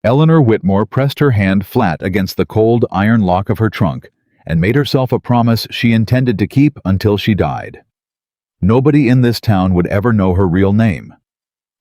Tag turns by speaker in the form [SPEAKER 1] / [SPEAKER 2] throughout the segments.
[SPEAKER 1] Eleanor Whitmore pressed her hand flat against the cold iron lock of her trunk and made herself a promise she intended to keep until she died. Nobody in this town would ever know her real name.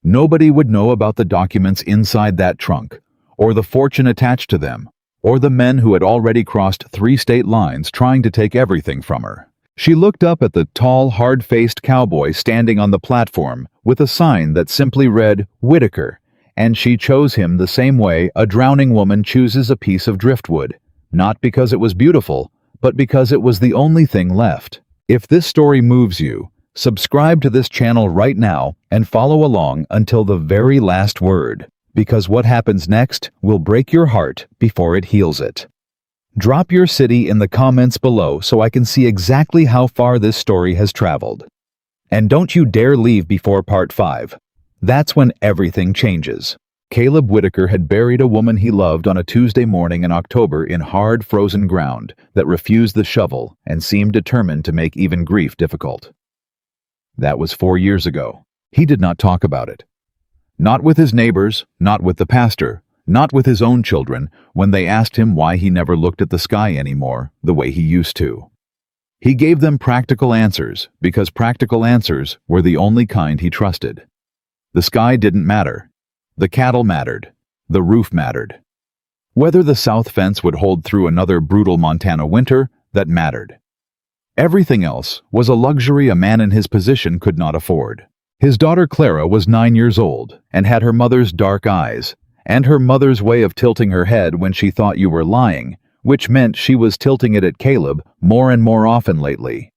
[SPEAKER 1] Nobody would know about the documents inside that trunk, or the fortune attached to them, or the men who had already crossed 3 state lines trying to take everything from her. She looked up at the tall, hard-faced cowboy standing on the platform with a sign that simply read, "Whitaker," and she chose him the same way a drowning woman chooses a piece of driftwood, not because it was beautiful, but because it was the only thing left. If this story moves you, subscribe to this channel right now and follow along until the very last word, because what happens next will break your heart before it heals it. Drop your city in the comments below so I can see exactly how far this story has traveled. And don't you dare leave before part 5. That's when everything changes. Caleb Whitaker had buried a woman he loved on a Tuesday morning in October in hard, frozen ground that refused the shovel and seemed determined to make even grief difficult. That was 4 years ago. He did not talk about it. Not with his neighbors, not with the pastor, not with his own children when they asked him why he never looked at the sky anymore the way he used to. He gave them practical answers because practical answers were the only kind he trusted. The sky didn't matter. The cattle mattered. The roof mattered. Whether the south fence would hold through another brutal Montana winter, that mattered. Everything else was a luxury a man in his position could not afford. His daughter Clara was 9 years old and had her mother's dark eyes, and her mother's way of tilting her head when she thought you were lying, which meant she was tilting it at Caleb more and more often lately.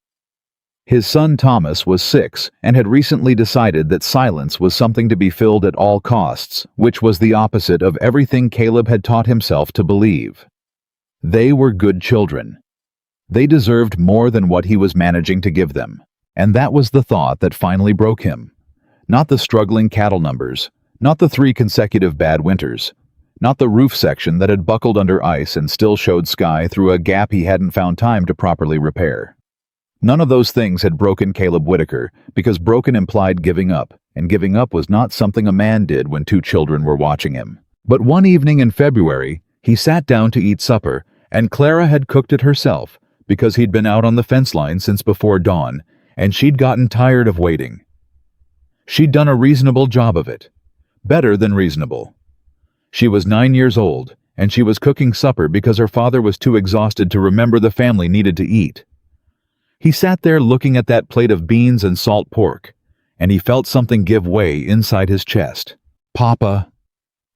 [SPEAKER 1] His son Thomas was 6 and had recently decided that silence was something to be filled at all costs, which was the opposite of everything Caleb had taught himself to believe. They were good children. They deserved more than what he was managing to give them, and that was the thought that finally broke him. Not the struggling cattle numbers, not the 3 consecutive bad winters, not the roof section that had buckled under ice and still showed sky through a gap he hadn't found time to properly repair. None of those things had broken Caleb Whitaker, because broken implied giving up, and giving up was not something a man did when 2 children were watching him. But one evening in February, he sat down to eat supper, and Clara had cooked it herself, because he'd been out on the fence line since before dawn, and she'd gotten tired of waiting. She'd done a reasonable job of it. Better than reasonable. She was 9 years old, and she was cooking supper because her father was too exhausted to remember the family needed to eat. He sat there looking at that plate of beans and salt pork, and he felt something give way inside his chest. "Papa,"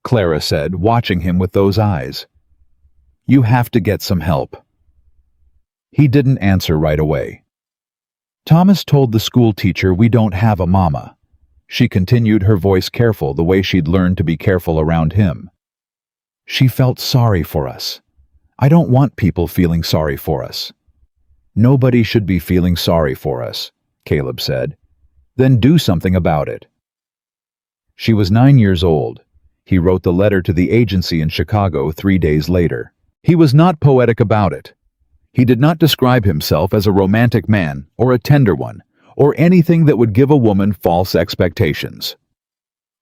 [SPEAKER 1] Clara said, watching him with those eyes, "you have to get some help." He didn't answer right away. "Thomas told the school teacher we don't have a mama." She continued, her voice careful the way she'd learned to be careful around him. "She felt sorry for us. I don't want people feeling sorry for us." "Nobody should be feeling sorry for us," Caleb said. "Then do something about it." She was 9 years old. He wrote the letter to the agency in Chicago 3 days later. He was not poetic about it. He did not describe himself as a romantic man or a tender one, or anything that would give a woman false expectations.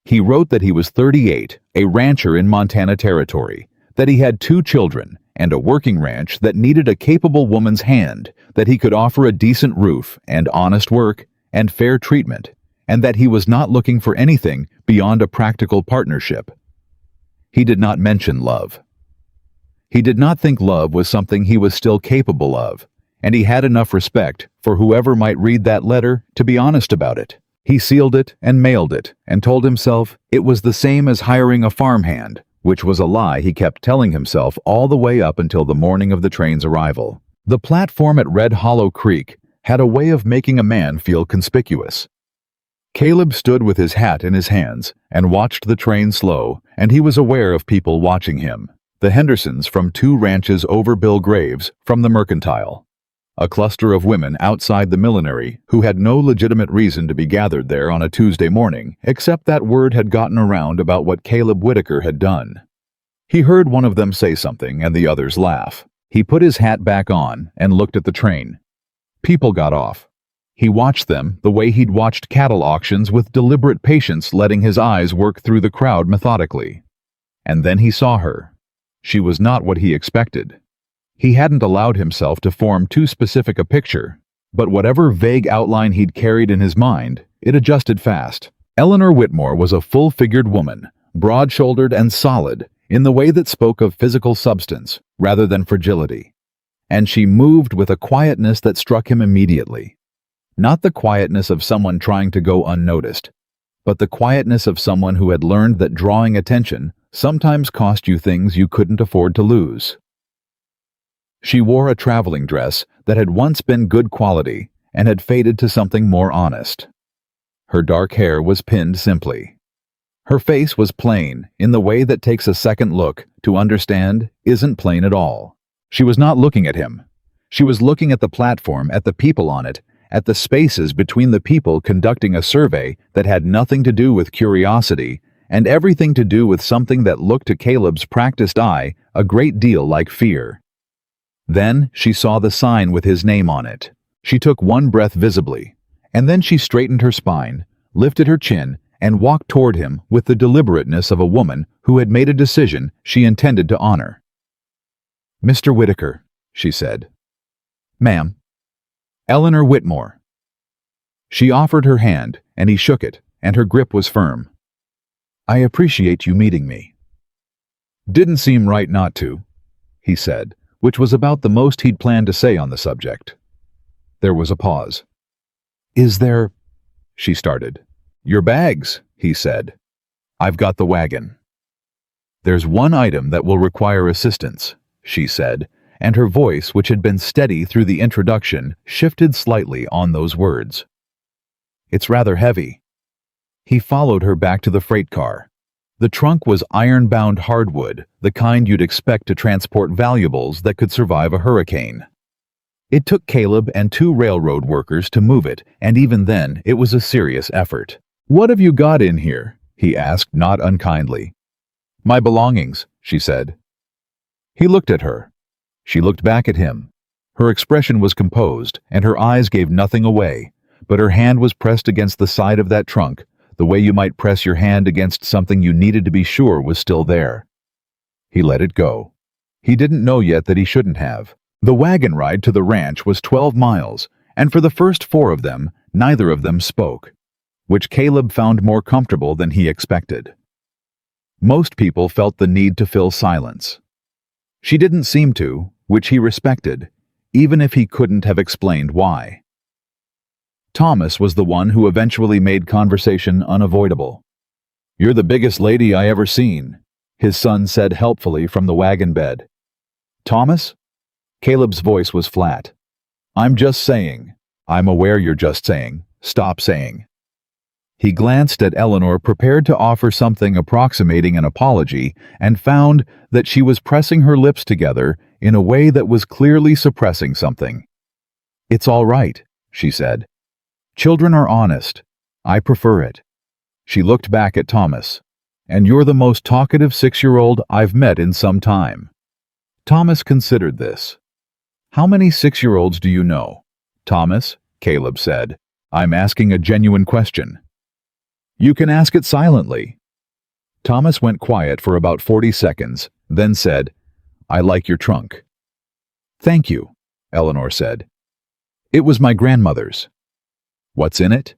[SPEAKER 1] He wrote that he was 38, a rancher in Montana Territory, that he had 2 children, and a working ranch that needed a capable woman's hand, that he could offer a decent roof and honest work and fair treatment, and that he was not looking for anything beyond a practical partnership. He did not mention love. He did not think love was something he was still capable of, and he had enough respect for whoever might read that letter to be honest about it. He sealed it and mailed it and told himself it was the same as hiring a farmhand, which was a lie he kept telling himself all the way up until the morning of the train's arrival. The platform at Red Hollow Creek had a way of making a man feel conspicuous. Caleb stood with his hat in his hands and watched the train slow, and he was aware of people watching him. The Hendersons from 2 ranches over Bill Graves from the Mercantile. A cluster of women outside the millinery who had no legitimate reason to be gathered there on a Tuesday morning, except that word had gotten around about what Caleb Whitaker had done. He heard one of them say something and the others laugh. He put his hat back on and looked at the train. People got off. He watched them the way he'd watched cattle auctions, with deliberate patience, letting his eyes work through the crowd methodically. And then he saw her. She was not what he expected. He hadn't allowed himself to form too specific a picture, but whatever vague outline he'd carried in his mind, it adjusted fast. Eleanor Whitmore was a full-figured woman, broad-shouldered and solid, in the way that spoke of physical substance rather than fragility. And she moved with a quietness that struck him immediately. Not the quietness of someone trying to go unnoticed, but the quietness of someone who had learned that drawing attention sometimes cost you things you couldn't afford to lose. She wore a traveling dress that had once been good quality and had faded to something more honest. Her dark hair was pinned simply. Her face was plain in the way that takes a second look to understand isn't plain at all. She was not looking at him. She was looking at the platform, at the people on it, at the spaces between the people conducting a survey that had nothing to do with curiosity and everything to do with something that looked to Caleb's practiced eye a great deal like fear. Then she saw the sign with his name on it. She took one breath visibly, and then she straightened her spine, lifted her chin, and walked toward him with the deliberateness of a woman who had made a decision she intended to honor. "Mr. Whitaker," she said. "Ma'am." "Eleanor Whitmore." She offered her hand, and he shook it, and her grip was firm. "I appreciate you meeting me." "Didn't seem right not to," he said, which was about the most he'd planned to say on the subject. There was a pause. "Is there—" she started. "Your bags," he said. "I've got the wagon." "There's one item that will require assistance," she said, and her voice, which had been steady through the introduction, shifted slightly on those words. "It's rather heavy." He followed her back to the freight car. The trunk was iron-bound hardwood, the kind you'd expect to transport valuables that could survive a hurricane. It took Caleb and 2 railroad workers to move it, and even then, it was a serious effort. "What have you got in here?" he asked, not unkindly. "My belongings," she said. He looked at her. She looked back at him. Her expression was composed, and her eyes gave nothing away, but her hand was pressed against the side of that trunk, the way you might press your hand against something you needed to be sure was still there. He let it go. He didn't know yet that he shouldn't have. The wagon ride to the ranch was 12 miles, and for the first 4 of them, neither of them spoke, which Caleb found more comfortable than he expected. Most people felt the need to fill silence. She didn't seem to, which he respected, even if he couldn't have explained why. Thomas was the one who eventually made conversation unavoidable. "You're the biggest lady I ever seen," his son said helpfully from the wagon bed. "Thomas?" Caleb's voice was flat. "I'm just saying. I'm aware you're just saying. Stop saying." He glanced at Eleanor, prepared to offer something approximating an apology, and found that she was pressing her lips together in a way that was clearly suppressing something. "It's all right," she said. "Children are honest. I prefer it." She looked back at Thomas. "And you're the most talkative 6-year-old I've met in some time." Thomas considered this. "How many 6-year-olds do you know?" "Thomas," Caleb said, "I'm asking a genuine question." "You can ask it silently." Thomas went quiet for about 40 seconds, then said, "I like your trunk." "Thank you," Eleanor said. "It was my grandmother's." "What's in it?"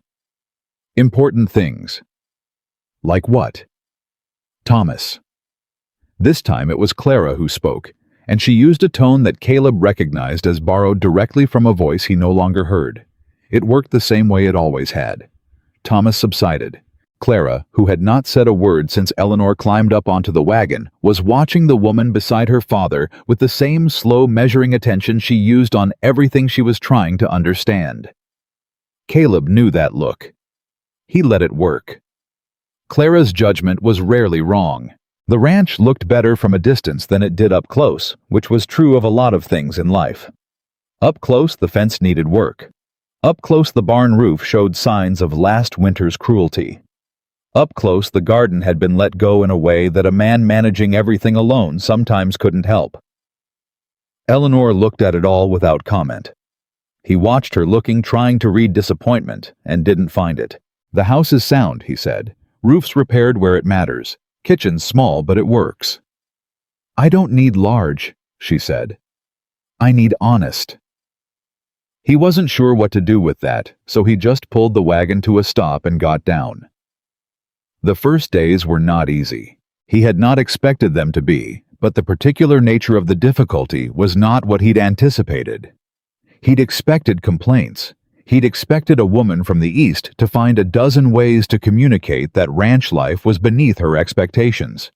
[SPEAKER 1] "Important things." "Like what?" "Thomas." This time it was Clara who spoke, and she used a tone that Caleb recognized as borrowed directly from a voice he no longer heard. It worked the same way it always had. Thomas subsided. Clara, who had not said a word since Eleanor climbed up onto the wagon, was watching the woman beside her father with the same slow, measuring attention she used on everything she was trying to understand. Caleb knew that look. He let it work. Clara's judgment was rarely wrong. The ranch looked better from a distance than it did up close, which was true of a lot of things in life. Up close, the fence needed work. Up close, the barn roof showed signs of last winter's cruelty. Up close, the garden had been let go in a way that a man managing everything alone sometimes couldn't help. Eleanor looked at it all without comment. He watched her looking, trying to read disappointment, and didn't find it. "The house is sound," he said. "Roof's repaired where it matters. Kitchen's small, but it works." "I don't need large," she said. "I need honest." He wasn't sure what to do with that, so he just pulled the wagon to a stop and got down. The first days were not easy. He had not expected them to be, but the particular nature of the difficulty was not what he'd anticipated. He'd expected complaints. He'd expected a woman from the East to find a dozen ways to communicate that ranch life was beneath her expectations.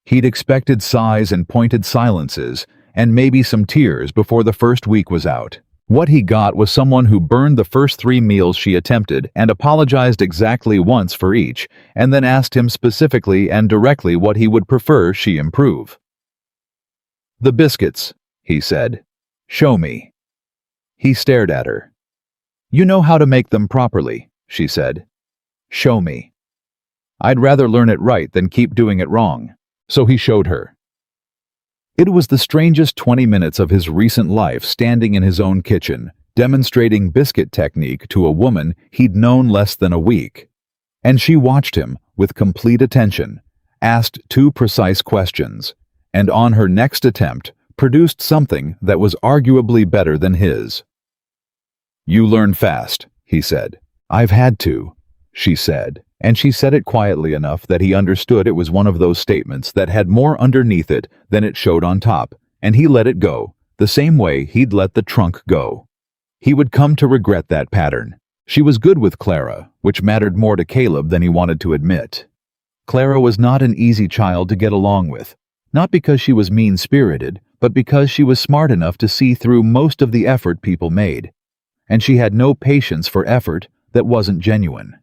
[SPEAKER 1] He'd expected sighs and pointed silences, and maybe some tears before the first week was out. What he got was someone who burned the first 3 meals she attempted and apologized exactly once for each, and then asked him specifically and directly what he would prefer she improve. "The biscuits," he said. "Show me." He stared at her. "You know how to make them properly," she said. "Show me." "I'd rather learn it right than keep doing it wrong." So he showed her. It was the strangest 20 minutes of his recent life standing in his own kitchen, demonstrating biscuit technique to a woman he'd known less than a week. And she watched him with complete attention, asked 2 precise questions, and on her next attempt produced something that was arguably better than his. "You learn fast," he said. "I've had to," she said, and she said it quietly enough that he understood it was one of those statements that had more underneath it than it showed on top, and he let it go, the same way he'd let the trunk go. He would come to regret that pattern. She was good with Clara, which mattered more to Caleb than he wanted to admit. Clara was not an easy child to get along with, not because she was mean-spirited, but because she was smart enough to see through most of the effort people made, and she had no patience for effort that wasn't genuine.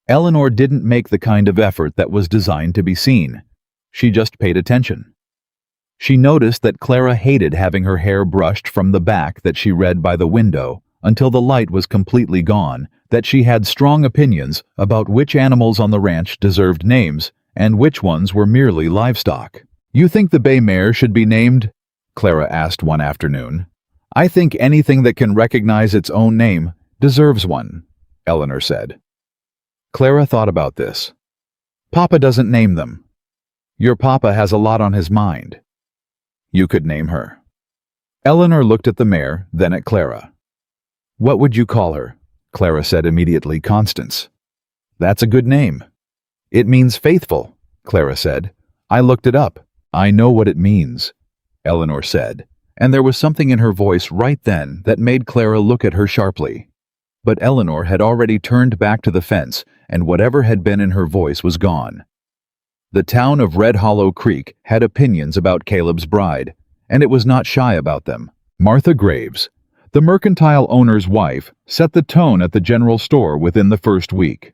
[SPEAKER 1] Eleanor didn't make the kind of effort that was designed to be seen. She just paid attention. She noticed that Clara hated having her hair brushed from the back that she read by the window until the light was completely gone, that she had strong opinions about which animals on the ranch deserved names and which ones were merely livestock. "You think the bay mare should be named?" Clara asked one afternoon. "I think anything that can recognize its own name deserves one," Eleanor said. Clara thought about this. "Papa doesn't name them." "Your papa has a lot on his mind." "You could name her." Eleanor looked at the mare, then at Clara. "What would you call her?" Clara said immediately. "Constance." "That's a good name." "It means faithful," Clara said. "I looked it up. I know what it means," Eleanor said, and there was something in her voice right then that made Clara look at her sharply. But Eleanor had already turned back to the fence, and whatever had been in her voice was gone. The town of Red Hollow Creek had opinions about Caleb's bride, and it was not shy about them. Martha Graves, the mercantile owner's wife, set the tone at the general store within the first week.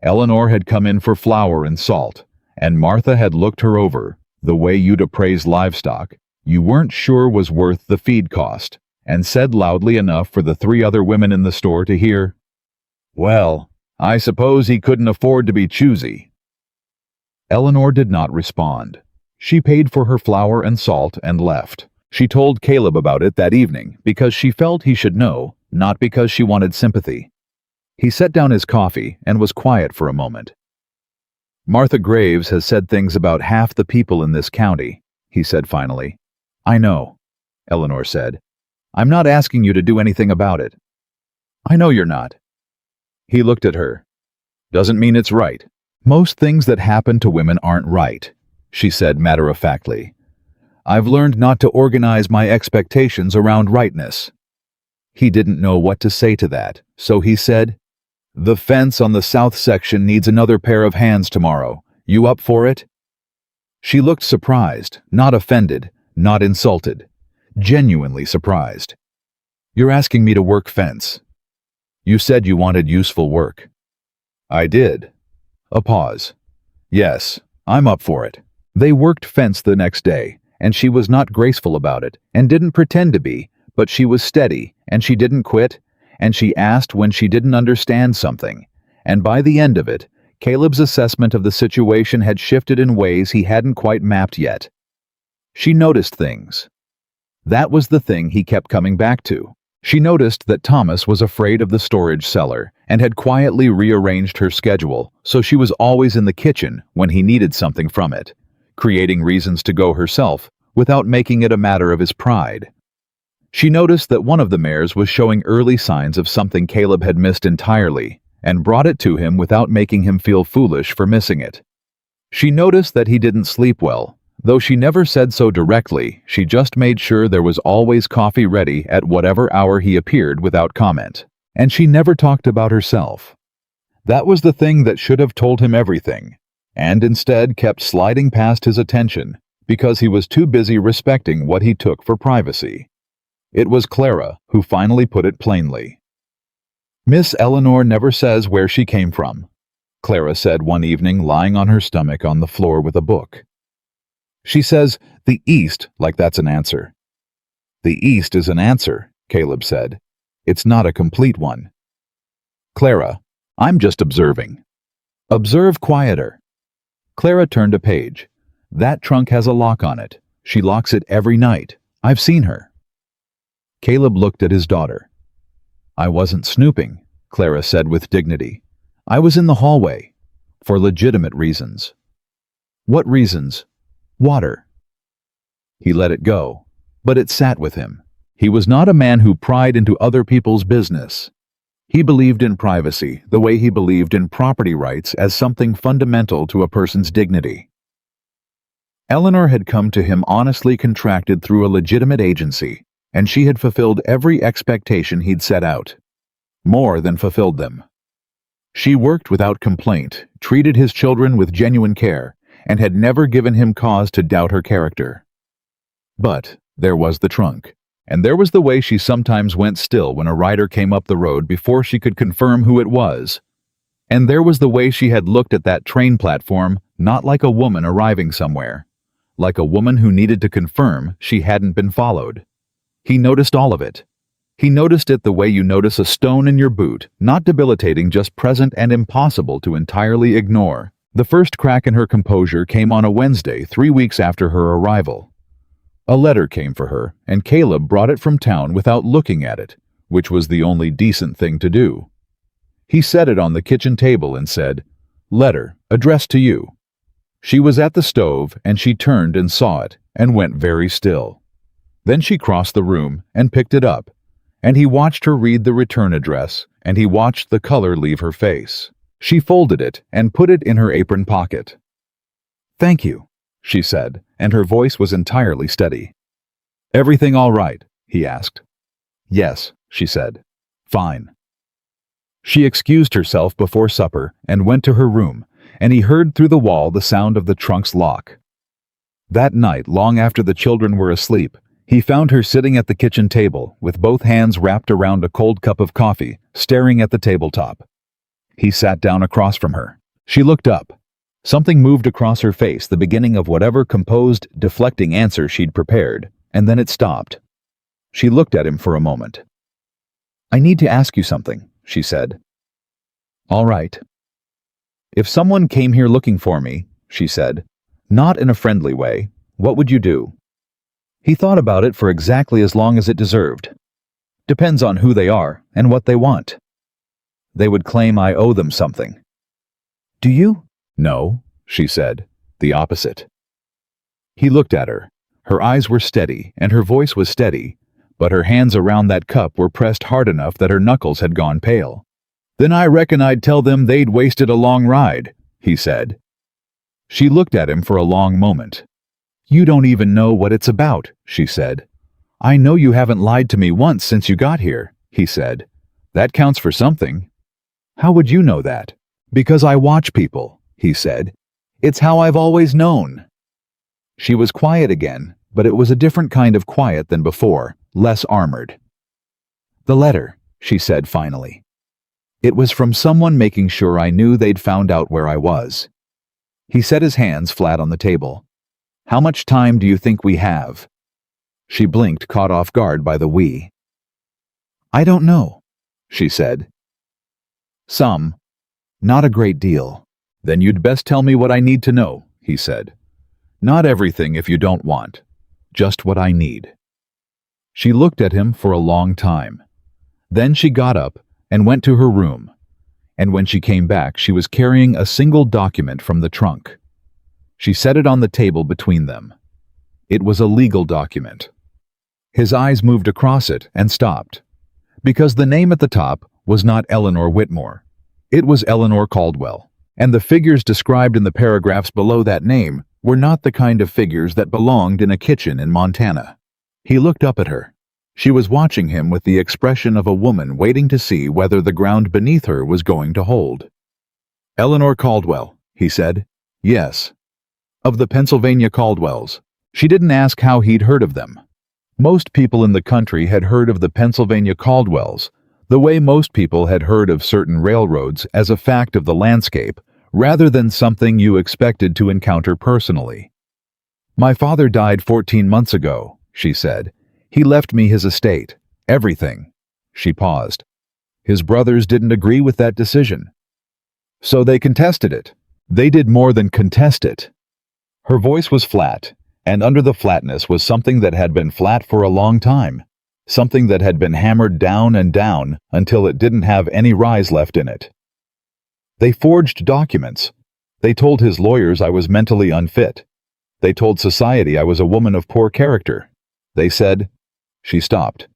[SPEAKER 1] Eleanor had come in for flour and salt, and Martha had looked her over, the way you'd appraise livestock you weren't sure was worth the feed cost, and said loudly enough for the 3 other women in the store to hear, "Well, I suppose he couldn't afford to be choosy." Eleanor did not respond. She paid for her flour and salt and left. She told Caleb about it that evening because she felt he should know, not because she wanted sympathy. He set down his coffee and was quiet for a moment. "Martha Graves has said things about half the people in this county," he said finally. "I know," Eleanor said. "I'm not asking you to do anything about it." "I know you're not." He looked at her. "Doesn't mean it's right. Most things that happen to women aren't right," she said matter-of-factly. "I've learned not to organize my expectations around rightness." He didn't know what to say to that, so he said, "The fence on the south section needs another pair of hands tomorrow. You up for it?" She looked surprised, not offended, not insulted. Genuinely surprised. "You're asking me to work fence. You said you wanted useful work." "I did." A pause. "Yes, I'm up for it." They worked fence the next day, and she was not graceful about it, and didn't pretend to be, but she was steady, and she didn't quit, and she asked when she didn't understand something, and by the end of it, Caleb's assessment of the situation had shifted in ways he hadn't quite mapped yet. She noticed things. That was the thing he kept coming back to. She noticed that Thomas was afraid of the storage cellar and had quietly rearranged her schedule so she was always in the kitchen when he needed something from it, creating reasons to go herself without making it a matter of his pride. She noticed that one of the mares was showing early signs of something Caleb had missed entirely and brought it to him without making him feel foolish for missing it. She noticed that he didn't sleep well. Though she never said so directly, she just made sure there was always coffee ready at whatever hour he appeared without comment. And she never talked about herself. That was the thing that should have told him everything, and instead kept sliding past his attention because he was too busy respecting what he took for privacy. It was Clara who finally put it plainly. "Miss Eleanor never says where she came from," Clara said one evening, lying on her stomach on the floor with a book. "She says, 'the East,' like that's an answer." "The East is an answer," Caleb said. "It's not a complete one." "Clara, I'm just observing." "Observe quieter." Clara turned a page. "That trunk has a lock on it. She locks it every night. I've seen her." Caleb looked at his daughter. "I wasn't snooping," Clara said with dignity. "I was in the hallway. For legitimate reasons." "What reasons?" "Water." He let it go, but it sat with him. He was not a man who pried into other people's business. He believed in privacy the way he believed in property rights as something fundamental to a person's dignity. Eleanor had come to him honestly contracted through a legitimate agency, and she had fulfilled every expectation he'd set out. More than fulfilled them. She worked without complaint, treated his children with genuine care, and had never given him cause to doubt her character. But there was the trunk, and there was the way she sometimes went still when a rider came up the road before she could confirm who it was. And there was the way she had looked at that train platform not like a woman arriving somewhere, like a woman who needed to confirm she hadn't been followed. He noticed all of it. He noticed it the way you notice a stone in your boot, not debilitating, just present and impossible to entirely ignore. The first crack in her composure came on a Wednesday 3 weeks after her arrival. A letter came for her, and Caleb brought it from town without looking at it, which was the only decent thing to do. He set it on the kitchen table and said, "Letter, addressed to you." She was at the stove, and she turned and saw it, and went very still. Then she crossed the room and picked it up, and he watched her read the return address, and he watched the color leave her face. She folded it and put it in her apron pocket. "Thank you," she said, and her voice was entirely steady. "Everything all right?" he asked. "Yes," she said. "Fine." She excused herself before supper and went to her room, and he heard through the wall the sound of the trunk's lock. That night, long after the children were asleep, he found her sitting at the kitchen table with both hands wrapped around a cold cup of coffee, staring at the tabletop. He sat down across from her. She looked up. Something moved across her face, the beginning of whatever composed, deflecting answer she'd prepared, and then it stopped. She looked at him for a moment. "I need to ask you something," she said. "All right." "If someone came here looking for me," she said, "not in a friendly way, what would you do?" He thought about it for exactly as long as it deserved. "Depends on who they are and what they want." "They would claim I owe them something." "Do you?" "No," she said. "The opposite." He looked at her. Her eyes were steady, and her voice was steady, but her hands around that cup were pressed hard enough that her knuckles had gone pale. "Then I reckon I'd tell them they'd wasted a long ride," he said. She looked at him for a long moment. "You don't even know what it's about," she said. "I know you haven't lied to me once since you got here," he said. "That counts for something." "How would you know that?" "Because I watch people," he said. "It's how I've always known." She was quiet again, but it was a different kind of quiet than before, less armored. "The letter," she said finally. "It was from someone making sure I knew they'd found out where I was." He set his hands flat on the table. "How much time do you think we have?" She blinked, caught off guard by the "we." "I don't know," she said. "Some. Not a great deal." "Then you'd best tell me what I need to know," he said. "Not everything if you don't want. Just what I need." She looked at him for a long time. Then she got up and went to her room, and when she came back, she was carrying a single document from the trunk. She set it on the table between them. It was a legal document. His eyes moved across it and stopped, because the name at the top was not Eleanor Whitmore. It was Eleanor Caldwell, and the figures described in the paragraphs below that name were not the kind of figures that belonged in a kitchen in Montana. He looked up at her. She was watching him with the expression of a woman waiting to see whether the ground beneath her was going to hold. "Eleanor Caldwell," he said. "Yes." "Of the Pennsylvania Caldwells." She didn't ask how he'd heard of them. Most people in the country had heard of the Pennsylvania Caldwells, the way most people had heard of certain railroads as a fact of the landscape, rather than something you expected to encounter personally. "My father died 14 months ago," she said. "He left me his estate, everything." She paused. "His brothers didn't agree with that decision. So they contested it." "They did more than contest it." Her voice was flat, and under the flatness was something that had been flat for a long time, something that had been hammered down and down until it didn't have any rise left in it. "They forged documents. They told his lawyers I was mentally unfit. They told society I was a woman of poor character. They said—" She stopped.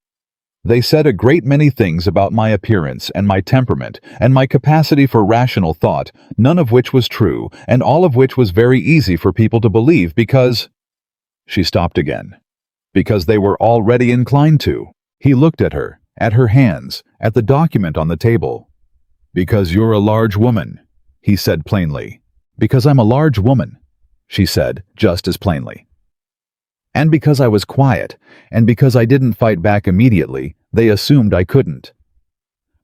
[SPEAKER 1] "They said a great many things about my appearance and my temperament and my capacity for rational thought, none of which was true, and all of which was very easy for people to believe because—" She stopped again. "Because they were already inclined to." He looked at her, at her hands, at the document on the table. "Because you're a large woman," he said plainly. "Because I'm a large woman," she said just as plainly. "And because I was quiet, and because I didn't fight back immediately, they assumed I couldn't.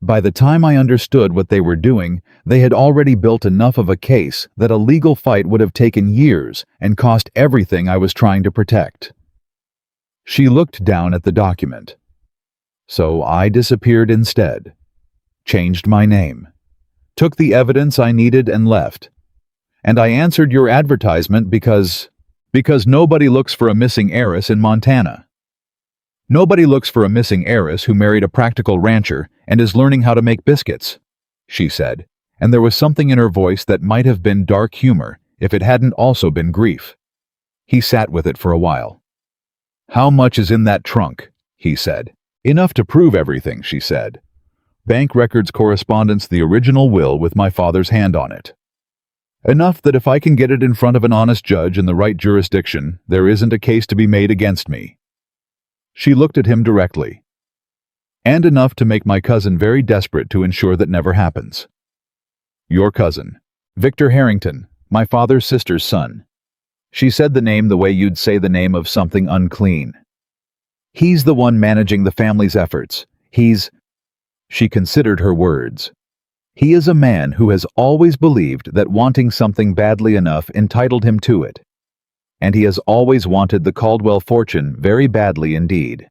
[SPEAKER 1] By the time I understood what they were doing, they had already built enough of a case that a legal fight would have taken years and cost everything I was trying to protect." She looked down at the document. "So I disappeared instead, changed my name, took the evidence I needed and left. And I answered your advertisement because nobody looks for a missing heiress in Montana. Nobody looks for a missing heiress who married a practical rancher and is learning how to make biscuits," she said, and there was something in her voice that might have been dark humor if it hadn't also been grief. He sat with it for a while. "How much is in that trunk?" he said. "Enough to prove everything," she said. "Bank records, correspondence, the original will with my father's hand on it. Enough that if I can get it in front of an honest judge in the right jurisdiction, there isn't a case to be made against me." She looked at him directly. "And enough to make my cousin very desperate to ensure that never happens." "Your cousin, Victor Harrington, my father's sister's son." She said the name the way you'd say the name of something unclean. "He's the one managing the family's efforts. She considered her words. "He is a man who has always believed that wanting something badly enough entitled him to it. And he has always wanted the Caldwell fortune very badly indeed."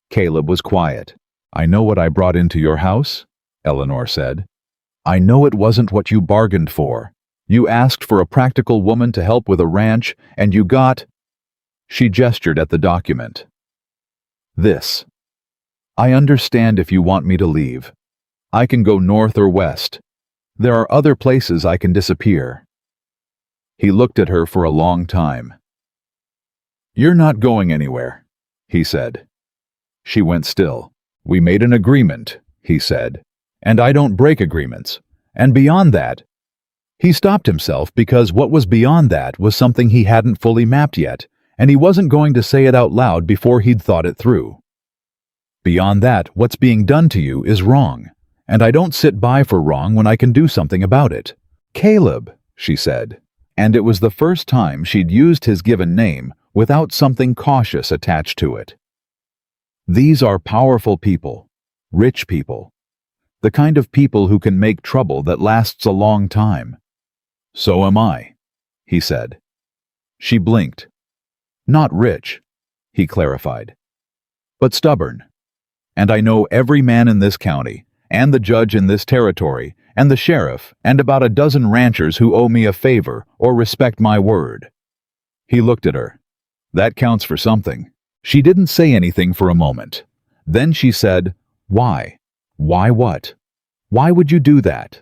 [SPEAKER 1] Caleb was quiet. "I know what I brought into your house," Eleanor said. "I know it wasn't what you bargained for. You asked for a practical woman to help with a ranch, and you got—" She gestured at the document. "This. I understand if you want me to leave. I can go north or west. There are other places I can disappear." He looked at her for a long time. "You're not going anywhere," he said. She went still. "We made an agreement," he said, "and I don't break agreements. And beyond that—" He stopped himself because what was beyond that was something he hadn't fully mapped yet, and he wasn't going to say it out loud before he'd thought it through. "Beyond that, what's being done to you is wrong. And I don't sit by for wrong when I can do something about it." "Caleb," she said, and it was the first time she'd used his given name without something cautious attached to it. "These are powerful people, rich people, the kind of people who can make trouble that lasts a long time." "So am I," he said. She blinked. "Not rich," he clarified, "but stubborn. And I know every man in this county, and the judge in this territory, and the sheriff, and about a dozen ranchers who owe me a favor or respect my word." He looked at her. "That counts for something." She didn't say anything for a moment. Then she said, Why? Why what? Why would you do that?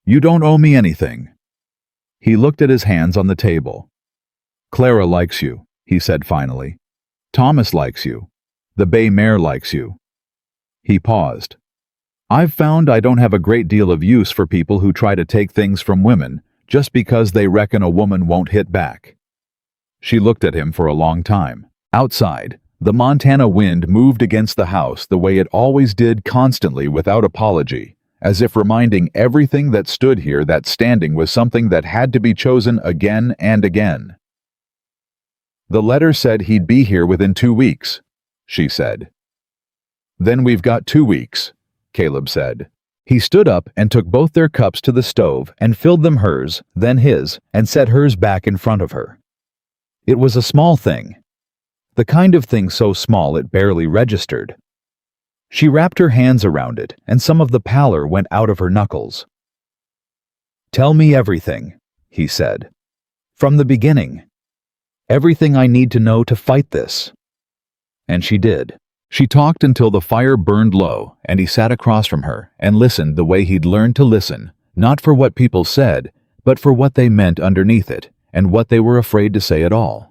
[SPEAKER 1] You don't owe me anything. He looked at his hands on the table. Clara likes you, he said finally. Thomas likes you. The bay mare likes you. He paused. I've found I don't have a great deal of use for people who try to take things from women just because they reckon a woman won't hit back. She looked at him for a long time. Outside, the Montana wind moved against the house the way it always did, constantly without apology, as if reminding everything that stood here that standing was something that had to be chosen again and again. The letter said he'd be here within 2 weeks, she said. Then we've got 2 weeks, Caleb said. He stood up and took both their cups to the stove and filled them hers, then his, and set hers back in front of her. It was a small thing. The kind of thing so small it barely registered. She wrapped her hands around it, and some of the pallor went out of her knuckles. Tell me everything, he said. From the beginning. Everything I need to know to fight this. And she did. She talked until the fire burned low, and he sat across from her and listened the way he'd learned to listen, not for what people said, but for what they meant underneath it, and what they were afraid to say at all.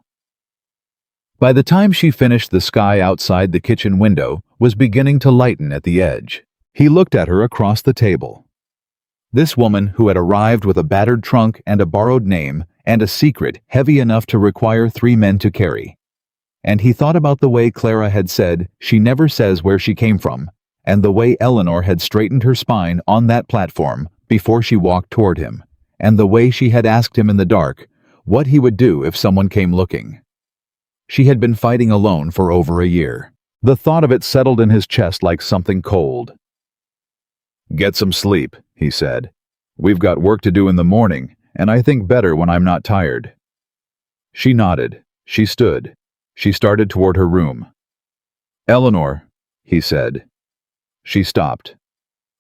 [SPEAKER 1] By the time she finished, the sky outside the kitchen window was beginning to lighten at the edge. He looked at her across the table. This woman who had arrived with a battered trunk and a borrowed name and a secret heavy enough to require 3 men to carry. And he thought about the way Clara had said she never says where she came from, and the way Eleanor had straightened her spine on that platform before she walked toward him, and the way she had asked him in the dark what he would do if someone came looking. She had been fighting alone for over a year. The thought of it settled in his chest like something cold. Get some sleep, he said. We've got work to do in the morning, and I think better when I'm not tired. She nodded. She stood. She started toward her room. Eleanor, he said. She stopped.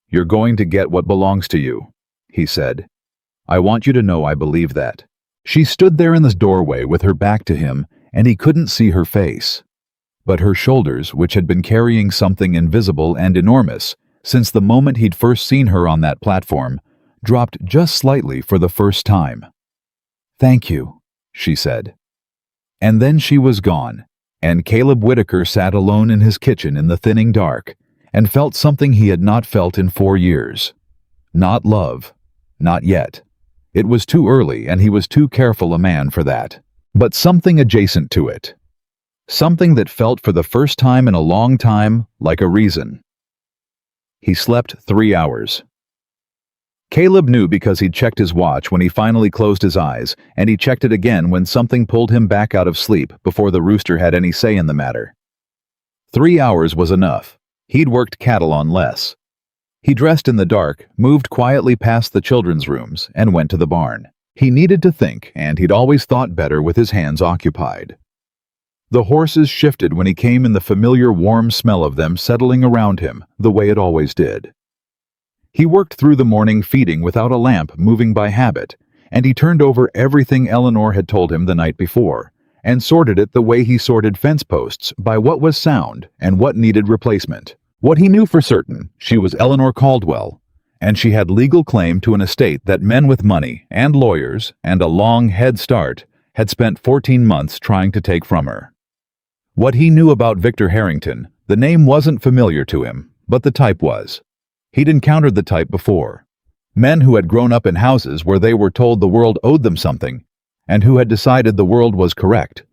[SPEAKER 1] You're going to get what belongs to you, he said. I want you to know I believe that. She stood there in the doorway with her back to him, and he couldn't see her face. But her shoulders, which had been carrying something invisible and enormous since the moment he'd first seen her on that platform, dropped just slightly for the first time. Thank you, she said. And then she was gone, and Caleb Whitaker sat alone in his kitchen in the thinning dark, and felt something he had not felt in 4 years. Not love. Not yet. It was too early, and he was too careful a man for that. But something adjacent to it. Something that felt for the first time in a long time like a reason. He slept 3 hours. Caleb knew because he'd checked his watch when he finally closed his eyes, and he checked it again when something pulled him back out of sleep before the rooster had any say in the matter. 3 hours was enough. He'd worked cattle on less. He dressed in the dark, moved quietly past the children's rooms, and went to the barn. He needed to think, and he'd always thought better with his hands occupied. The horses shifted when he came in, the familiar warm smell of them settling around him the way it always did. He worked through the morning feeding without a lamp, moving by habit, and he turned over everything Eleanor had told him the night before, and sorted it the way he sorted fence posts by what was sound and what needed replacement. What he knew for certain, she was Eleanor Caldwell, and she had legal claim to an estate that men with money and lawyers and a long head start had spent 14 months trying to take from her. What he knew about Victor Harrington, the name wasn't familiar to him, but the type was. He'd encountered the type before. Men who had grown up in houses where they were told the world owed them something, and who had decided the world was correct.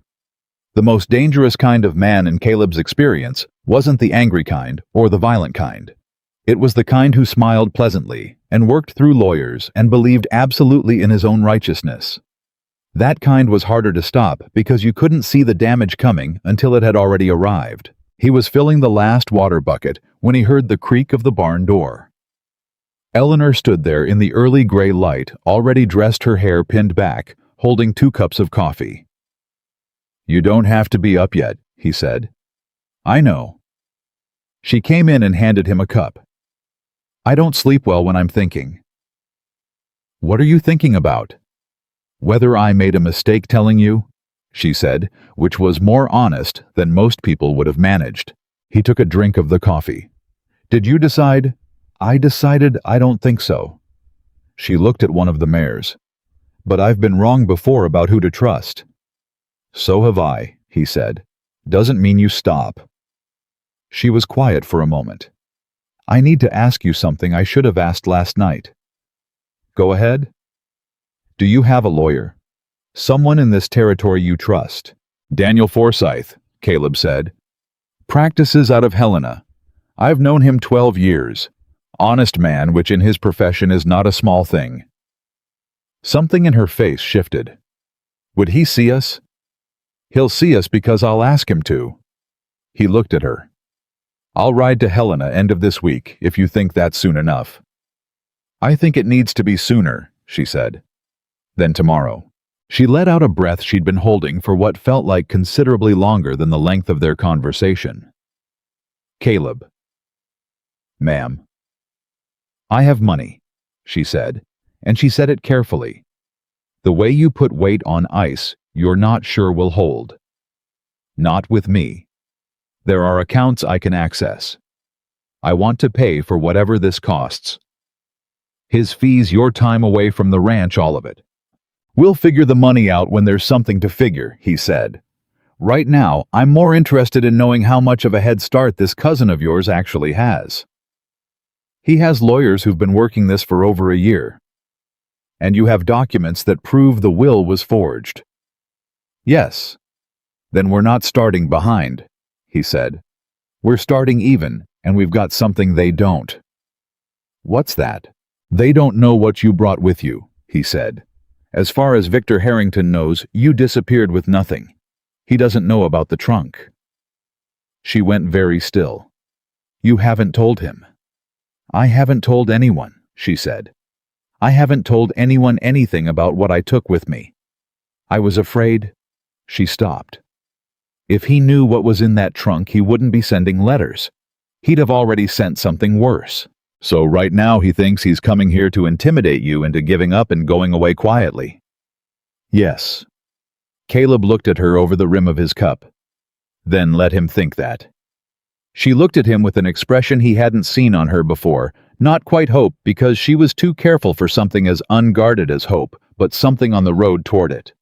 [SPEAKER 1] The most dangerous kind of man in Caleb's experience wasn't the angry kind or the violent kind. It was the kind who smiled pleasantly and worked through lawyers and believed absolutely in his own righteousness. That kind was harder to stop because you couldn't see the damage coming until it had already arrived. He was filling the last water bucket when he heard the creak of the barn door. Eleanor stood there in the early gray light, already dressed, her hair pinned back, holding 2 cups of coffee. You don't have to be up yet, he said. I know. She came in and handed him a cup. I don't sleep well when I'm thinking. What are you thinking about? Whether I made a mistake telling you, she said, which was more honest than most people would have managed. He took a drink of the coffee. Did you decide? I decided I don't think so. She looked at one of the mares. But I've been wrong before about who to trust. So have I, he said. Doesn't mean you stop. She was quiet for a moment. I need to ask you something I should have asked last night. Go ahead. Do you have a lawyer? Someone in this territory you trust? Daniel Forsyth, Caleb said. Practices out of Helena. I've known him 12 years. Honest man, which in his profession is not a small thing. Something in her face shifted. Would he see us? He'll see us because I'll ask him to. He looked at her. I'll ride to Helena end of this week, if you think that's soon enough. I think it needs to be sooner, she said. Then tomorrow. She let out a breath she'd been holding for what felt like considerably longer than the length of their conversation. Caleb. Ma'am. I have money, she said, and she said it carefully. The way you put weight on ice, you're not sure will hold. Not with me. There are accounts I can access. I want to pay for whatever this costs. His fees, your time away from the ranch, all of it. We'll figure the money out when there's something to figure, he said. Right now, I'm more interested in knowing how much of a head start this cousin of yours actually has. He has lawyers who've been working this for over a year. And you have documents that prove the will was forged. Yes. Then we're not starting behind, he said. We're starting even, and we've got something they don't. What's that? They don't know what you brought with you, he said. As far as Victor Harrington knows, you disappeared with nothing. He doesn't know about the trunk. She went very still. You haven't told him. I haven't told anyone, she said. I haven't told anyone anything about what I took with me. I was afraid. She stopped. If he knew what was in that trunk, he wouldn't be sending letters. He'd have already sent something worse. So right now he thinks he's coming here to intimidate you into giving up and going away quietly. Yes. Caleb looked at her over the rim of his cup. Then let him think that. She looked at him with an expression he hadn't seen on her before, not quite hope because she was too careful for something as unguarded as hope, but something on the road toward it.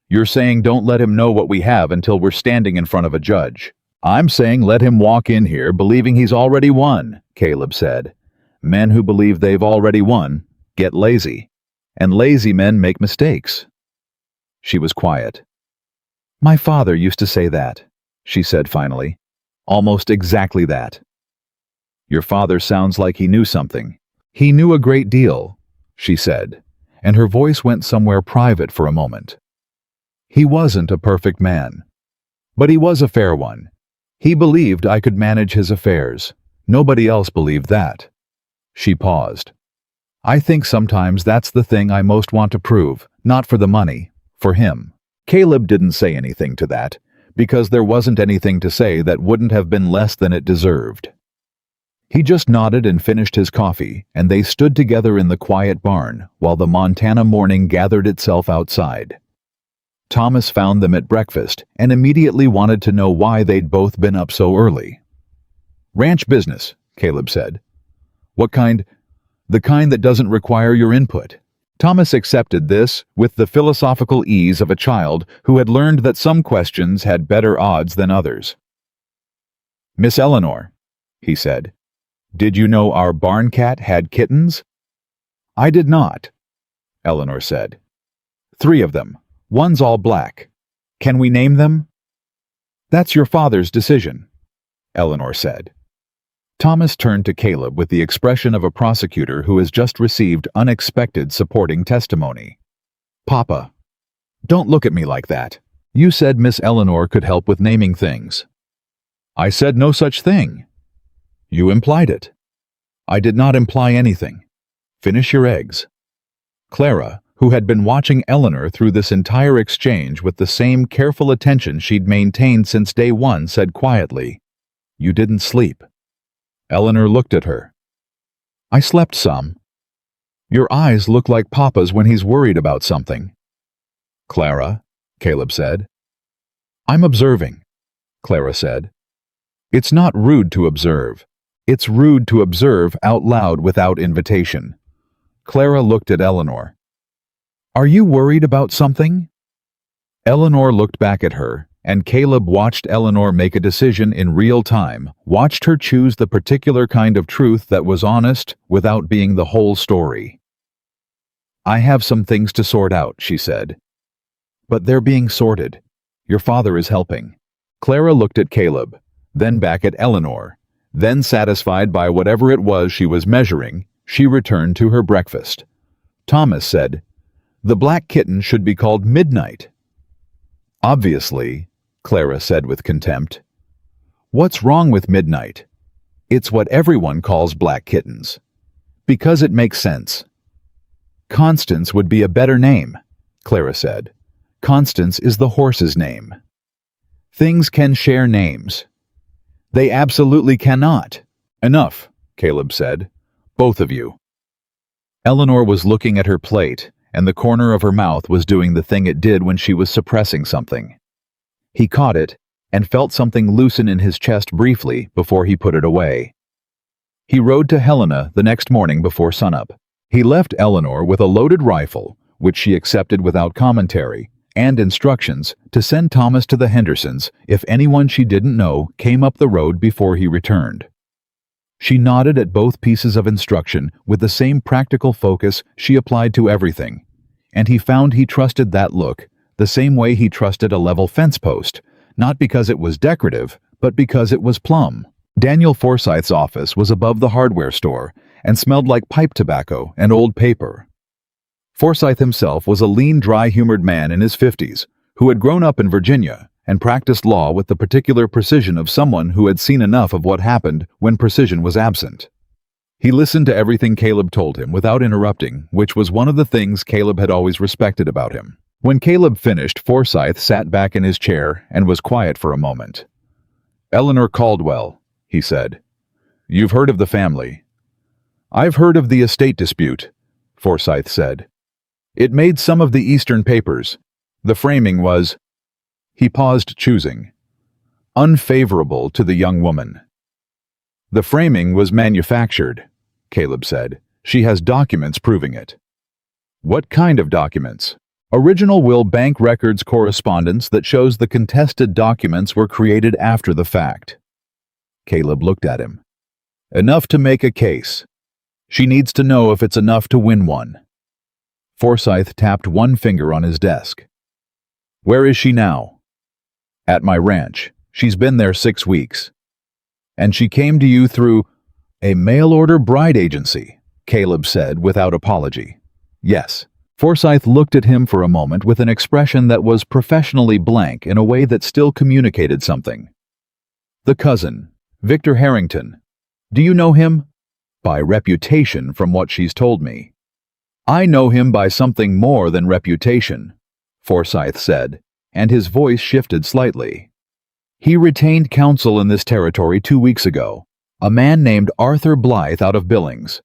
[SPEAKER 1] You're saying don't let him know what we have until we're standing in front of a judge. I'm saying let him walk in here believing he's already won, Caleb said. Men who believe they've already won get lazy, and lazy men make mistakes. She was quiet. My father used to say that, she said finally. Almost exactly that. Your father sounds like he knew something. He knew a great deal, she said, and her voice went somewhere private for a moment. He wasn't a perfect man, but he was a fair one. He believed I could manage his affairs. Nobody else believed that. She paused. I think sometimes that's the thing I most want to prove, not for the money, for him. Caleb didn't say anything to that, because there wasn't anything to say that wouldn't have been less than it deserved. He just nodded and finished his coffee, and they stood together in the quiet barn while the Montana morning gathered itself outside. Thomas found them at breakfast and immediately wanted to know why they'd both been up so early. Ranch business, Caleb said. What kind? The kind that doesn't require your input. Thomas accepted this with the philosophical ease of a child who had learned that some questions had better odds than others. Miss Eleanor, he said, did you know our barn cat had kittens? I did not, Eleanor said. 3 of them. One's all black. Can we name them? That's your father's decision, Eleanor said. Thomas turned to Caleb with the expression of a prosecutor who has just received unexpected supporting testimony. Papa, don't look at me like that. You said Miss Eleanor could help with naming things. I said no such thing. You implied it. I did not imply anything. Finish your eggs. Clara, who had been watching Eleanor through this entire exchange with the same careful attention she'd maintained since day one, said quietly, You didn't sleep. Eleanor looked at her. I slept some. Your eyes look like Papa's when he's worried about something. Clara, Caleb said. I'm observing, Clara said. It's not rude to observe. It's rude to observe out loud without invitation. Clara looked at Eleanor. Are you worried about something? Eleanor looked back at her, and Caleb watched Eleanor make a decision in real time, watched her choose the particular kind of truth that was honest without being the whole story. I have some things to sort out, she said. But they're being sorted. Your father is helping. Clara looked at Caleb, then back at Eleanor. Then, satisfied by whatever it was she was measuring, she returned to her breakfast. Thomas said, The black kitten should be called Midnight. Obviously, Clara said with contempt. What's wrong with Midnight? It's what everyone calls black kittens. Because it makes sense. Constance would be a better name, Clara said. Constance is the horse's name. Things can share names. They absolutely cannot. Enough, Caleb said. Both of you. Eleanor was looking at her plate, and the corner of her mouth was doing the thing it did when she was suppressing something. He caught it and felt something loosen in his chest briefly before he put it away. He rode to Helena the next morning before sunup. He left Eleanor with a loaded rifle, which she accepted without commentary, and instructions to send Thomas to the Hendersons if anyone she didn't know came up the road before he returned. She nodded at both pieces of instruction with the same practical focus she applied to everything, and he found he trusted that look the same way he trusted a level fence post, not because it was decorative, but because it was plumb. Daniel Forsythe's office was above the hardware store and smelled like pipe tobacco and old paper. Forsythe himself was a lean, dry-humored man in his 50s who had grown up in Virginia and practiced law with the particular precision of someone who had seen enough of what happened when precision was absent. He listened to everything Caleb told him without interrupting, which was one of the things Caleb had always respected about him. When Caleb finished, Forsythe sat back in his chair and was quiet for a moment. Eleanor Caldwell, he said. You've heard of the family. I've heard of the estate dispute, Forsythe said. It made some of the Eastern papers. The framing was... He paused, choosing. Unfavorable to the young woman. The framing was manufactured, Caleb said. She has documents proving it. What kind of documents? Original will bank records correspondence that shows the contested documents were created after the fact. Caleb looked at him. Enough to make a case. She needs to know if it's enough to win one. Forsythe tapped one finger on his desk. Where is she now? At my ranch. She's been there 6 weeks. And she came to you through a mail-order bride agency, Caleb said without apology. Yes. Forsythe looked at him for a moment with an expression that was professionally blank in a way that still communicated something. The cousin, Victor Harrington. Do you know him? By reputation, from what she's told me. I know him by something more than reputation, Forsythe said, and his voice shifted slightly. He retained counsel in this territory 2 weeks ago, a man named Arthur Blythe out of Billings.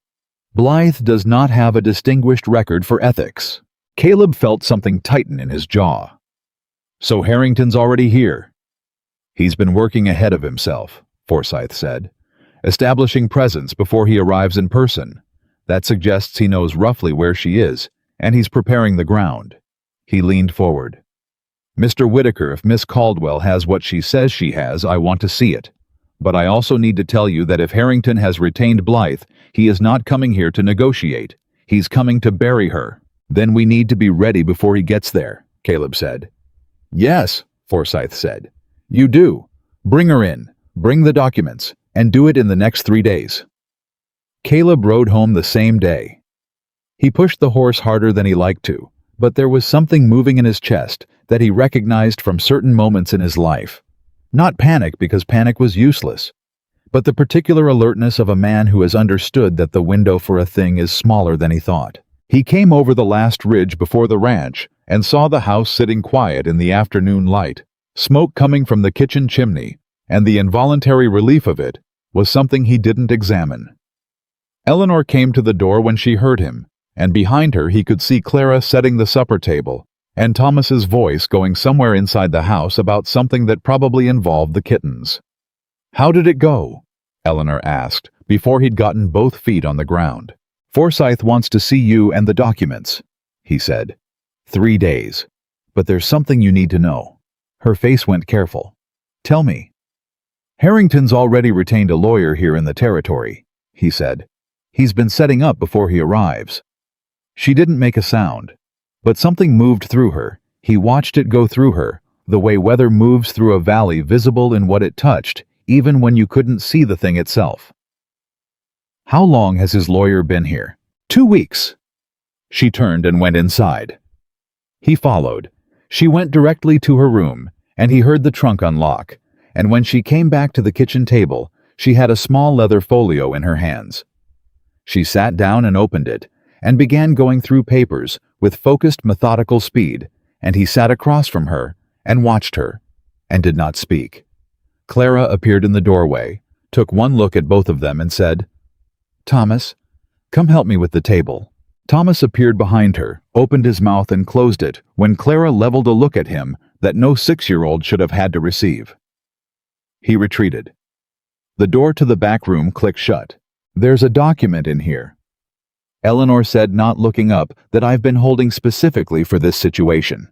[SPEAKER 1] Blythe does not have a distinguished record for ethics. Caleb felt something tighten in his jaw. So Harrington's already here. He's been working ahead of himself, Forsythe said, establishing presence before he arrives in person. That suggests he knows roughly where she is, and he's preparing the ground. He leaned forward. Mr. Whitaker, if Miss Caldwell has what she says she has, I want to see it. But I also need to tell you that if Harrington has retained Blythe, he is not coming here to negotiate. He's coming to bury her. Then we need to be ready before he gets there, Caleb said. Yes, Forsythe said. You do. Bring her in. Bring the documents. And do it in the next 3 days. Caleb rode home the same day. He pushed the horse harder than he liked to, but there was something moving in his chest that he recognized from certain moments in his life. Not panic, because panic was useless, but the particular alertness of a man who has understood that the window for a thing is smaller than he thought. He came over the last ridge before the ranch and saw the house sitting quiet in the afternoon light, smoke coming from the kitchen chimney, and the involuntary relief of it was something he didn't examine. Eleanor came to the door when she heard him, and behind her he could see Clara setting the supper table, and Thomas's voice going somewhere inside the house about something that probably involved the kittens. How did it go? Eleanor asked, before he'd gotten both feet on the ground. "Forsyth wants to see you and the documents," he said. "3 days. But there's something you need to know." Her face went careful. "Tell me." "Harrington's already retained a lawyer here in the territory," he said. "He's been setting up before he arrives." She didn't make a sound, but something moved through her. He watched it go through her, the way weather moves through a valley, visible in what it touched, even when you couldn't see the thing itself. "How long has his lawyer been here?" "2 weeks." She turned and went inside. He followed. She went directly to her room, and he heard the trunk unlock, and when she came back to the kitchen table, she had a small leather folio in her hands. She sat down and opened it, and began going through papers with focused, methodical speed, and he sat across from her and watched her, and did not speak. Clara appeared in the doorway, took one look at both of them and said, "Thomas, come help me with the table." Thomas appeared behind her, opened his mouth and closed it when Clara leveled a look at him that no 6-year-old should have had to receive. He retreated. The door to the back room clicked shut. "There's a document in here," Eleanor said, not looking up, "that I've been holding specifically for this situation.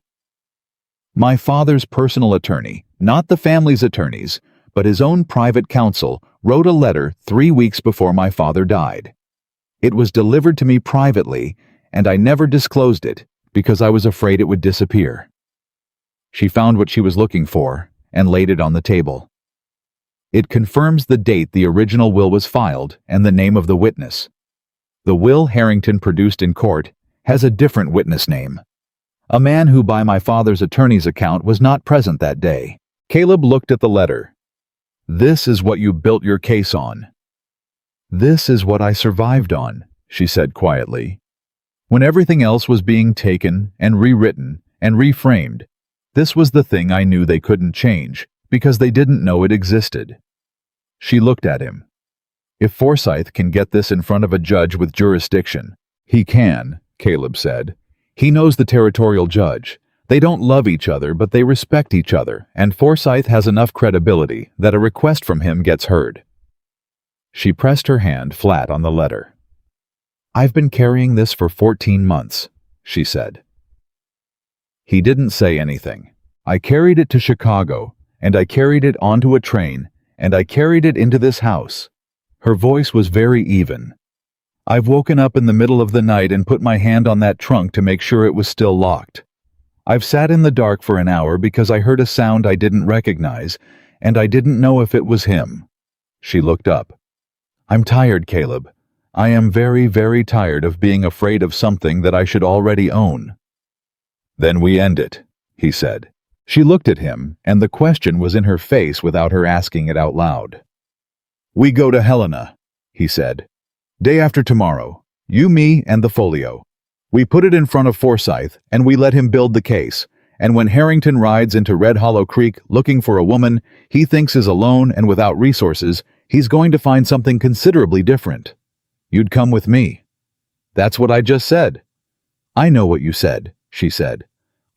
[SPEAKER 1] My father's personal attorney, not the family's attorneys, but his own private counsel, wrote a letter 3 weeks before my father died. It was delivered to me privately, and I never disclosed it because I was afraid it would disappear." She found what she was looking for and laid it on the table. It confirms the date the original will was filed and the name of the witness. The will Harrington produced in court has a different witness name, a man who, by my father's attorney's account, was not present that day. Caleb looked at the letter. "This is what you built your case on." "This is what I survived on," she said quietly. "When everything else was being taken and rewritten and reframed, this was the thing I knew they couldn't change because they didn't know it existed." She looked at him. "If Forsyth can get this in front of a judge with jurisdiction," "He can," Caleb said. "He knows the territorial judge. They don't love each other, but they respect each other, and Forsyth has enough credibility that a request from him gets heard." She pressed her hand flat on the letter. "I've been carrying this for 14 months, she said. He didn't say anything. "I carried it to Chicago, and I carried it onto a train, and I carried it into this house." Her voice was very even. "I've woken up in the middle of the night and put my hand on that trunk to make sure it was still locked. I've sat in the dark for an hour because I heard a sound I didn't recognize, and I didn't know if it was him." She looked up. "I'm tired, Caleb. I am very, very tired of being afraid of something that I should already own." "Then we end it," he said. She looked at him, and the question was in her face without her asking it out loud. "We go to Helena," he said. "Day after tomorrow. You, me, and the folio. We put it in front of Forsyth, and we let him build the case. And when Harrington rides into Red Hollow Creek looking for a woman he thinks is alone and without resources, he's going to find something considerably different. You'd come with me." "That's what I just said." "I know what you said," she said.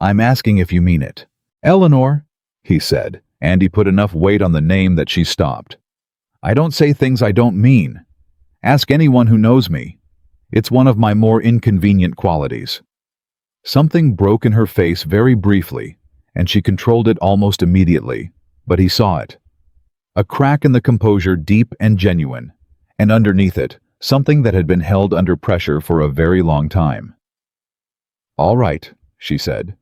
[SPEAKER 1] "I'm asking if you mean it." "Eleanor," he said, and he put enough weight on the name that she stopped. "I don't say things I don't mean. Ask anyone who knows me. It's one of my more inconvenient qualities." Something broke in her face very briefly, and she controlled it almost immediately, but he saw it. A crack in the composure, deep and genuine, and underneath it, something that had been held under pressure for a very long time. "All right," she said.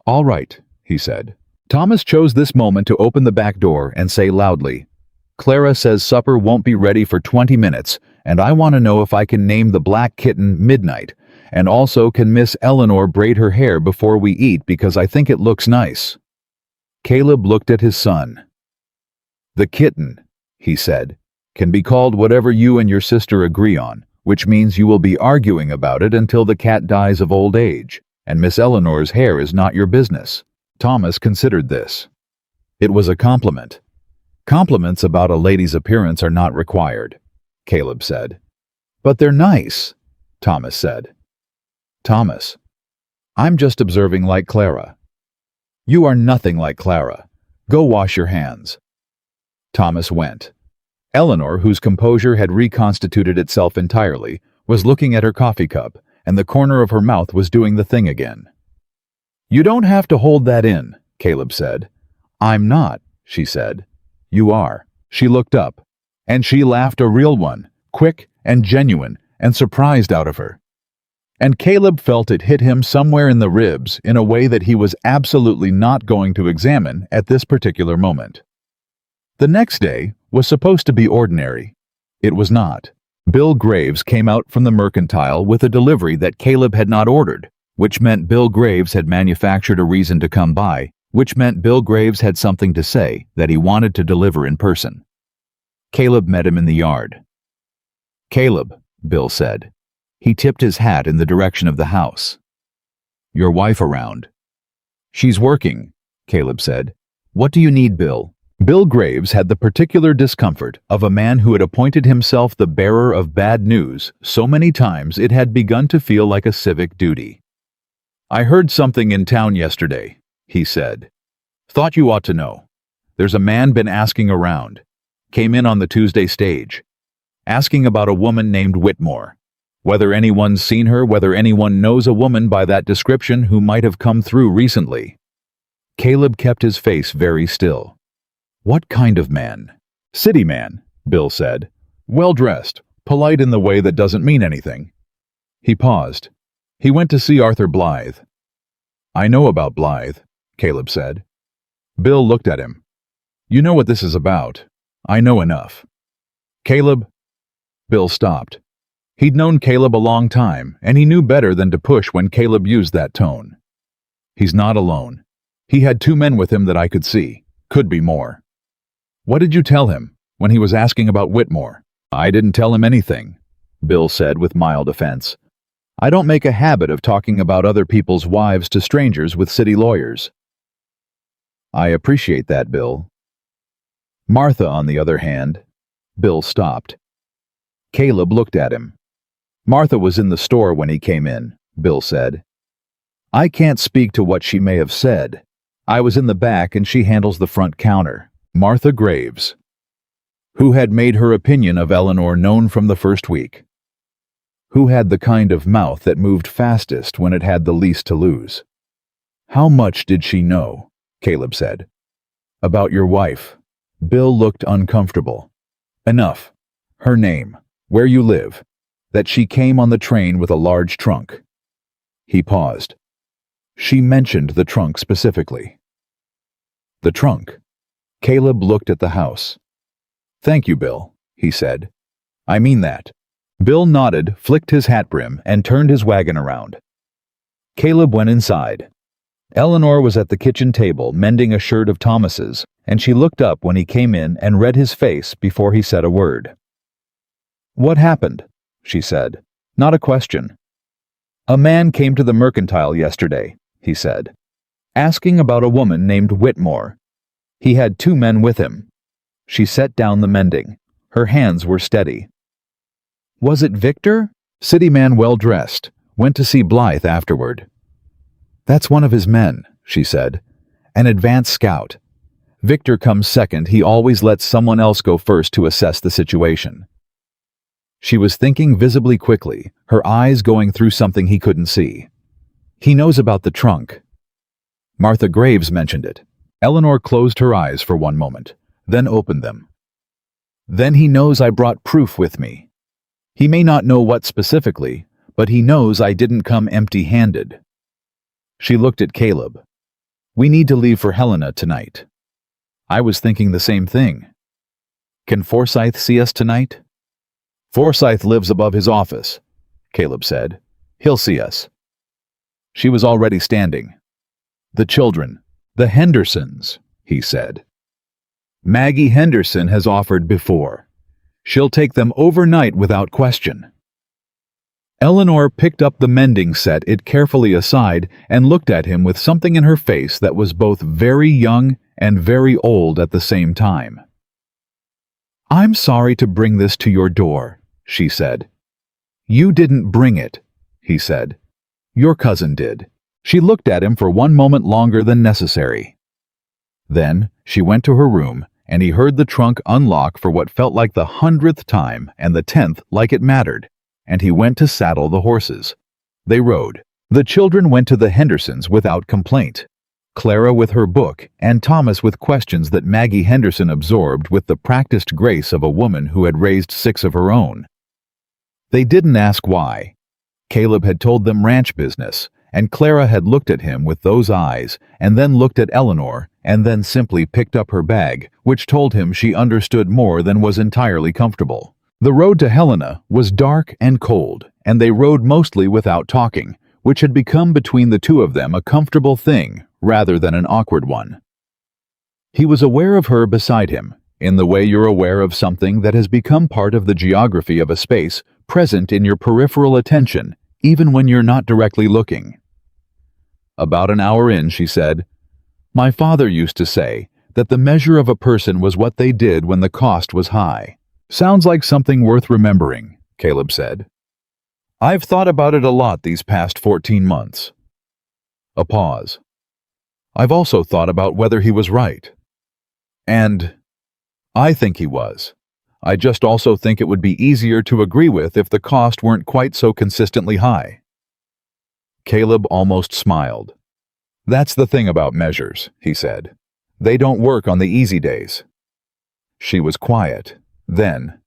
[SPEAKER 1] "All right," he said. Thomas chose this moment to open the back door and say loudly, "Clara says supper won't be ready for 20 minutes, and I want to know if I can name the black kitten Midnight, and also can Miss Eleanor braid her hair before we eat because I think it looks nice." Caleb looked at his son. "The kitten," he said, "can be called whatever you and your sister agree on, which means you will be arguing about it until the cat dies of old age, and Miss Eleanor's hair is not your business." Thomas considered this. It was a compliment. "Compliments about a lady's appearance are not required," Caleb said. "But they're nice," Thomas said. "Thomas, I'm just observing like Clara." "You are nothing like Clara. Go wash your hands." Thomas went. Eleanor, whose composure had reconstituted itself entirely, was looking at her coffee cup, and the corner of her mouth was doing the thing again. "You don't have to hold that in," Caleb said. "I'm not," she said. "You are." She looked up, and she laughed, a real one, quick and genuine and surprised out of her. And Caleb felt it hit him somewhere in the ribs in a way that he was absolutely not going to examine at this particular moment. The next day was supposed to be ordinary. It was not. Bill Graves came out from the mercantile with a delivery that Caleb had not ordered, which meant Bill Graves had manufactured a reason to come by, which meant Bill Graves had something to say that he wanted to deliver in person. Caleb met him in the yard. "Caleb," Bill said. He tipped his hat in the direction of the house. "Your wife around?" "She's working," Caleb said. "What do you need, Bill?" Bill Graves had the particular discomfort of a man who had appointed himself the bearer of bad news so many times it had begun to feel like a civic duty. "I heard something in town yesterday," he said. "Thought you ought to know. There's a man been asking around. Came in on the Tuesday stage. Asking about a woman named Whitmore. Whether anyone's seen her, whether anyone knows a woman by that description who might have come through recently." Caleb kept his face very still. "What kind of man?" "City man," Bill said. "Well-dressed, polite in the way that doesn't mean anything." He paused. "He went to see Arthur Blythe." "I know about Blythe," Caleb said. Bill looked at him. "You know what this is about. I know enough." "Caleb—" Bill stopped. He'd known Caleb a long time, and he knew better than to push when Caleb used that tone. "He's not alone. He had 2 men with him that I could see. Could be more." "What did you tell him when he was asking about Whitmore?" "I didn't tell him anything," Bill said with mild offense. "I don't make a habit of talking about other people's wives to strangers with city lawyers." "I appreciate that, Bill." "Martha, on the other hand—" Bill stopped. Caleb looked at him. "Martha was in the store when he came in," Bill said. "I can't speak to what she may have said. I was in the back and she handles the front counter. Martha Graves, who had made her opinion of Eleanor known from the first week. Who had the kind of mouth that moved fastest when it had the least to lose." "How much did she know?" Caleb said. "About your wife." Bill looked uncomfortable. "Enough. Her name, where you live, that she came on the train with a large trunk." He paused. "She mentioned the trunk specifically." "The trunk?" Caleb looked at the house. "Thank you, Bill," he said. "I mean that." Bill nodded, flicked his hat brim, and turned his wagon around. Caleb went inside. Eleanor was at the kitchen table mending a shirt of Thomas's, and she looked up when he came in and read his face before he said a word. "What happened?" she said. Not a question. "A man came to the mercantile yesterday," he said, "asking about a woman named Whitmore. He had 2 men with him." She set down the mending. Her hands were steady. "Was it Victor?" "City man, well-dressed. Went to see Blythe afterward." "That's one of his men," she said. "An advance scout. Victor comes second. He always lets someone else go first to assess the situation." She was thinking visibly quickly, her eyes going through something he couldn't see. "He knows about the trunk." Martha Graves mentioned it. Eleanor closed her eyes for one moment, then opened them. "Then he knows I brought proof with me. He may not know what specifically, but he knows I didn't come empty-handed." She looked at Caleb. "We need to leave for Helena tonight." "I was thinking the same thing." "Can Forsyth see us tonight?" "Forsyth lives above his office," Caleb said. "He'll see us." She was already standing. "The children, the Hendersons," he said. "Maggie Henderson has offered before. She'll take them overnight without question." Eleanor picked up the mending set it carefully aside and looked at him with something in her face that was both very young and very old at the same time. "I'm sorry to bring this to your door," she said. "You didn't bring it," he said. "Your cousin did." She looked at him for one moment longer than necessary. Then she went to her room and he heard the trunk unlock for what felt like the 100th time and the 10th like it mattered, and he went to saddle the horses. They rode. The children went to the Hendersons without complaint. Clara with her book, and Thomas with questions that Maggie Henderson absorbed with the practiced grace of a woman who had raised 6 of her own. They didn't ask why. Caleb had told them ranch business, and Clara had looked at him with those eyes, and then looked at Eleanor, and then simply picked up her bag, which told him she understood more than was entirely comfortable. The road to Helena was dark and cold, and they rode mostly without talking, which had become between the two of them a comfortable thing rather than an awkward one. He was aware of her beside him, in the way you're aware of something that has become part of the geography of a space, present in your peripheral attention, even when you're not directly looking. About an hour in, she said, "My father used to say that the measure of a person was what they did when the cost was high." "Sounds like something worth remembering," Caleb said. "I've thought about it a lot these past 14 months. A pause. "I've also thought about whether he was right. And I think he was. I just also think it would be easier to agree with if the cost weren't quite so consistently high." Caleb almost smiled. "That's the thing about measures," he said. "They don't work on the easy days." She was quiet. Then,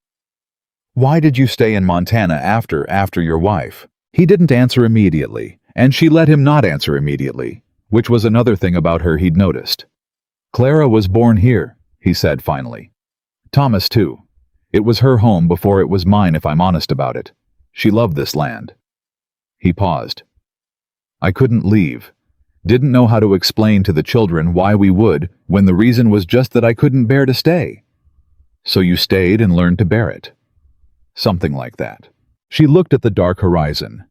[SPEAKER 1] "Why did you stay in Montana after your wife?" He didn't answer immediately, and she let him not answer immediately, which was another thing about her he'd noticed. "Clara was born here," he said finally. "Thomas, too. It was her home before it was mine, if I'm honest about it. She loved this land." He paused. "I couldn't leave. Didn't know how to explain to the children why we would, when the reason was just that I couldn't bear to stay. So you stayed and learned to bear it." Something like that. She looked at the dark horizon.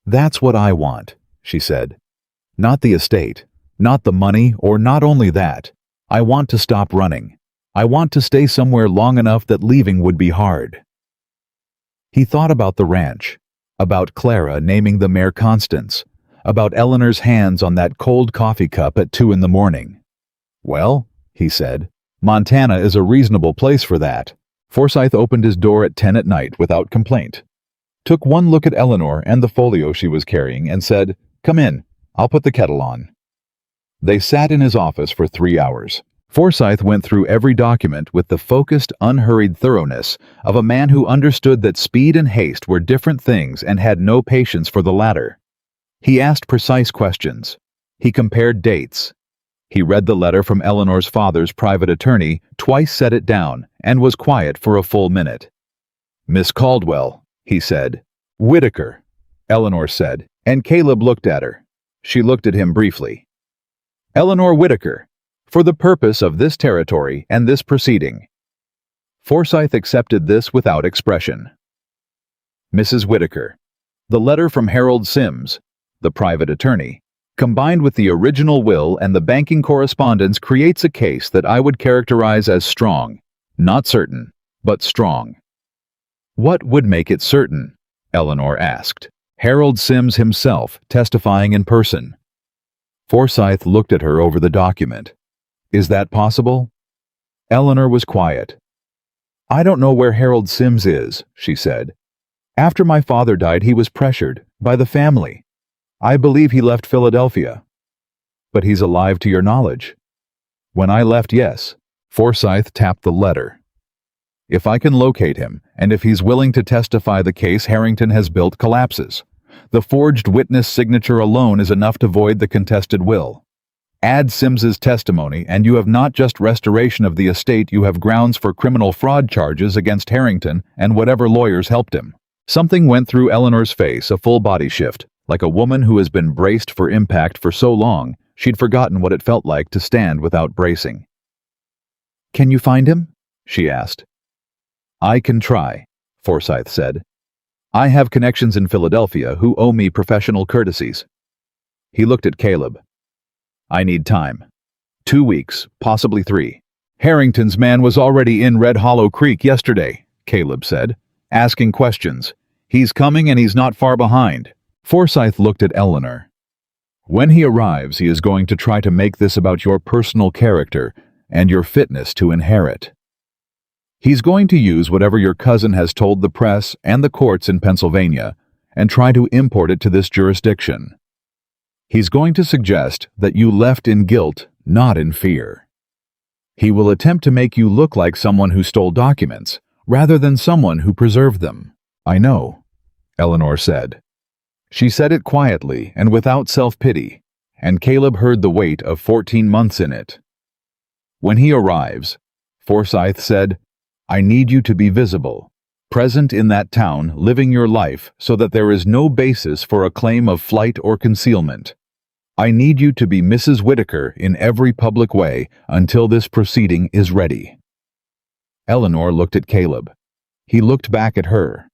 [SPEAKER 1] "That's what I want," she said. "Not the estate, not the money, or not only that. I want to stop running. I want to stay somewhere long enough that leaving would be hard." He thought about the ranch, about Clara naming the mare Constance, about Eleanor's hands on that cold coffee cup at 2 in the morning. "Well," he said, "Montana is a reasonable place for that." Forsyth opened his door at 10 at night without complaint, took one look at Eleanor and the folio she was carrying, and said, "Come in, I'll put the kettle on." They sat in his office for 3 hours. Forsyth went through every document with the focused, unhurried thoroughness of a man who understood that speed and haste were different things and had no patience for the latter. He asked precise questions. He compared dates. He read the letter from Eleanor's father's private attorney, twice set it down, and was quiet for a full minute. "Miss Caldwell," he said. "Whitaker," Eleanor said, and Caleb looked at her. She looked at him briefly. "Eleanor Whitaker, for the purpose of this territory and this proceeding." Forsyth accepted this without expression. "Mrs. Whitaker, the letter from Harold Sims, the private attorney, combined with the original will and the banking correspondence creates a case that I would characterize as strong, not certain, but strong." "What would make it certain?" Eleanor asked. "Harold Sims himself testifying in person." Forsyth looked at her over the document. "Is that possible?" Eleanor was quiet. "I don't know where Harold Sims is," she said. "After my father died, he was pressured by the family. I believe he left Philadelphia." "But he's alive to your knowledge?" "When I left, yes." Forsyth tapped the letter. "If I can locate him, and if he's willing to testify, the case Harrington has built collapses. The forged witness signature alone is enough to void the contested will. Add Sims's testimony, and you have not just restoration of the estate, you have grounds for criminal fraud charges against Harrington and whatever lawyers helped him." Something went through Eleanor's face, a full body shift, like a woman who has been braced for impact for so long, she'd forgotten what it felt like to stand without bracing. "Can you find him?" she asked. "I can try," Forsyth said. "I have connections in Philadelphia who owe me professional courtesies." He looked at Caleb. "I need time. 2 weeks, possibly 3. "Harrington's man was already in Red Hollow Creek yesterday," Caleb said, "asking questions. He's coming and he's not far behind." Forsyth looked at Eleanor. "When he arrives, he is going to try to make this about your personal character, and your fitness to inherit. He's going to use whatever your cousin has told the press and the courts in Pennsylvania and try to import it to this jurisdiction. He's going to suggest that you left in guilt, not in fear. He will attempt to make you look like someone who stole documents, rather than someone who preserved them. I know, Eleanor said. She said it quietly and without self-pity, and Caleb heard the weight of 14 months in it. When he arrives, Forsyth said, I need you to be visible, present in that town, living your life so that there is no basis for a claim of flight or concealment. I need you to be Mrs. Whitaker in every public way until this proceeding is ready. Eleanor looked at Caleb. He looked back at her.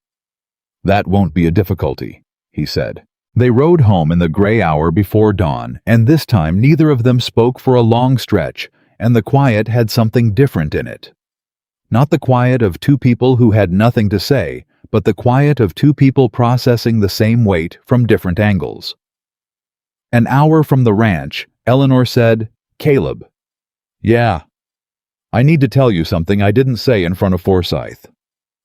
[SPEAKER 1] That won't be a difficulty, he said. They rode home in the gray hour before dawn, and this time neither of them spoke for a long stretch, and the quiet had something different in it. Not the quiet of two people who had nothing to say, but the quiet of two people processing the same weight from different angles. An hour from the ranch, Eleanor said, Caleb. Yeah. I need to tell you something I didn't say in front of Forsyth.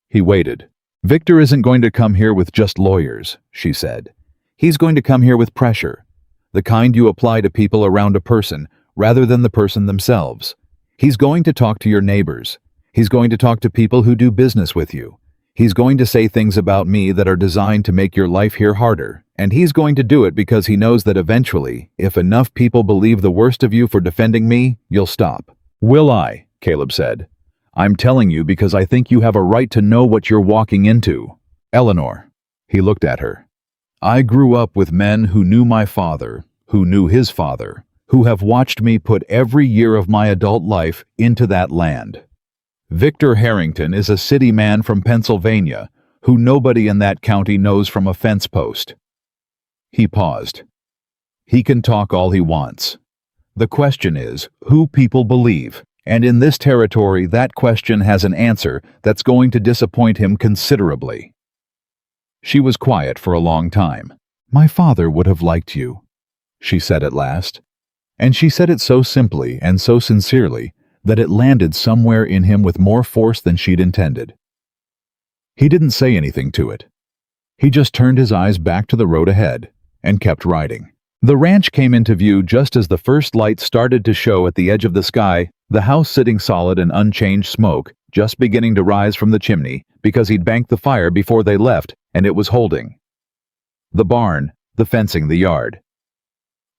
[SPEAKER 1] He waited. Victor isn't going to come here with just lawyers, she said. He's going to come here with pressure, the kind you apply to people around a person rather than the person themselves. He's going to talk to your neighbors. He's going to talk to people who do business with you. He's going to say things about me that are designed to make your life here harder, and he's going to do it because he knows that eventually, if enough people believe the worst of you for defending me, you'll stop. Will I? Caleb said. I'm telling you because I think you have a right to know what you're walking into. Eleanor. He looked at her. I grew up with men who knew my father, who knew his father, who have watched me put every year of my adult life into that land. Victor Harrington is a city man from Pennsylvania who nobody in that county knows from a fence post. He paused. He can talk all he wants. The question is who people believe, and in this territory that question has an answer that's going to disappoint him considerably. She was quiet for a long time. My father would have liked you, she said at last. And she said it so simply and so sincerely that it landed somewhere in him with more force than she'd intended. He didn't say anything to it. He just turned his eyes back to the road ahead and kept riding. The ranch came into view just as the first light started to show at the edge of the sky, the house sitting solid in unchanged smoke, just beginning to rise from the chimney because he'd banked the fire before they left and it was holding. The barn, the fencing, the yard.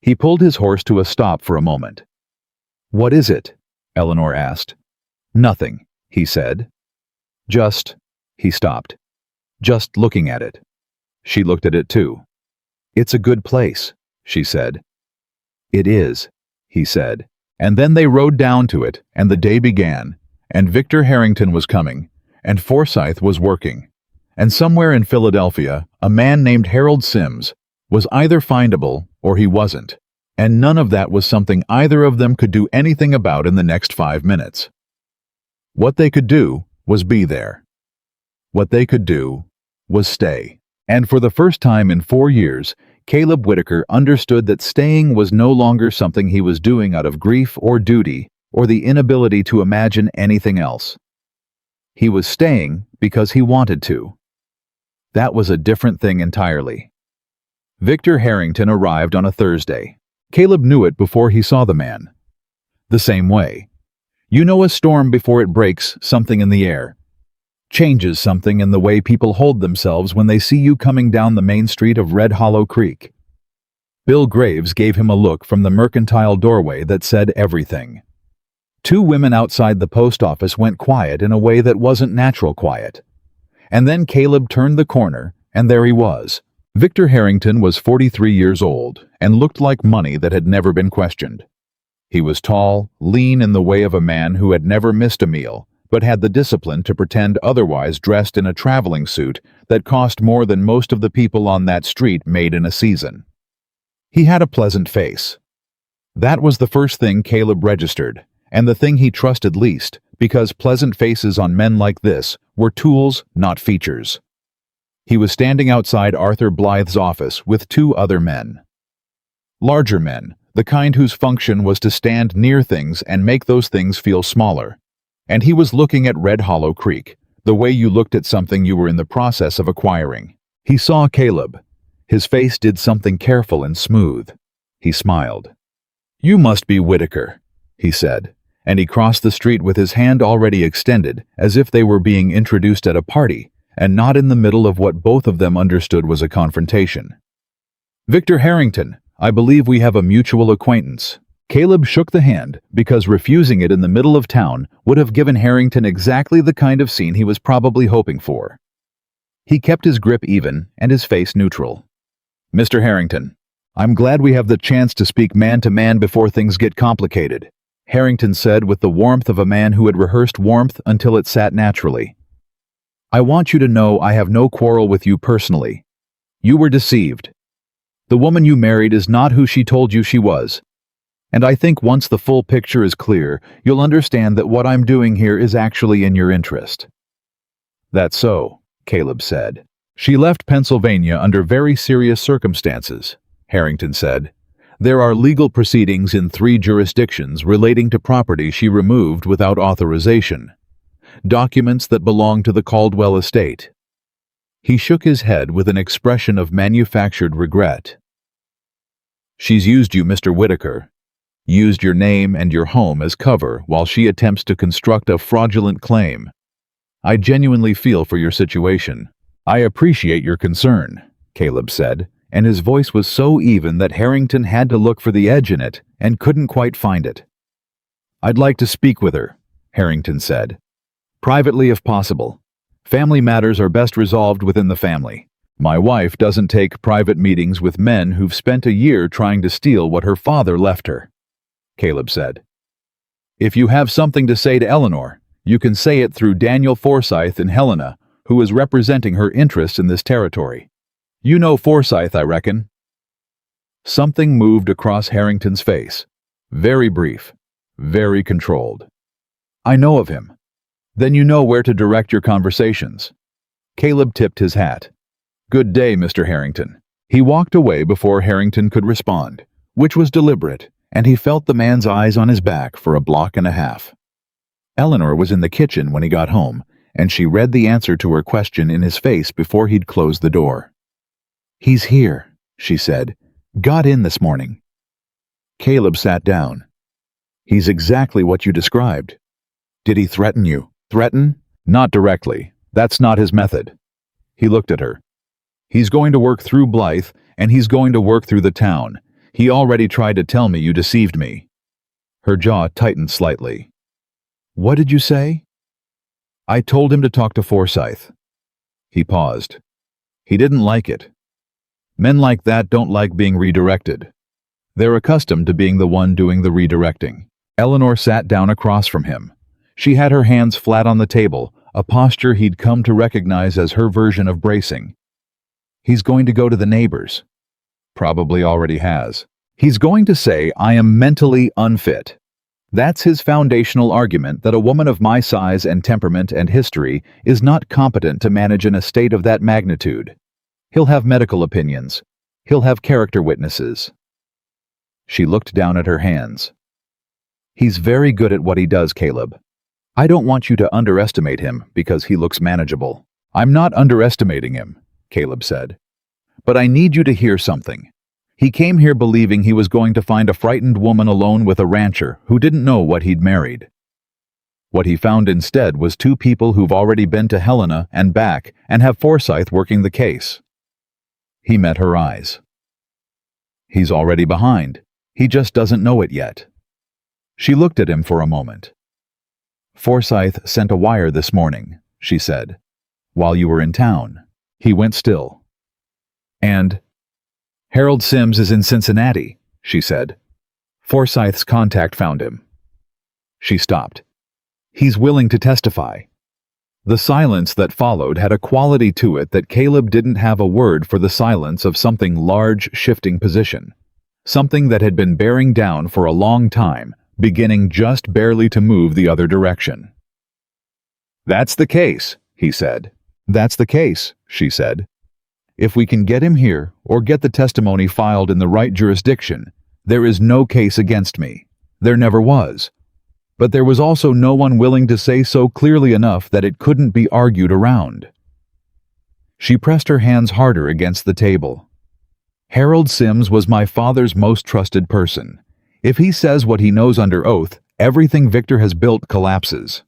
[SPEAKER 1] He pulled his horse to a stop for a moment. What is it? Eleanor asked. Nothing, he said. He stopped. Just looking at it. She looked at it too. It's a good place, she said. It is, he said. And then they rode down to it, and the day began, and Victor Harrington was coming, and Forsyth was working. And somewhere in Philadelphia, a man named Harold Sims was either findable or he wasn't. And none of that was something either of them could do anything about in the next 5 minutes. What they could do was be there. What they could do was stay. And for the first time in 4 years, Caleb Whitaker understood that staying was no longer something he was doing out of grief or duty or the inability to imagine anything else. He was staying because he wanted to. That was a different thing entirely. Victor Harrington arrived on a Thursday. Caleb knew it before he saw the man. The same way. You know a storm before it breaks something in the air. Changes something in the way people hold themselves when they see you coming down the main street of Red Hollow Creek. Bill Graves gave him a look from the mercantile doorway that said everything. 2 women outside the post office went quiet in a way that wasn't natural quiet. And then Caleb turned the corner, and there he was. Victor Harrington was 43 years old and looked like money that had never been questioned. He was tall, lean in the way of a man who had never missed a meal, but had the discipline to pretend otherwise dressed in a traveling suit that cost more than most of the people on that street made in a season. He had a pleasant face. That was the first thing Caleb registered, and the thing he trusted least, because pleasant faces on men like this were tools, not features. He was standing outside Arthur Blythe's office with 2 other men. Larger men, the kind whose function was to stand near things and make those things feel smaller. And he was looking at Red Hollow Creek, the way you looked at something you were in the process of acquiring. He saw Caleb. His face did something careful and smooth. He smiled. "You must be Whitaker," he said, and he crossed the street with his hand already extended, as if they were being introduced at a party, and not in the middle of what both of them understood was a confrontation. "Victor Harrington, I believe we have a mutual acquaintance." Caleb shook the hand, because refusing it in the middle of town would have given Harrington exactly the kind of scene he was probably hoping for. He kept his grip even and his face neutral. "Mr. Harrington, I'm glad we have the chance to speak man to man before things get complicated," Harrington said with the warmth of a man who had rehearsed warmth until it sat naturally. "I want you to know I have no quarrel with you personally. You were deceived. The woman you married is not who she told you she was. And I think once the full picture is clear, you'll understand that what I'm doing here is actually in your interest." "That's so," Caleb said. "She left Pennsylvania under very serious circumstances," Harrington said. "There are legal proceedings in 3 jurisdictions relating to property she removed without authorization. Documents that belong to the Caldwell estate." He shook his head with an expression of manufactured regret. "She's used you, Mr. Whitaker. Used your name and your home as cover while she attempts to construct a fraudulent claim. I genuinely feel for your situation." "I appreciate your concern," Caleb said, and his voice was so even that Harrington had to look for the edge in it and couldn't quite find it. "I'd like to speak with her," Harrington said. "Privately if possible. Family matters are best resolved within the family. My wife doesn't take private meetings with men who've spent a year trying to steal what her father left her," Caleb said. "If you have something to say to Eleanor, you can say it through Daniel Forsyth and Helena, who is representing her interests in this territory. You know Forsyth, I reckon." Something moved across Harrington's face. Very brief, very controlled. "I know of him." "Then you know where to direct your conversations." Caleb tipped his hat. "Good day, Mr. Harrington." He walked away before Harrington could respond, which was deliberate, and he felt the man's eyes on his back for a block and a half. Eleanor was in the kitchen when he got home, and she read the answer to her question in his face before he'd closed the door. "He's here," she said. "Got in this morning." Caleb sat down. "He's exactly what you described." "Did he threaten you?" "Threaten? Not directly. That's not his method." He looked at her. "He's going to work through Blythe, and he's going to work through the town. He already tried to tell me you deceived me." Her jaw tightened slightly. "What did you say?" "I told him to talk to Forsyth." He paused. He didn't like it. Men like that don't like being redirected. They're accustomed to being the one doing the redirecting. Eleanor sat down across from him. She had her hands flat on the table, a posture he'd come to recognize as her version of bracing. "He's going to go to the neighbors." Probably already has. "He's going to say I am mentally unfit." That's his foundational argument, that a woman of my size and temperament and history is not competent to manage an estate of that magnitude. He'll have medical opinions. He'll have character witnesses. She looked down at her hands. "He's very good at what he does, Caleb. I don't want you to underestimate him because he looks manageable." "I'm not underestimating him," Caleb said. "But I need you to hear something. He came here believing he was going to find a frightened woman alone with a rancher who didn't know what he'd married. What he found instead was 2 people who've already been to Helena and back and have Forsyth working the case." He met her eyes. "He's already behind. He just doesn't know it yet." She looked at him for a moment. "Forsyth sent a wire this morning," she said, "while you were in town." He went still. "And Harold Sims is in Cincinnati," she said. "Forsyth's contact found him." She stopped. "He's willing to testify." The silence that followed had a quality to it that Caleb didn't have a word for the silence of something large shifting position. Something that had been bearing down for a long time, beginning just barely to move the other direction. "That's the case," he said. "That's the case," she said. "If we can get him here, or get the testimony filed in the right jurisdiction, There is no case against me. There never was. But there was also no one willing to say so clearly enough that it couldn't be argued around. She pressed her hands harder against the table. Harold Sims was my father's most trusted person. If he says what he knows under oath, everything Victor has built collapses.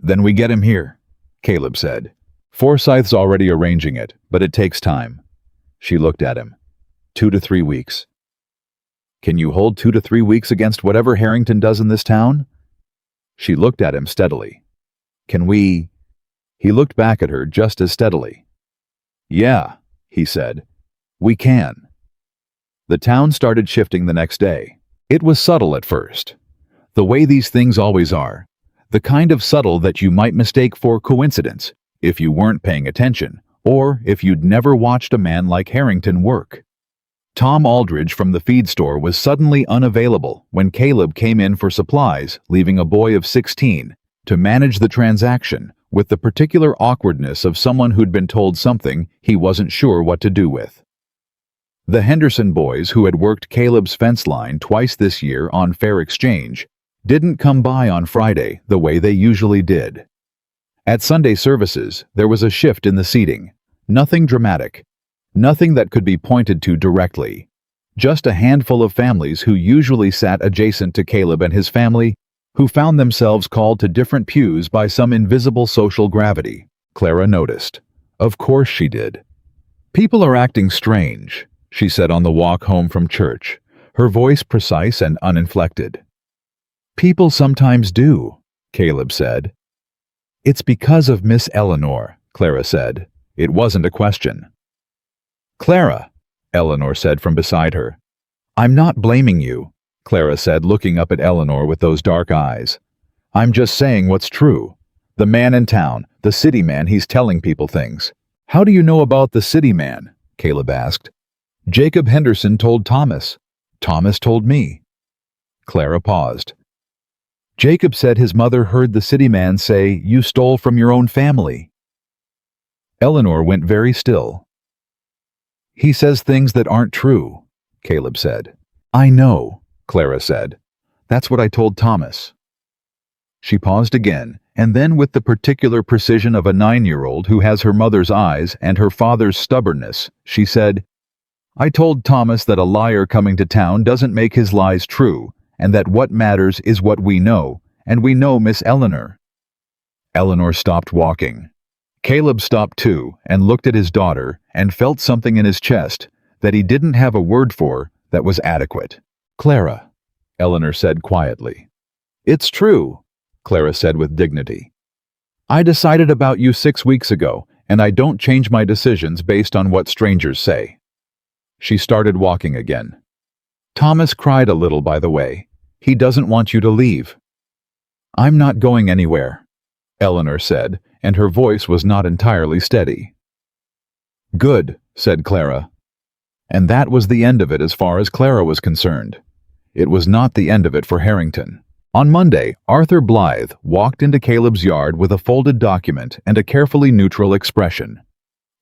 [SPEAKER 1] Then we get him here, Caleb said. Forsyth's already arranging it, but it takes time. She looked at him. 2 to 3 weeks. Can you hold 2 to 3 weeks against whatever Harrington does in this town? She looked at him steadily. Can we? He looked back at her just as steadily. Yeah, he said. We can. The town started shifting the next day. It was subtle at first. The way these things always are. The kind of subtle that you might mistake for coincidence if you weren't paying attention, or if you'd never watched a man like Harrington work. Tom Aldridge from the feed store was suddenly unavailable when Caleb came in for supplies, leaving a boy of 16 to manage the transaction with the particular awkwardness of someone who'd been told something he wasn't sure what to do with. The Henderson boys, who had worked Caleb's fence line twice this year on fair exchange, didn't come by on Friday the way they usually did. At Sunday services, there was a shift in the seating. Nothing dramatic. Nothing that could be pointed to directly. Just a handful of families who usually sat adjacent to Caleb and his family, who found themselves called to different pews by some invisible social gravity. Clara noticed. Of course she did. People are acting strange, she said on the walk home from church, her voice precise and uninflected. People sometimes do, Caleb said. It's because of Miss Eleanor, Clara said. It wasn't a question. Clara, Eleanor said from beside her. I'm not blaming you, Clara said, looking up at Eleanor with those dark eyes. I'm just saying what's true. The man in town, the city man, he's telling people things. How do you know about the city man? Caleb asked. Jacob Henderson told Thomas. Thomas told me. Clara paused. Jacob said his mother heard the city man say, you stole from your own family. Eleanor went very still. He says things that aren't true, Caleb said. I know, Clara said. That's what I told Thomas. She paused again, and then with the particular precision of a 9-year-old who has her mother's eyes and her father's stubbornness, she said, I told Thomas that a liar coming to town doesn't make his lies true, and that what matters is what we know, and we know Miss Eleanor. Eleanor stopped walking. Caleb stopped too and looked at his daughter and felt something in his chest that he didn't have a word for that was adequate. Clara, Eleanor said quietly. It's true, Clara said with dignity. I decided about you 6 weeks ago, and I don't change my decisions based on what strangers say. She started walking again. Thomas cried a little, by the way. He doesn't want you to leave. I'm not going anywhere, Eleanor said, and her voice was not entirely steady. Good, said Clara. And that was the end of it as far as Clara was concerned. It was not the end of it for Harrington. On Monday, Arthur Blythe walked into Caleb's yard with a folded document and a carefully neutral expression.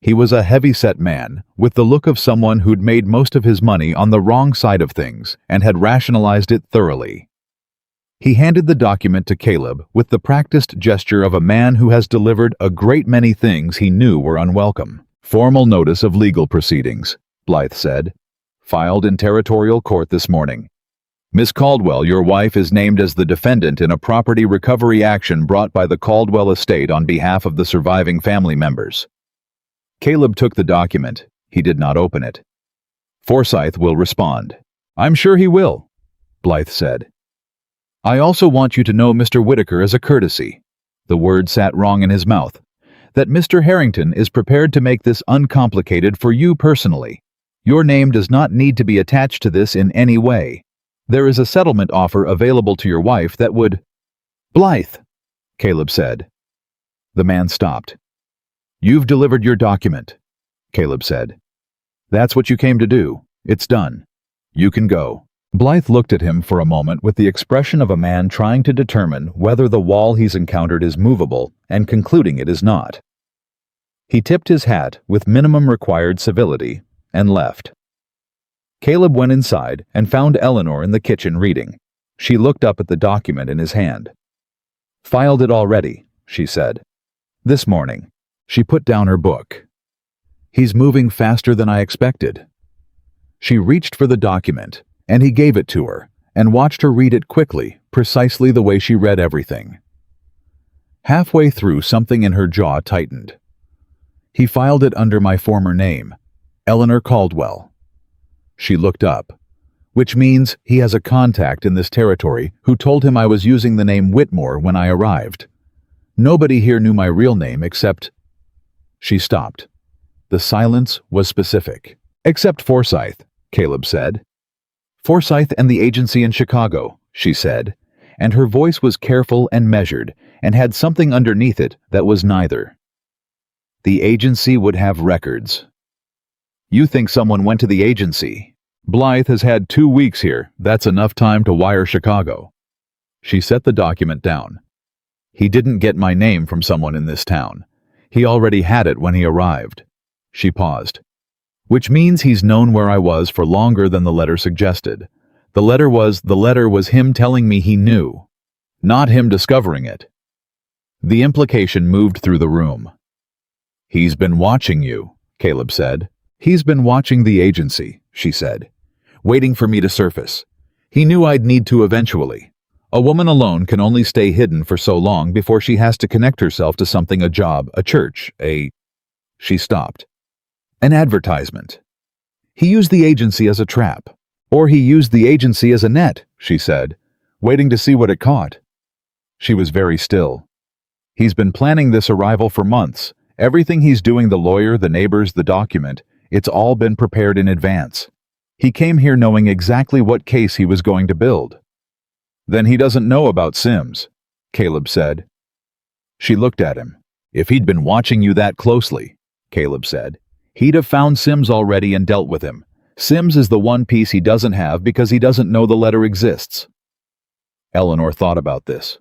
[SPEAKER 1] He was a heavy-set man, with the look of someone who'd made most of his money on the wrong side of things and had rationalized it thoroughly. He handed the document to Caleb with the practiced gesture of a man who has delivered a great many things he knew were unwelcome. Formal notice of legal proceedings, Blythe said. Filed in territorial court this morning. Miss Caldwell, your wife, is named as the defendant in a property recovery action brought by the Caldwell estate on behalf of the surviving family members. Caleb took the document. He did not open it. Forsyth will respond. I'm sure he will, Blythe said. I also want you to know, Mr. Whitaker, as a courtesy, the word sat wrong in his mouth, that Mr. Harrington is prepared to make this uncomplicated for you personally. Your name does not need to be attached to this in any way. There is a settlement offer available to your wife that would... Blythe, Caleb said. The man stopped. You've delivered your document, Caleb said. That's what you came to do. It's done. You can go. Blythe looked at him for a moment with the expression of a man trying to determine whether the wall he's encountered is movable and concluding it is not. He tipped his hat with minimum required civility and left. Caleb went inside and found Eleanor in the kitchen reading. She looked up at the document in his hand. "Filed it already," she said. "This morning." She put down her book. "He's moving faster than I expected." She reached for the document, and he gave it to her, and watched her read it quickly, precisely the way she read everything. Halfway through, something in her jaw tightened. "He filed it under my former name, Eleanor Caldwell." She looked up. "Which means he has a contact in this territory who told him I was using the name Whitmore when I arrived. Nobody here knew my real name except—" She stopped. The silence was specific. "Except Forsyth," Caleb said. "Forsyth and the agency in Chicago," she said, and her voice was careful and measured and had something underneath it that was neither. "The agency would have records." "You think someone went to the agency? Blythe has had 2 weeks here. That's enough time to wire Chicago." She set the document down. "He didn't get my name from someone in this town. He already had it when he arrived." She paused. "Which means he's known where I was for longer than the letter suggested. The letter was him telling me he knew, not him discovering it." The implication moved through the room. "He's been watching you," Caleb said. "He's been watching the agency," she said, "waiting for me to surface. He knew I'd need to eventually. A woman alone can only stay hidden for so long before she has to connect herself to something, a job, a church, She stopped. "An advertisement. He used the agency as a trap. Or he used the agency as a net," she said, waiting to see what it caught. She was very still. "He's been planning this arrival for months. Everything he's doing, the lawyer, the neighbors, the document, it's all been prepared in advance. He came here knowing exactly what case he was going to build." "Then he doesn't know about Sims," Caleb said. She looked at him. "If he'd been watching you that closely," Caleb said, "he'd have found Sims already and dealt with him. Sims is the one piece he doesn't have because he doesn't know the letter exists." Eleanor thought about this.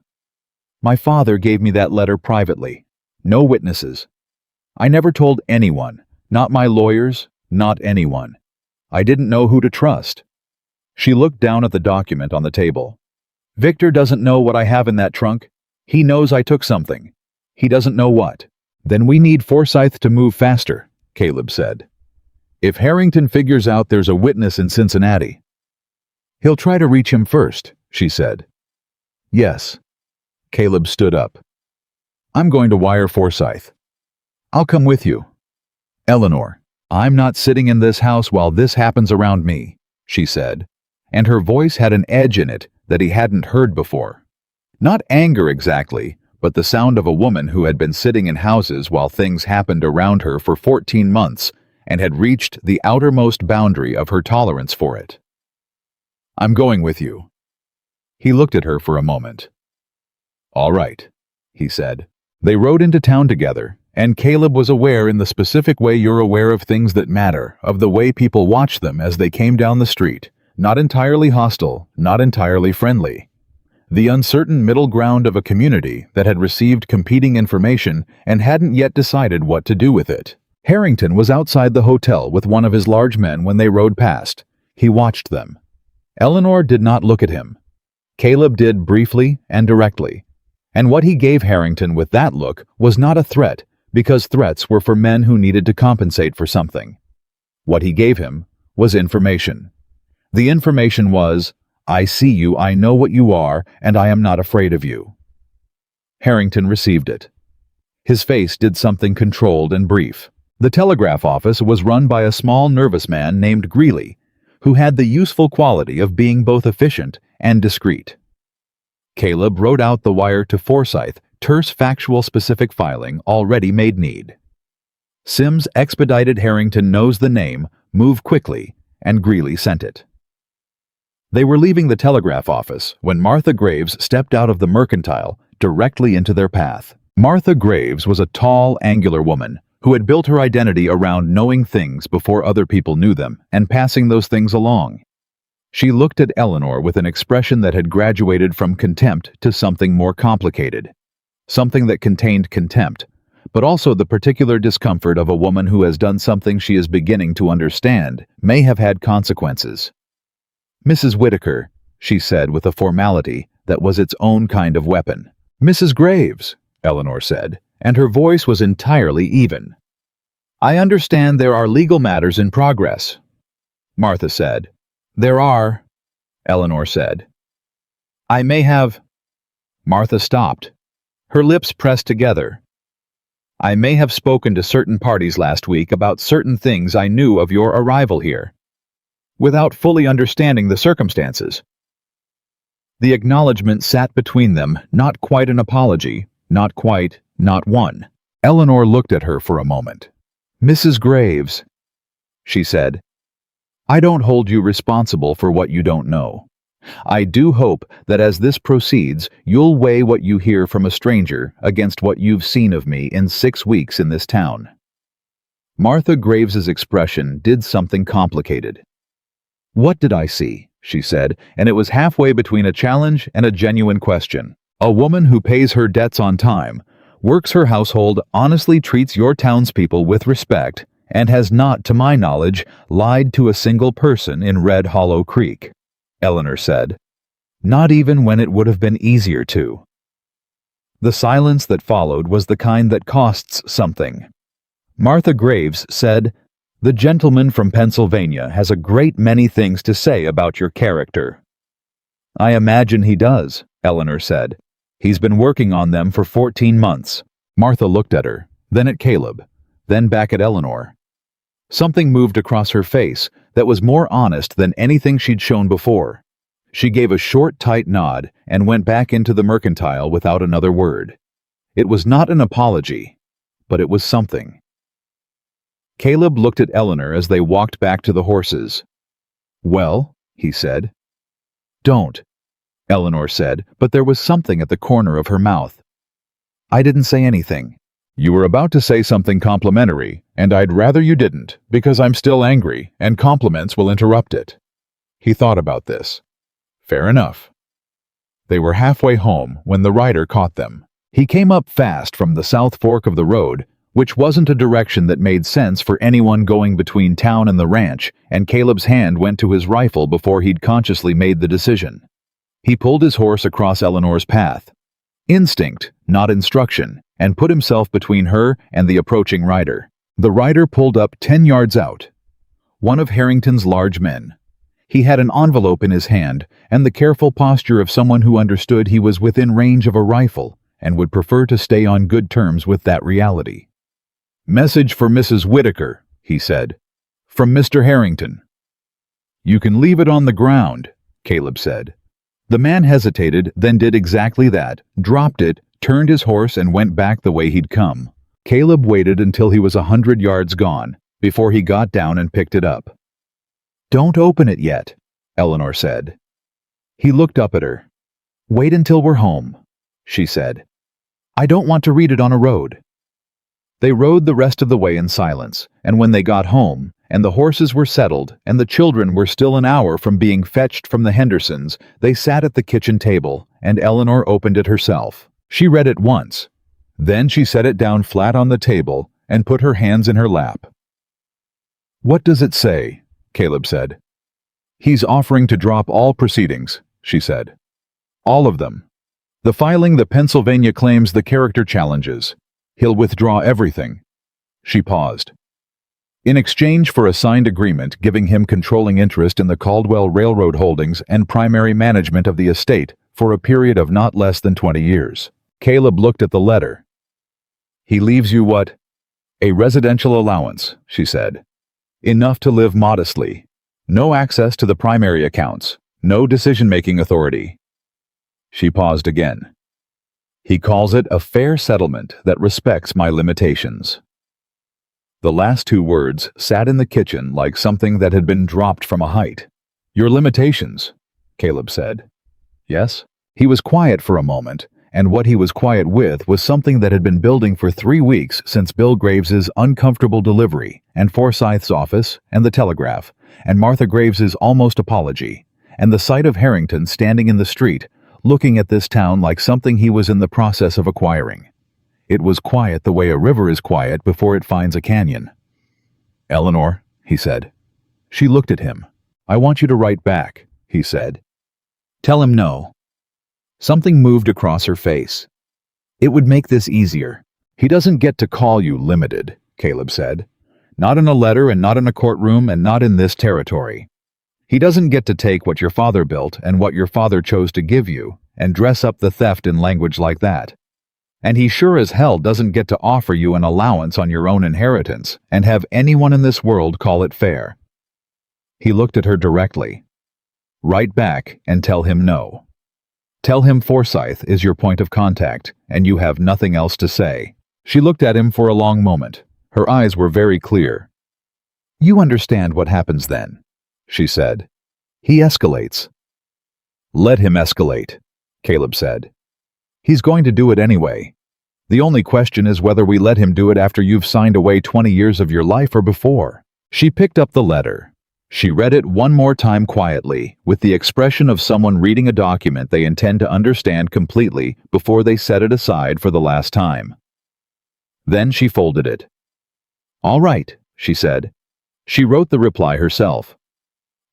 [SPEAKER 1] "My father gave me that letter privately. No witnesses. I never told anyone, not my lawyers, not anyone. I didn't know who to trust." She looked down at the document on the table. "Victor doesn't know what I have in that trunk. He knows I took something. He doesn't know what." "Then we need Forsyth to move faster," Caleb said. "If Harrington figures out there's a witness in Cincinnati." "He'll try to reach him first," she said. "Yes." Caleb stood up. "I'm going to wire Forsyth. I'll come with you." "Eleanor, I'm not sitting in this house while this happens around me," she said, and her voice had an edge in it that he hadn't heard before. Not anger exactly, but the sound of a woman who had been sitting in houses while things happened around her for 14 months and had reached the outermost boundary of her tolerance for it. "I'm going with you." He looked at her for a moment. "All right," he said. They rode into town together, and Caleb was aware in the specific way you're aware of things that matter, of the way people watched them as they came down the street, not entirely hostile, not entirely friendly. The uncertain middle ground of a community that had received competing information and hadn't yet decided what to do with it. Harrington was outside the hotel with one of his large men when they rode past. He watched them. Eleanor did not look at him. Caleb did briefly and directly. And what he gave Harrington with that look was not a threat, because threats were for men who needed to compensate for something. What he gave him was information. The information was, "I see you, I know what you are, and I am not afraid of you." Harrington received it. His face did something controlled and brief. The telegraph office was run by a small, nervous man named Greeley, who had the useful quality of being both efficient and discreet. Caleb wrote out the wire to Forsyth, terse factual specific filing already made need. Sims expedited Harrington knows the name, move quickly, and Greeley sent it. They were leaving the telegraph office when Martha Graves stepped out of the Mercantile directly into their path. Martha Graves was a tall, angular woman who had built her identity around knowing things before other people knew them and passing those things along. She looked at Eleanor with an expression that had graduated from contempt to something more complicated. Something that contained contempt, but also the particular discomfort of a woman who has done something she is beginning to understand may have had consequences. "Mrs. Whitaker," she said with a formality that was its own kind of weapon. "Mrs. Graves," Eleanor said, and her voice was entirely even. "I understand there are legal matters in progress," Martha said. "There are," Eleanor said. "I may have—" Martha stopped. Her lips pressed together. "I may have spoken to certain parties last week about certain things I knew of your arrival here, without fully understanding the circumstances." The acknowledgement sat between them, not quite an apology, not one. Eleanor looked at her for a moment. "Mrs. Graves," she said, "I don't hold you responsible for what you don't know. I do hope that as this proceeds, you'll weigh what you hear from a stranger against what you've seen of me in 6 weeks in this town." Martha Graves's expression did something complicated. "What did I see?" she said, and it was halfway between a challenge and a genuine question. "A woman who pays her debts on time, works her household, honestly treats your townspeople with respect, and has not, to my knowledge, lied to a single person in Red Hollow Creek," Eleanor said. "Not even when it would have been easier to." The silence that followed was the kind that costs something. Martha Graves said, "The gentleman from Pennsylvania has a great many things to say about your character." "I imagine he does," Eleanor said. "He's been working on them for 14 months. Martha looked at her, then at Caleb, then back at Eleanor. Something moved across her face that was more honest than anything she'd shown before. She gave a short, tight nod and went back into the mercantile without another word. It was not an apology, but it was something. Caleb looked at Eleanor as they walked back to the horses. "Well," he said. "Don't," Eleanor said, but there was something at the corner of her mouth. "I didn't say anything." "You were about to say something complimentary, and I'd rather you didn't, because I'm still angry, and compliments will interrupt it." He thought about this. Fair enough. They were halfway home when the rider caught them. He came up fast from the south fork of the road, which wasn't a direction that made sense for anyone going between town and the ranch, and Caleb's hand went to his rifle before he'd consciously made the decision. He pulled his horse across Eleanor's path. Instinct, not instruction, and put himself between her and the approaching rider. The rider pulled up 10 yards out. One of Harrington's large men. He had an envelope in his hand, and the careful posture of someone who understood he was within range of a rifle, and would prefer to stay on good terms with that reality. "Message for Mrs. Whitaker," he said. "From Mr. Harrington." "You can leave it on the ground," Caleb said. The man hesitated, then did exactly that, dropped it, turned his horse and went back the way he'd come. Caleb waited until he was 100 yards gone, before he got down and picked it up. "Don't open it yet," Eleanor said. He looked up at her. "Wait until we're home," she said. "I don't want to read it on a road." They rode the rest of the way in silence, and when they got home, and the horses were settled, and the children were still an hour from being fetched from the Hendersons, they sat at the kitchen table, and Eleanor opened it herself. She read it once. Then she set it down flat on the table and put her hands in her lap. "What does it say?" Caleb said. "He's offering to drop all proceedings," she said. "All of them. The filing the Pennsylvania claims the character challenges. He'll withdraw everything." She paused. "In exchange for a signed agreement giving him controlling interest in the Caldwell Railroad holdings and primary management of the estate for a period of not less than 20 years. Caleb looked at the letter. "He leaves you what?" "A residential allowance," she said. "Enough to live modestly. No access to the primary accounts. No decision-making authority." She paused again. "He calls it a fair settlement that respects my limitations." The last 2 words sat in the kitchen like something that had been dropped from a height. "Your limitations," Caleb said. "Yes?" He was quiet for a moment, and what he was quiet with was something that had been building for 3 weeks since Bill Graves's uncomfortable delivery, and Forsyth's office, and the telegraph, and Martha Graves's almost apology, and the sight of Harrington standing in the street, looking at this town like something he was in the process of acquiring. It was quiet the way a river is quiet before it finds a canyon. "Eleanor," he said. She looked at him. "I want you to write back," he said. "Tell him no." Something moved across her face. "It would make this easier. He doesn't get to call you limited," Caleb said. "Not in a letter and not in a courtroom and not in this territory. He doesn't get to take what your father built and what your father chose to give you and dress up the theft in language like that. And he sure as hell doesn't get to offer you an allowance on your own inheritance and have anyone in this world call it fair." He looked at her directly. "Write back and tell him no. Tell him Forsyth is your point of contact and you have nothing else to say." She looked at him for a long moment. Her eyes were very clear. "You understand what happens then," she said. "He escalates." "Let him escalate," Caleb said. "He's going to do it anyway. The only question is whether we let him do it after you've signed away 20 years of your life or before." She picked up the letter. She read it one more time quietly, with the expression of someone reading a document they intend to understand completely before they set it aside for the last time. Then she folded it. "All right," she said. She wrote the reply herself.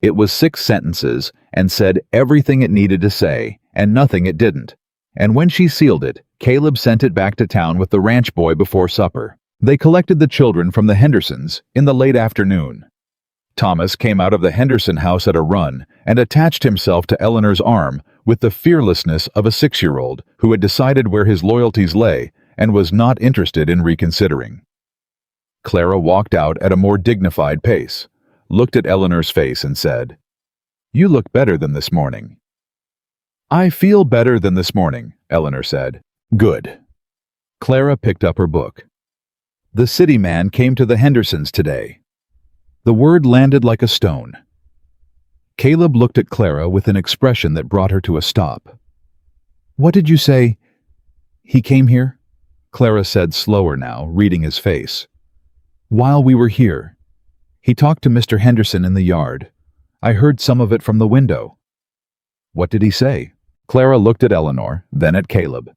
[SPEAKER 1] It was 6 sentences and said everything it needed to say and nothing it didn't. And when she sealed it, Caleb sent it back to town with the ranch boy before supper. They collected the children from the Hendersons in the late afternoon. Thomas came out of the Henderson house at a run and attached himself to Eleanor's arm with the fearlessness of a 6-year-old who had decided where his loyalties lay and was not interested in reconsidering. Clara walked out at a more dignified pace, looked at Eleanor's face and said, "You look better than this morning." "I feel better than this morning," Eleanor said. "Good." Clara picked up her book. "The city man came to the Hendersons today." The word landed like a stone. Caleb looked at Clara with an expression that brought her to a stop. "What did you say? He came here?" Clara said slower now, reading his face. "While we were here. He talked to Mr. Henderson in the yard. I heard some of it from the window." "What did he say?" Clara looked at Eleanor, then at Caleb.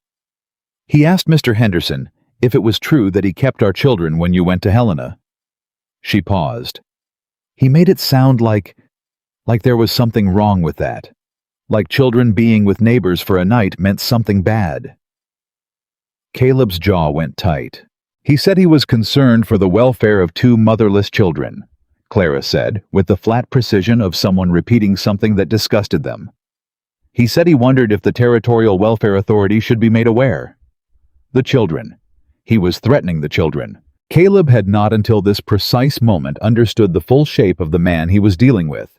[SPEAKER 1] "He asked Mr. Henderson if it was true that he kept our children when you went to Helena." She paused. "He made it sound like there was something wrong with that. Like children being with neighbors for a night meant something bad." Caleb's jaw went tight. "He said he was concerned for the welfare of 2 motherless children," Clara said, with the flat precision of someone repeating something that disgusted them. "He said he wondered if the Territorial Welfare Authority should be made aware." The children. He was threatening the children. Caleb had not until this precise moment understood the full shape of the man he was dealing with.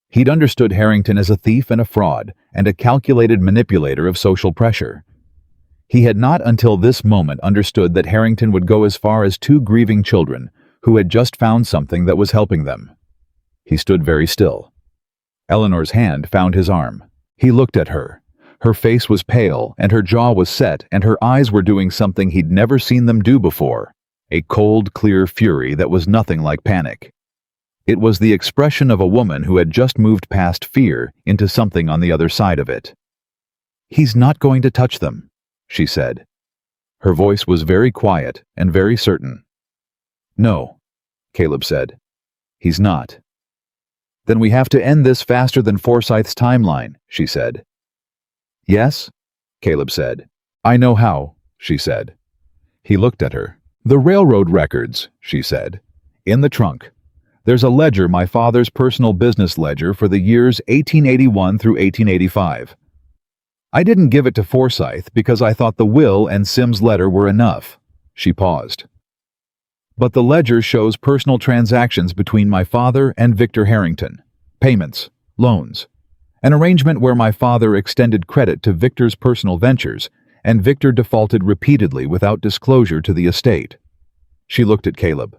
[SPEAKER 1] He'd understood Harrington as a thief and a fraud, and a calculated manipulator of social pressure. He had not until this moment understood that Harrington would go as far as 2 grieving children who had just found something that was helping them. He stood very still. Eleanor's hand found his arm. He looked at her. Her face was pale, and her jaw was set, and her eyes were doing something he'd never seen them do before. A cold, clear fury that was nothing like panic. It was the expression of a woman who had just moved past fear into something on the other side of it. "He's not going to touch them," she said. Her voice was very quiet and very certain. "No," Caleb said. "He's not." "Then we have to end this faster than Forsyth's timeline," she said. "Yes?" Caleb said. "I know how," she said. He looked at her. "The railroad records," she said. "In the trunk. There's a ledger, my father's personal business ledger for the years 1881 through 1885. I didn't give it to Forsyth because I thought the will and Sim's letter were enough." She paused. "But the ledger shows personal transactions between my father and Victor Harrington. Payments, loans. An arrangement where my father extended credit to Victor's personal ventures, and Victor defaulted repeatedly without disclosure to the estate." She looked at Caleb.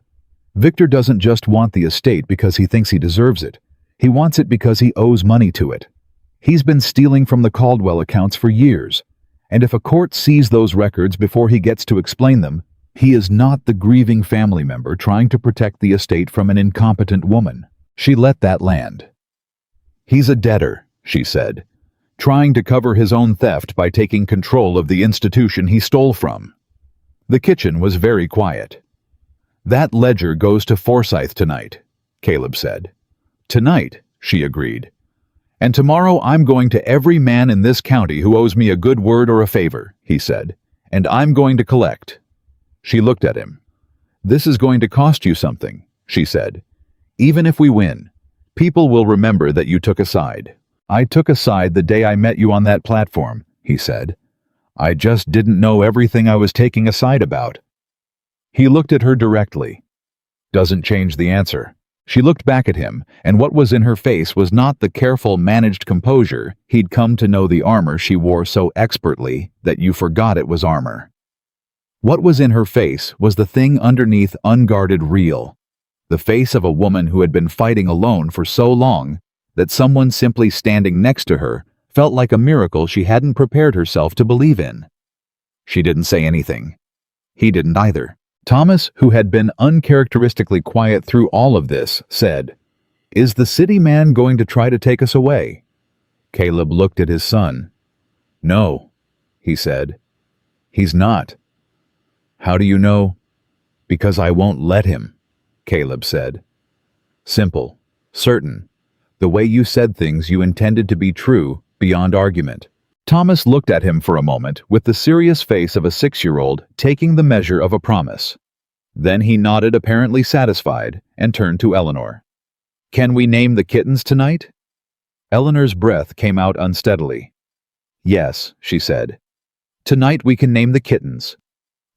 [SPEAKER 1] "Victor doesn't just want the estate because he thinks he deserves it. He wants it because he owes money to it. He's been stealing from the Caldwell accounts for years, and if a court sees those records before he gets to explain them, he is not the grieving family member trying to protect the estate from an incompetent woman." She let that land. "He's a debtor," she said, "trying to cover his own theft by taking control of the institution he stole from." The kitchen was very quiet. "That ledger goes to Forsyth tonight," Caleb said. "Tonight," she agreed. "And tomorrow I'm going to every man in this county who owes me a good word or a favor," he said. "And I'm going to collect." She looked at him. "This is going to cost you something," she said. "Even if we win, people will remember that you took a side." "I took a side the day I met you on that platform," he said. "I just didn't know everything I was taking a side about." He looked at her directly. "Doesn't change the answer." She looked back at him, and what was in her face was not the careful, managed composure he'd come to know the armor she wore so expertly that you forgot it was armor. What was in her face was the thing underneath, unguarded, real. The face of a woman who had been fighting alone for so long that someone simply standing next to her felt like a miracle she hadn't prepared herself to believe in. She didn't say anything. He didn't either. Thomas, who had been uncharacteristically quiet through all of this, said, "Is the city man going to try to take us away?" Caleb looked at his son. "No," he said. "He's not." "How do you know?" "Because I won't let him," Caleb said. Simple, certain, the way you said things you intended to be true, beyond argument. Thomas looked at him for a moment with the serious face of a 6-year-old taking the measure of a promise. Then he nodded, apparently satisfied, and turned to Eleanor. "Can we name the kittens tonight?" Eleanor's breath came out unsteadily. "Yes," she said. "Tonight we can name the kittens."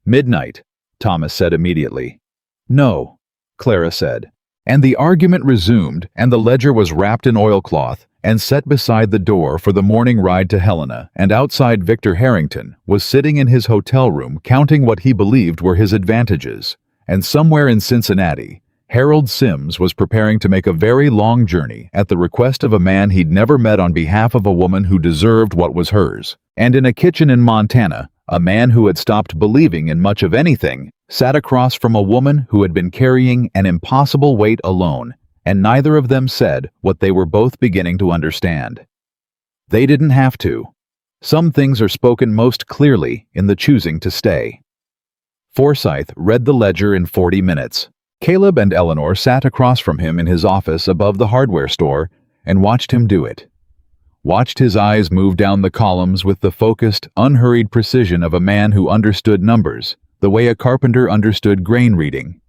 [SPEAKER 1] "Midnight," Thomas said immediately. "No," Clara said. And the argument resumed, and the ledger was wrapped in oilcloth and set beside the door for the morning ride to Helena, and outside Victor Harrington was sitting in his hotel room counting what he believed were his advantages. And somewhere in Cincinnati, Harold Sims was preparing to make a very long journey at the request of a man he'd never met on behalf of a woman who deserved what was hers. And in a kitchen in Montana, a man who had stopped believing in much of anything sat across from a woman who had been carrying an impossible weight alone, and neither of them said what they were both beginning to understand. They didn't have to. Some things are spoken most clearly in the choosing to stay. Forsyth read the ledger in 40 minutes. Caleb and Eleanor sat across from him in his office above the hardware store and watched him do it. Watched his eyes move down the columns with the focused, unhurried precision of a man who understood numbers, the way a carpenter understood grain reading.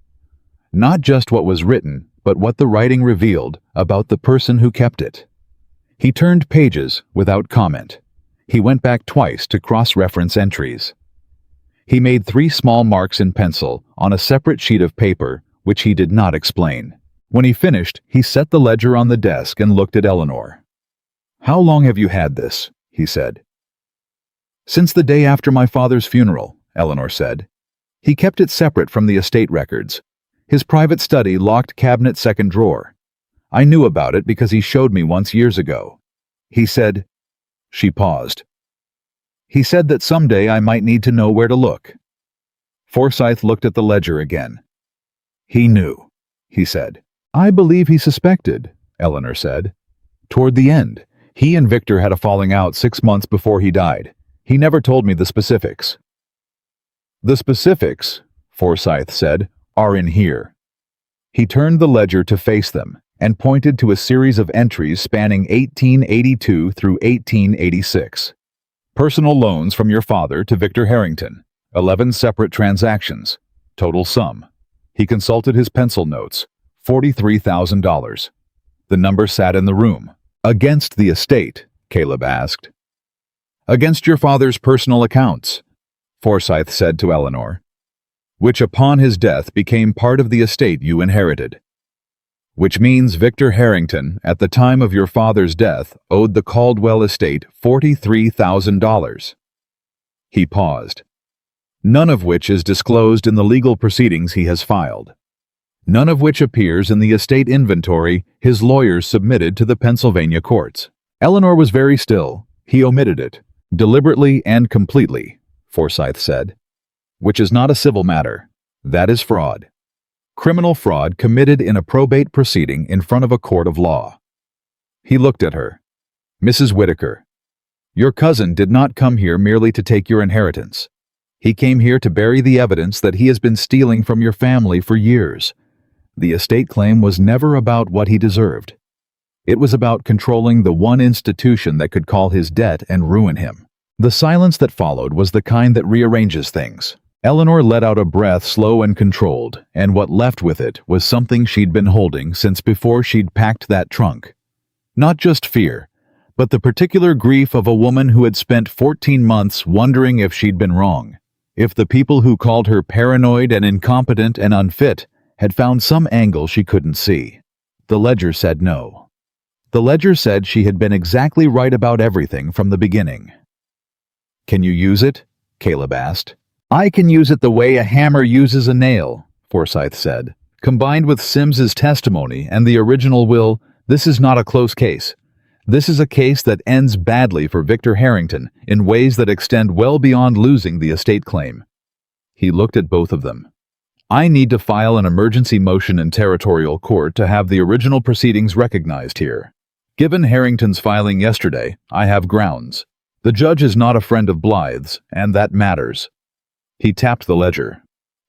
[SPEAKER 1] Not just what was written, but what the writing revealed about the person who kept it. He turned pages without comment. He went back twice to cross-reference entries. He made 3 small marks in pencil on a separate sheet of paper, which he did not explain. When he finished, he set the ledger on the desk and looked at Eleanor. "How long have you had this?" he said. "Since the day after my father's funeral," Eleanor said. "He kept it separate from the estate records. His private study, locked cabinet, 2nd drawer. I knew about it because he showed me once years ago. He said..." She paused. "He said that someday I might need to know where to look." Forsyth looked at the ledger again. "He knew," he said. "I believe he suspected," Eleanor said. "Toward the end, he and Victor had a falling out 6 months before he died. He never told me the specifics." "The specifics," Forsyth said, "are in here." He turned the ledger to face them and pointed to a series of entries spanning 1882 through 1886. "Personal loans from your father to Victor Harrington, 11 separate transactions. Total sum." He consulted his pencil notes, $43,000. The number sat in the room. "Against the estate?" Caleb asked. "Against your father's personal accounts," Forsyth said to Eleanor, "which upon his death became part of the estate you inherited. Which means Victor Harrington, at the time of your father's death, owed the Caldwell estate $43,000. He paused. "None of which is disclosed in the legal proceedings he has filed. None of which appears in the estate inventory his lawyers submitted to the Pennsylvania courts." Eleanor was very still. "He omitted it, deliberately and completely," Forsyth said. "Which is not a civil matter. That is fraud. Criminal fraud committed in a probate proceeding in front of a court of law." He looked at her. "Mrs. Whitaker, your cousin did not come here merely to take your inheritance. He came here to bury the evidence that he has been stealing from your family for years. The estate claim was never about what he deserved. It was about controlling the one institution that could call his debt and ruin him. The silence that followed was the kind that rearranges things. Eleanor let out a breath slow and controlled, and what left with it was something she'd been holding since before she'd packed that trunk. Not just fear, but the particular grief of a woman who had spent 14 months wondering if she'd been wrong, if the people who called her paranoid and incompetent and unfit had found some angle she couldn't see. The ledger said no. The ledger said she had been exactly right about everything from the beginning. "Can you use it?" Caleb asked. "I can use it the way a hammer uses a nail," Forsyth said. "Combined with Sims's testimony and the original will, this is not a close case. This is a case that ends badly for Victor Harrington in ways that extend well beyond losing the estate claim." He looked at both of them. "I need to file an emergency motion in territorial court to have the original proceedings recognized here. Given Harrington's filing yesterday, I have grounds. The judge is not a friend of Blythe's, and that matters." He tapped the ledger.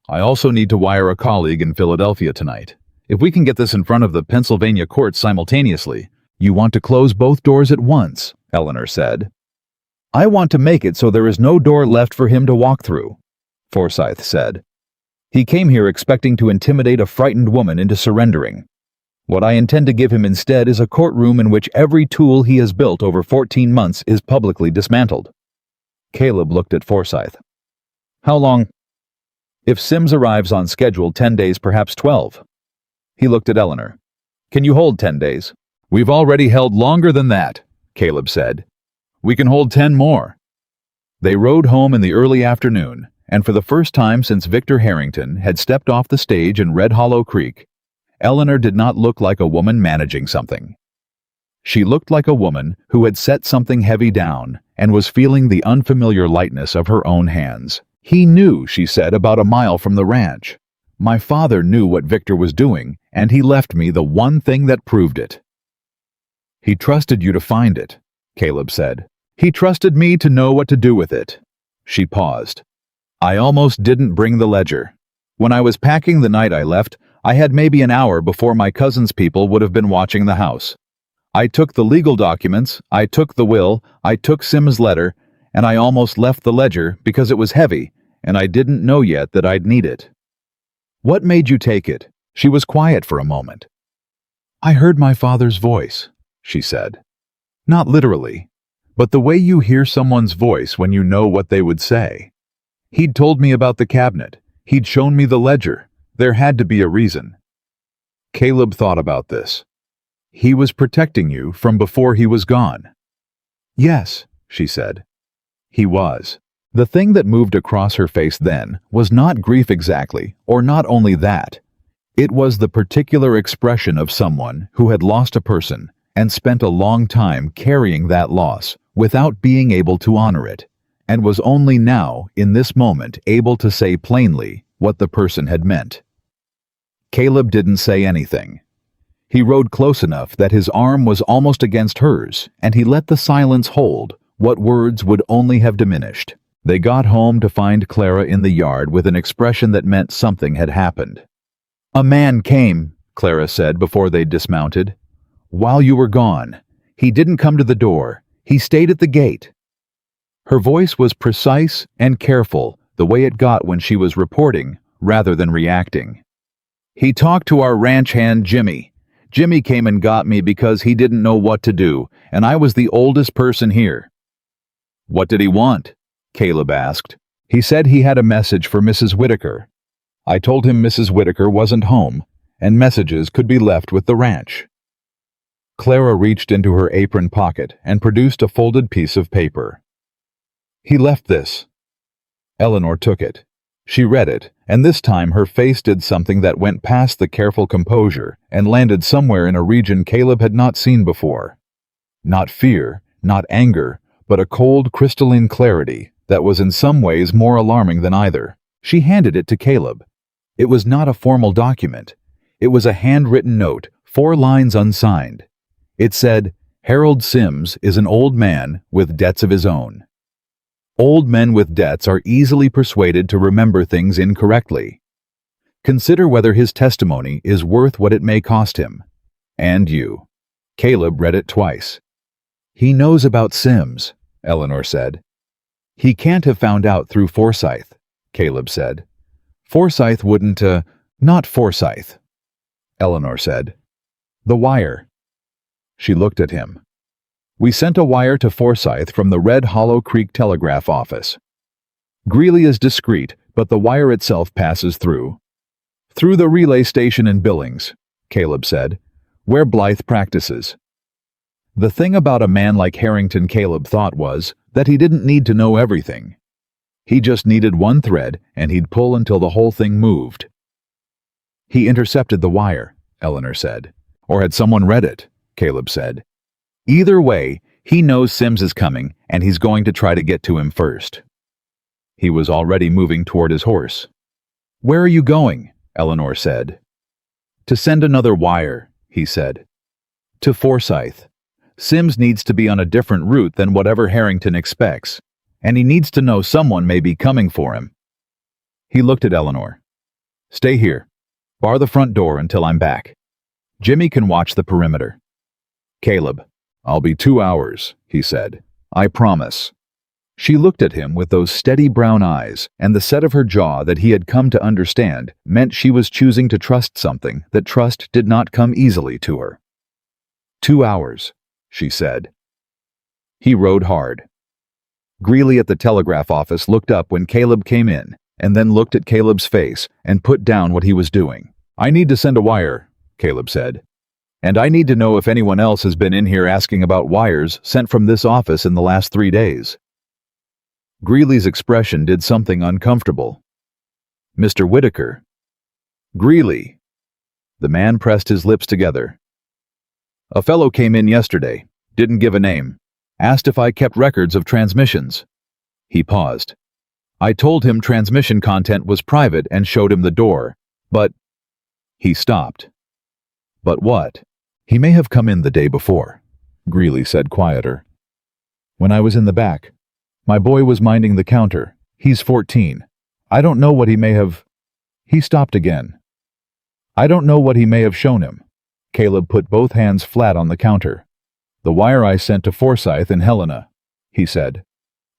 [SPEAKER 1] "I also need to wire a colleague in Philadelphia tonight. If we can get this in front of the Pennsylvania courts simultaneously—" "You want to close both doors at once," Eleanor said. "I want to make it so there is no door left for him to walk through," Forsyth said. "He came here expecting to intimidate a frightened woman into surrendering. What I intend to give him instead is a courtroom in which every tool he has built over 14 months is publicly dismantled." Caleb looked at Forsyth. "How long?" "If Sims arrives on schedule, 10 days, perhaps 12. He looked at Eleanor. "Can you hold 10 days? "We've already held longer than that," Caleb said. "We can hold 10 more. They rode home in the early afternoon, and for the first time since Victor Harrington had stepped off the stage in Red Hollow Creek, Eleanor did not look like a woman managing something. She looked like a woman who had set something heavy down and was feeling the unfamiliar lightness of her own hands. "He knew," she said, "about a mile from the ranch. My father knew what Victor was doing, and he left me the one thing that proved it." "He trusted you to find it," Caleb said. "He trusted me to know what to do with it." She paused. "I almost didn't bring the ledger. When I was packing the night I left, I had maybe an hour before my cousin's people would have been watching the house. I took the legal documents, I took the will, I took Sim's letter, and I almost left the ledger because it was heavy, and I didn't know yet that I'd need it." "What made you take it?" She was quiet for a moment. "I heard my father's voice," she said. "Not literally, but the way you hear someone's voice when you know what they would say. He'd told me about the cabinet. He'd shown me the ledger. There had to be a reason." Caleb thought about this. "He was protecting you from before he was gone." "Yes," she said. "He was." The thing that moved across her face then was not grief exactly, or not only that. It was the particular expression of someone who had lost a person and spent a long time carrying that loss without being able to honor it, and was only now, in this moment, able to say plainly what the person had meant. Caleb didn't say anything. He rode close enough that his arm was almost against hers, and he let the silence hold what words would only have diminished. They got home to find Clara in the yard with an expression that meant something had happened. "A man came," Clara said before they dismounted. "While you were gone. He didn't come to the door. He stayed at the gate." Her voice was precise and careful, the way it got when she was reporting rather than reacting. "He talked to our ranch hand, Jimmy. Jimmy came and got me because he didn't know what to do, and I was the oldest person here." "What did he want?" Caleb asked. "He said he had a message for Mrs. Whitaker. I told him Mrs. Whitaker wasn't home, and messages could be left with the ranch." Clara reached into her apron pocket and produced a folded piece of paper. "He left this." Eleanor took it. She read it, and this time her face did something that went past the careful composure and landed somewhere in a region Caleb had not seen before. Not fear, not anger, but a cold, crystalline clarity that was in some ways more alarming than either. She handed it to Caleb. It was not a formal document. It was a handwritten note, 4 lines unsigned. It said, "Harold Sims is an old man with debts of his own." Old men with debts are easily persuaded to remember things incorrectly. Consider whether his testimony is worth what it may cost him. And you. Caleb read it twice. He knows about Sims, Eleanor said. He can't have found out through Forsyth, Caleb said. Forsyth wouldn't, not Forsyth, Eleanor said. The wire. She looked at him. We sent a wire to Forsyth from the Red Hollow Creek telegraph office. Greeley is discreet, but the wire itself passes through. Through the relay station in Billings, Caleb said, where Blythe practices. The thing about a man like Harrington, Caleb thought, was that he didn't need to know everything. He just needed one thread, and he'd pull until the whole thing moved. He intercepted the wire, Eleanor said. Or had someone read it, Caleb said. Either way, he knows Sims is coming, and he's going to try to get to him first. He was already moving toward his horse. Where are you going? Eleanor said. To send another wire, he said. To Forsyth. Sims needs to be on a different route than whatever Harrington expects, and he needs to know someone may be coming for him. He looked at Eleanor. Stay here. Bar the front door until I'm back. Jimmy can watch the perimeter. Caleb, I'll be 2 hours, he said. I promise. She looked at him with those steady brown eyes, and the set of her jaw that he had come to understand meant she was choosing to trust something that trust did not come easily to her. 2 hours, she said. He rode hard. Greeley at the telegraph office looked up when Caleb came in, and then looked at Caleb's face and put down what he was doing. I need to send a wire, Caleb said. And I need to know if anyone else has been in here asking about wires sent from this office in the last 3 days. Greeley's expression did something uncomfortable. Mr. Whitaker. Greeley. The man pressed his lips together. A fellow came in yesterday, didn't give a name, asked if I kept records of transmissions. He paused. I told him transmission content was private and showed him the door, but... He stopped. But what? He may have come in the day before, Greeley said quieter. When I was in the back. My boy was minding the counter. He's 14. I don't know what he may have... He stopped again. I don't know what he may have shown him. Caleb put both hands flat on the counter. The wire I sent to Forsyth and Helena, he said.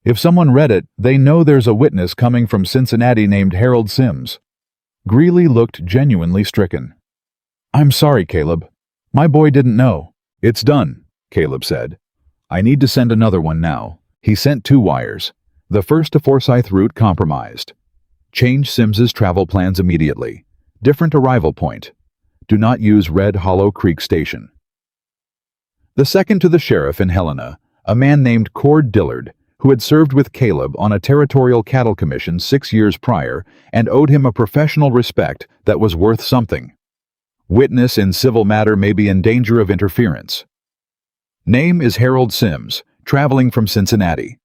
[SPEAKER 1] If someone read it, they know there's a witness coming from Cincinnati named Harold Sims. Greeley looked genuinely stricken. I'm sorry, Caleb. My boy didn't know. It's done, Caleb said. I need to send another one now. He sent 2 wires. The first to Forsyth route compromised. Change Sims's travel plans immediately. Different arrival point. Do not use Red Hollow Creek Station. The second to the sheriff in Helena, a man named Cord Dillard, who had served with Caleb on a territorial cattle commission 6 years prior and owed him a professional respect that was worth something. Witness in civil matter may be in danger of interference. Name is Harold Sims, traveling from Cincinnati.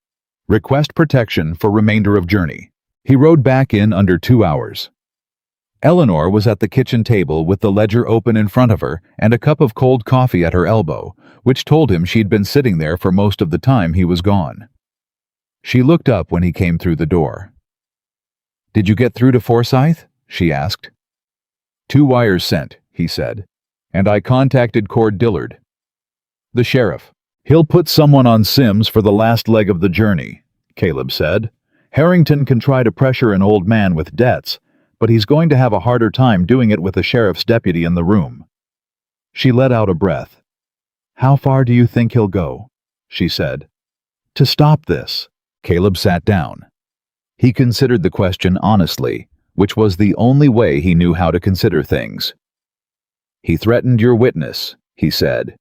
[SPEAKER 1] Request protection for remainder of journey. He rode back in under 2 hours. Eleanor was at the kitchen table with the ledger open in front of her and a cup of cold coffee at her elbow, which told him she'd been sitting there for most of the time he was gone. She looked up when he came through the door. Did you get through to Forsyth? She asked. 2 wires sent, he said, and I contacted Cord Dillard. The sheriff. He'll put someone on Sims for the last leg of the journey, Caleb said. Harrington can try to pressure an old man with debts, but he's going to have a harder time doing it with the sheriff's deputy in the room. She let out a breath. How far do you think he'll go? She said. To stop this. Caleb sat down. He considered the question honestly, which was the only way he knew how to consider things. He threatened your witness, he said.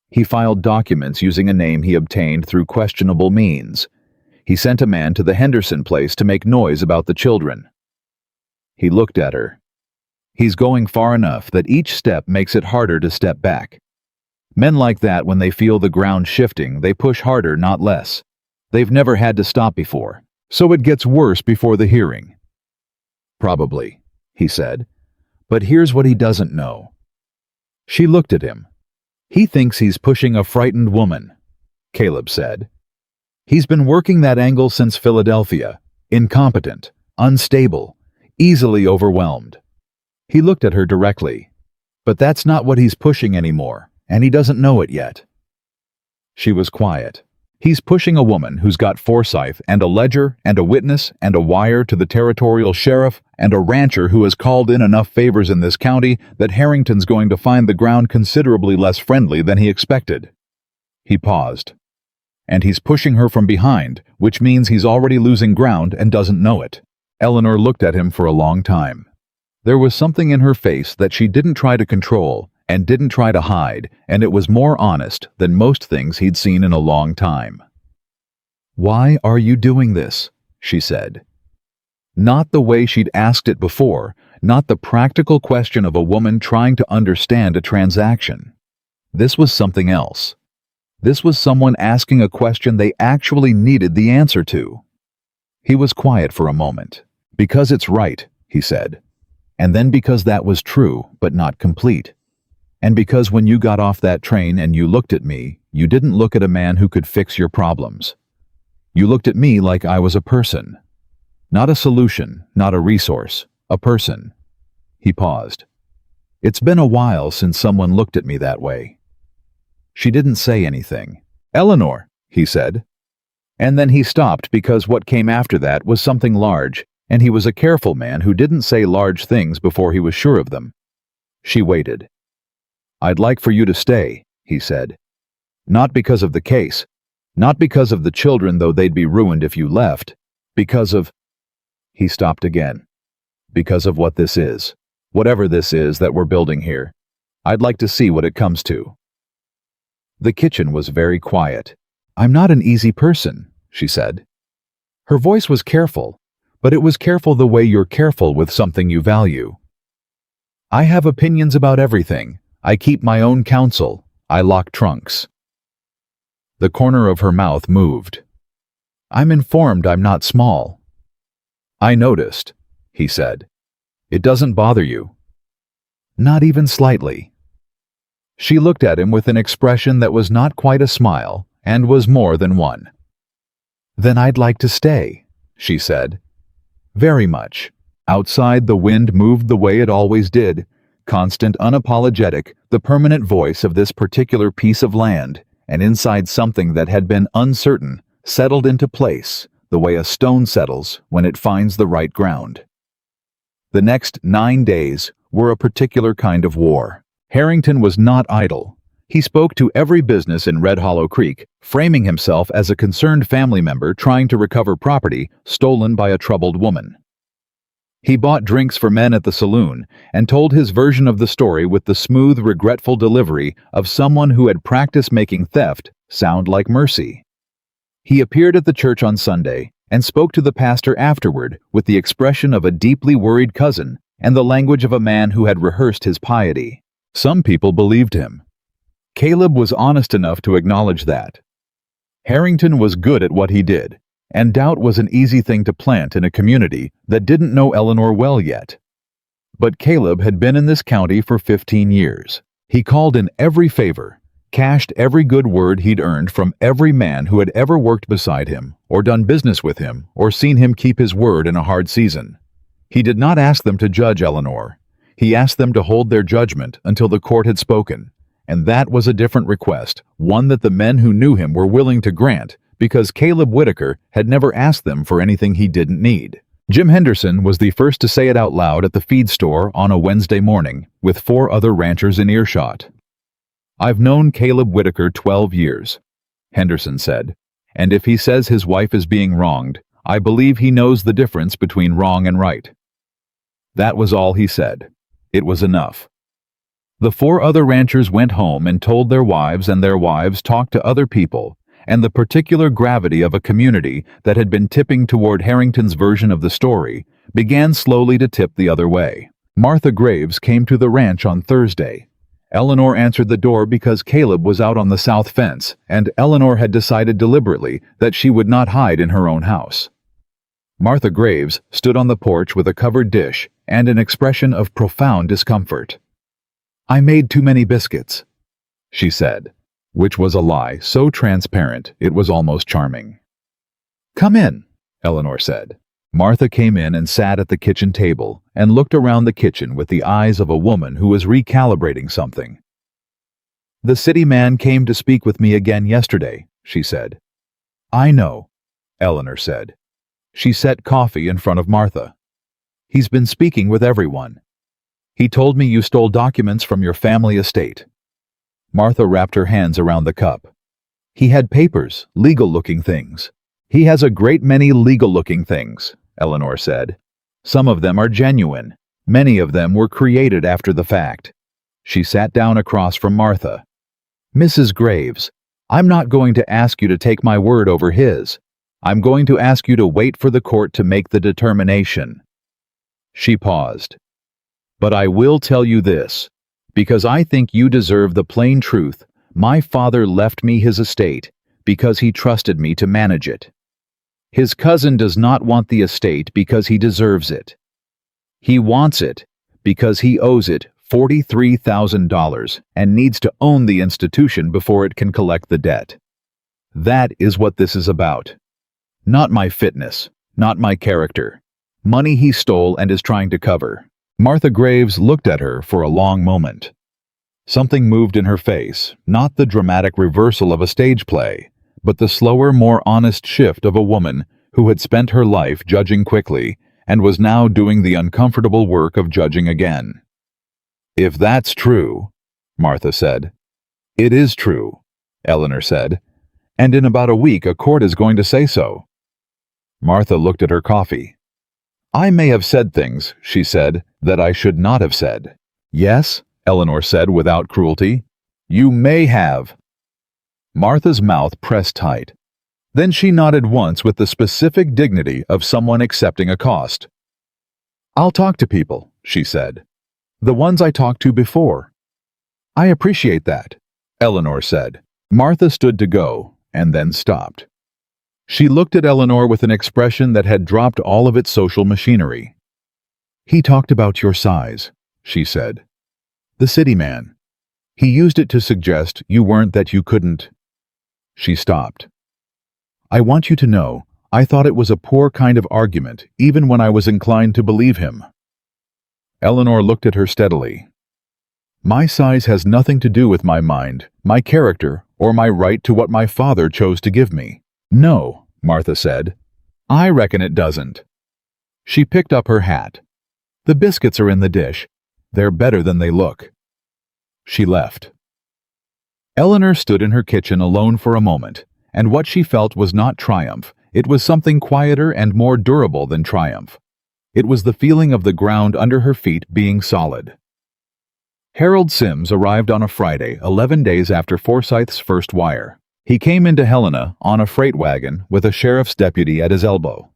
[SPEAKER 1] He filed documents using a name he obtained through questionable means. He sent a man to the Henderson place to make noise about the children. He looked at her. He's going far enough that each step makes it harder to step back. Men like that, when they feel the ground shifting, they push harder, not less. They've never had to stop before, so it gets worse before the hearing. Probably, he said. But here's what he doesn't know. She looked at him. He thinks he's pushing a frightened woman, Caleb said. He's been working that angle since Philadelphia. Incompetent, unstable, easily overwhelmed. He looked at her directly. But that's not what he's pushing anymore, and he doesn't know it yet. She was quiet. He's pushing a woman who's got foresight and a ledger and a witness and a wire to the territorial sheriff and a rancher who has called in enough favors in this county that Harrington's going to find the ground considerably less friendly than he expected. He paused. And he's pushing her from behind, which means he's already losing ground and doesn't know it. Eleanor looked at him for a long time. There was something in her face that she didn't try to control and didn't try to hide, and it was more honest than most things he'd seen in a long time. "Why are you doing this?" she said. Not the way she'd asked it before, not the practical question of a woman trying to understand a transaction. This was something else. This was someone asking a question they actually needed the answer to. He was quiet for a moment. "Because it's right," he said. "And then because that was true, but not complete. And because when you got off that train and you looked at me, you didn't look at a man who could fix your problems. You looked at me like I was a person. Not a solution, not a resource, a person." He paused. "It's been a while since someone looked at me that way." She didn't say anything. "Eleanor," he said. And then he stopped because what came after that was something large, and he was a careful man who didn't say large things before he was sure of them. She waited. "I'd like for you to stay," he said. "Not because of the case. Not because of the children, though they'd be ruined if you left. Because of—" He stopped again. "Because of what this is. Whatever this is that we're building here. I'd like to see what it comes to." The kitchen was very quiet. "I'm not an easy person," she said. Her voice was careful, but it was careful the way you're careful with something you value. "I have opinions about everything. I keep my own counsel. I lock trunks." The corner of her mouth moved. "I'm informed I'm not small." "I noticed," he said. "It doesn't bother you." "Not even slightly." She looked at him with an expression that was not quite a smile, and was more than one. "Then I'd like to stay," she said. "Very much." Outside, the wind moved the way it always did, constant, unapologetic, the permanent voice of this particular piece of land, and inside something that had been uncertain, settled into place, the way a stone settles when it finds the right ground. The next 9 days were a particular kind of war. Harrington was not idle. He spoke to every business in Red Hollow Creek, framing himself as a concerned family member trying to recover property stolen by a troubled woman. He bought drinks for men at the saloon and told his version of the story with the smooth, regretful delivery of someone who had practiced making theft sound like mercy. He appeared at the church on Sunday and spoke to the pastor afterward with the expression of a deeply worried cousin and the language of a man who had rehearsed his piety. Some people believed him. Caleb was honest enough to acknowledge that. Harrington was good at what he did, and doubt was an easy thing to plant in a community that didn't know Eleanor well yet. But Caleb had been in this county for 15 years. He called in every favor, cashed every good word he'd earned from every man who had ever worked beside him, or done business with him, or seen him keep his word in a hard season. He did not ask them to judge Eleanor. He asked them to hold their judgment until the court had spoken, and that was a different request, one that the men who knew him were willing to grant, because Caleb Whitaker had never asked them for anything he didn't need. Jim Henderson was the first to say it out loud at the feed store on a Wednesday morning, with 4 other ranchers in earshot. "I've known Caleb Whitaker 12 years, Henderson said, "and if he says his wife is being wronged, I believe he knows the difference between wrong and right." That was all he said. It was enough. The 4 other ranchers went home and told their wives, and their wives talked to other people, and the particular gravity of a community that had been tipping toward Harrington's version of the story began slowly to tip the other way. Martha Graves came to the ranch on Thursday. Eleanor answered the door because Caleb was out on the south fence, and Eleanor had decided deliberately that she would not hide in her own house. Martha Graves stood on the porch with a covered dish and an expression of profound discomfort. "I made too many biscuits," she said, which was a lie so transparent it was almost charming. "Come in," Eleanor said. Martha came in and sat at the kitchen table and looked around the kitchen with the eyes of a woman who was recalibrating something. "The city man came to speak with me again yesterday," she said. "I know," Eleanor said. She set coffee in front of Martha. "He's been speaking with everyone. He told me you stole documents from your family estate." Martha wrapped her hands around the cup. "He had papers, legal-looking things." "He has a great many legal-looking things," Eleanor said. "Some of them are genuine. Many of them were created after the fact." She sat down across from Martha. "Mrs. Graves, I'm not going to ask you to take my word over his. I'm going to ask you to wait for the court to make the determination." She paused. "But I will tell you this, because I think you deserve the plain truth. My father left me his estate because he trusted me to manage it. His cousin does not want the estate because he deserves it. He wants it because he owes it $43,000 and needs to own the institution before it can collect the debt. That is what this is about. Not my fitness, not my character. Money he stole and is trying to cover." Martha Graves looked at her for a long moment. Something moved in her face, not the dramatic reversal of a stage play, but the slower, more honest shift of a woman who had spent her life judging quickly and was now doing the uncomfortable work of judging again. "If that's true," Martha said. "It is true," Eleanor said, "and in about a week a court is going to say so." Martha looked at her coffee. "I may have said things," she said, "that I should not have said." "Yes," Eleanor said without cruelty. "You may have." Martha's mouth pressed tight. Then she nodded once with the specific dignity of someone accepting a cost. "I'll talk to people," she said. "The ones I talked to before." "I appreciate that," Eleanor said. Martha stood to go, and then stopped. She looked at Eleanor with an expression that had dropped all of its social machinery. "He talked about your size," she said. "The city man. He used it to suggest you weren't that you couldn't." She stopped. "I want you to know, I thought it was a poor kind of argument, even when I was inclined to believe him." Eleanor looked at her steadily. "My size has nothing to do with my mind, my character, or my right to what my father chose to give me." "No," Martha said. "I reckon it doesn't." She picked up her hat. "The biscuits are in the dish. They're better than they look." She left. Eleanor stood in her kitchen alone for a moment, and what she felt was not triumph. It was something quieter and more durable than triumph. It was the feeling of the ground under her feet being solid. Harold Sims arrived on a Friday, 11 days after Forsyth's first wire. He came into Helena on a freight wagon with a sheriff's deputy at his elbow.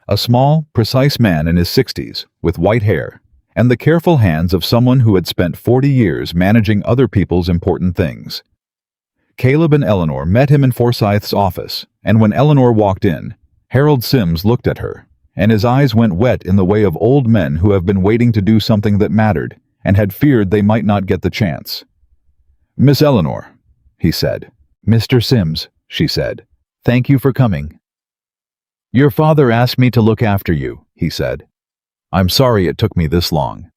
[SPEAKER 1] A small, precise man in his 60s, with white hair, and the careful hands of someone who had spent 40 years managing other people's important things. Caleb and Eleanor met him in Forsyth's office, and when Eleanor walked in, Harold Sims looked at her, and his eyes went wet in the way of old men who have been waiting to do something that mattered, and had feared they might not get the chance. "Miss Eleanor," he said. "Mr. Sims," she said. "Thank you for coming." "Your father asked me to look after you," he said. "I'm sorry it took me this long."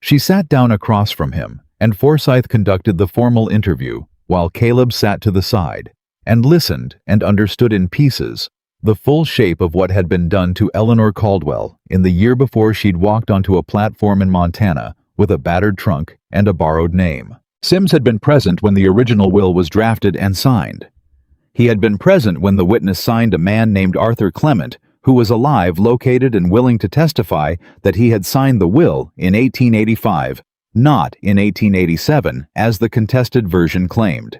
[SPEAKER 1] She sat down across from him, and Forsyth conducted the formal interview, while Caleb sat to the side, and listened and understood in pieces the full shape of what had been done to Eleanor Caldwell in the year before she'd walked onto a platform in Montana with a battered trunk and a borrowed name. Sims had been present when the original will was drafted and signed. He had been present when the witness signed a man named Arthur Clement, who was alive, located, and willing to testify that he had signed the will in 1885, not in 1887, as the contested version claimed.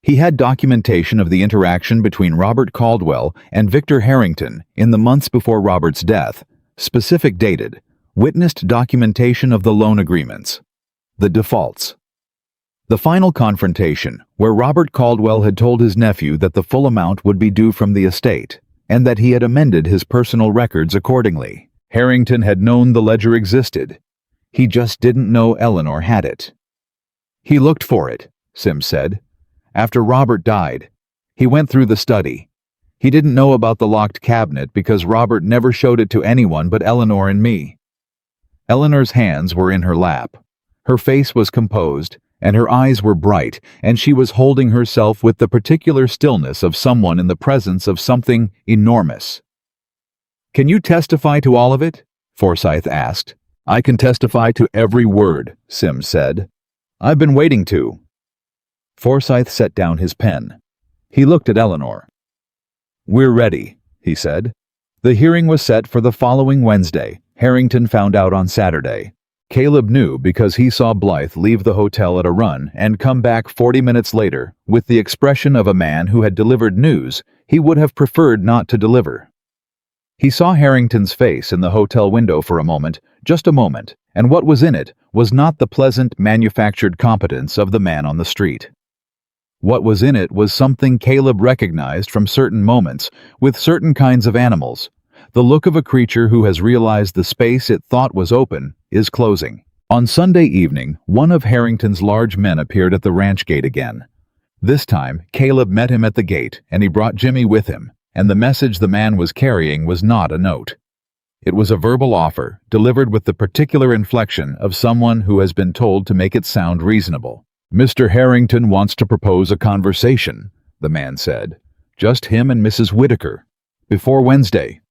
[SPEAKER 1] He had documentation of the interaction between Robert Caldwell and Victor Harrington in the months before Robert's death, specific dated, witnessed documentation of the loan agreements, the defaults. The final confrontation, where Robert Caldwell had told his nephew that the full amount would be due from the estate, and that he had amended his personal records accordingly. Harrington had known the ledger existed. He just didn't know Eleanor had it. "He looked for it," Sims said. "After Robert died, he went through the study. He didn't know about the locked cabinet because Robert never showed it to anyone but Eleanor and me." Eleanor's hands were in her lap. Her face was composed, and her eyes were bright, and she was holding herself with the particular stillness of someone in the presence of something enormous. "Can you testify to all of it?" Forsyth asked. "I can testify to every word," Sims said. "I've been waiting to." Forsyth set down his pen. He looked at Eleanor. "We're ready," he said. The hearing was set for the following Wednesday. Harrington found out on Saturday. Caleb knew because he saw Blythe leave the hotel at a run and come back 40 minutes later with the expression of a man who had delivered news he would have preferred not to deliver. He saw Harrington's face in the hotel window for a moment, just a moment, and what was in it was not the pleasant, manufactured competence of the man on the street. What was in it was something Caleb recognized from certain moments with certain kinds of animals. The look of a creature who has realized the space it thought was open is closing. On Sunday evening, one of Harrington's large men appeared at the ranch gate again. This time, Caleb met him at the gate, and he brought Jimmy with him, and the message the man was carrying was not a note. It was a verbal offer, delivered with the particular inflection of someone who has been told to make it sound reasonable. "Mr. Harrington wants to propose a conversation," the man said. "Just him and Mrs. Whitaker. Before Wednesday.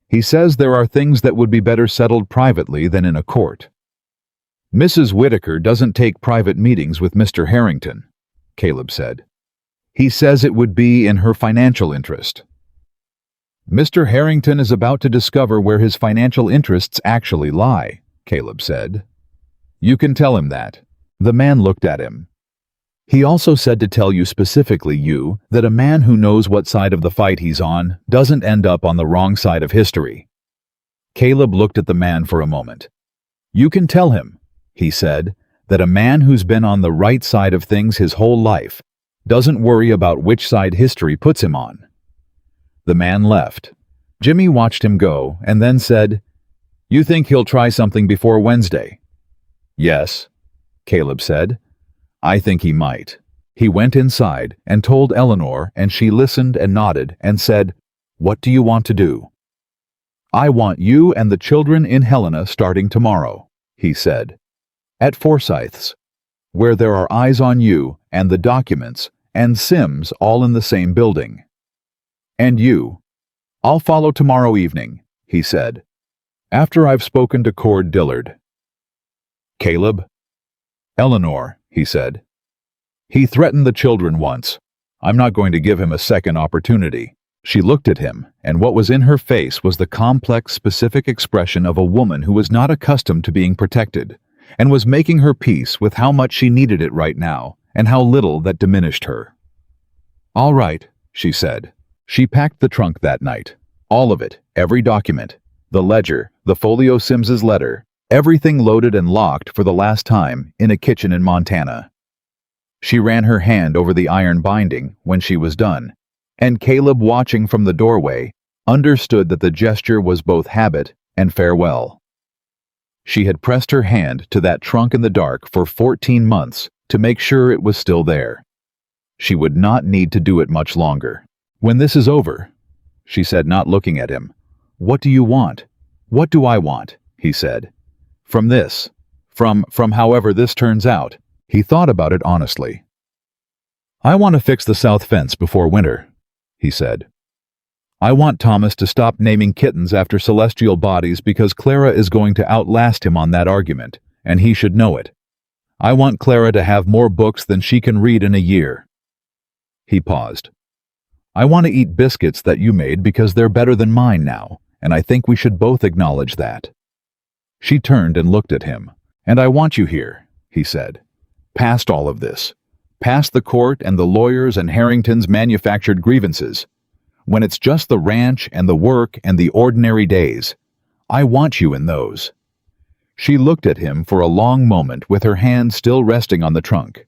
[SPEAKER 1] He says there are things that would be better settled privately than in a court." "Mrs. Whitaker doesn't take private meetings with Mr. Harrington," Caleb said. "He says it would be in her financial interest." "Mr. Harrington is about to discover where his financial interests actually lie," Caleb said. "You can tell him that." The man looked at him. "He also said to tell you specifically, that a man who knows what side of the fight he's on doesn't end up on the wrong side of history." Caleb looked at the man for a moment. "You can tell him," he said, "that a man who's been on the right side of things his whole life doesn't worry about which side history puts him on." The man left. Jimmy watched him go and then said, "You think he'll try something before Wednesday?" "Yes," Caleb said. "I think he might." He went inside and told Eleanor, and she listened and nodded and said, "What do you want to do?" "I want you and the children in Helena starting tomorrow," he said. "At Forsyth's, where there are eyes on you and the documents and Sims all in the same building. And you. I'll follow tomorrow evening," he said, "after I've spoken to Cord Dillard." "Caleb?" "Eleanor," he said. "He threatened the children once. I'm not going to give him a second opportunity." She looked at him, and what was in her face was the complex, specific expression of a woman who was not accustomed to being protected, and was making her peace with how much she needed it right now, and how little that diminished her. "All right," she said. She packed the trunk that night. All of it, every document, the ledger, the folio Sims's letter, everything loaded and locked for the last time in a kitchen in Montana. She ran her hand over the iron binding when she was done, and Caleb, watching from the doorway, understood that the gesture was both habit and farewell. She had pressed her hand to that trunk in the dark for 14 months to make sure it was still there. She would not need to do it much longer. "When this is over," she said, not looking at him, "what do you want?" "What do I want?" he said. "From this. From however this turns out." He thought about it honestly. "I want to fix the south fence before winter," he said. "I want Thomas to stop naming kittens after celestial bodies because Clara is going to outlast him on that argument, and he should know it. I want Clara to have more books than she can read in a year." He paused. "I want to eat biscuits that you made because they're better than mine now, and I think we should both acknowledge that." She turned and looked at him. "And I want you here," he said. "Past all of this. Past the court and the lawyers and Harrington's manufactured grievances. When it's just the ranch and the work and the ordinary days. I want you in those." She looked at him for a long moment with her hand still resting on the trunk.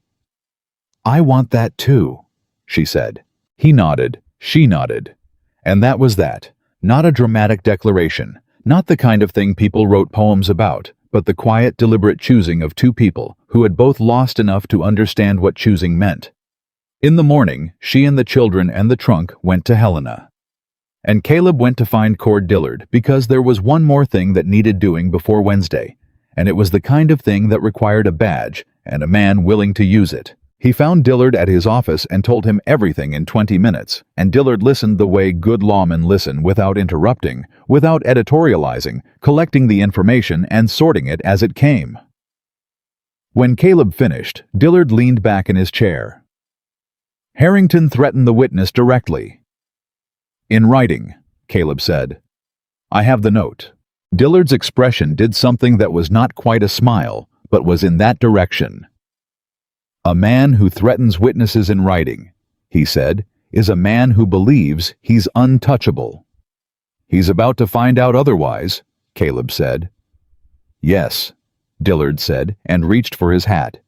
[SPEAKER 1] "I want that too," she said. He nodded. She nodded. And that was that. Not a dramatic declaration. Not the kind of thing people wrote poems about, but the quiet, deliberate choosing of two people who had both lost enough to understand what choosing meant. In the morning, she and the children and the trunk went to Helena. And Caleb went to find Cord Dillard because there was one more thing that needed doing before Wednesday, and it was the kind of thing that required a badge and a man willing to use it. He found Dillard at his office and told him everything in 20 minutes, and Dillard listened the way good lawmen listen, without interrupting, without editorializing, collecting the information and sorting it as it came. When Caleb finished, Dillard leaned back in his chair. Harrington threatened the witness directly. "In writing," Caleb said. "I have the note." Dillard's expression did something that was not quite a smile, but was in that direction. "A man who threatens witnesses in writing," he said, "is a man who believes he's untouchable." "He's about to find out otherwise," Caleb said. "Yes," Dillard said, and reached for his hat.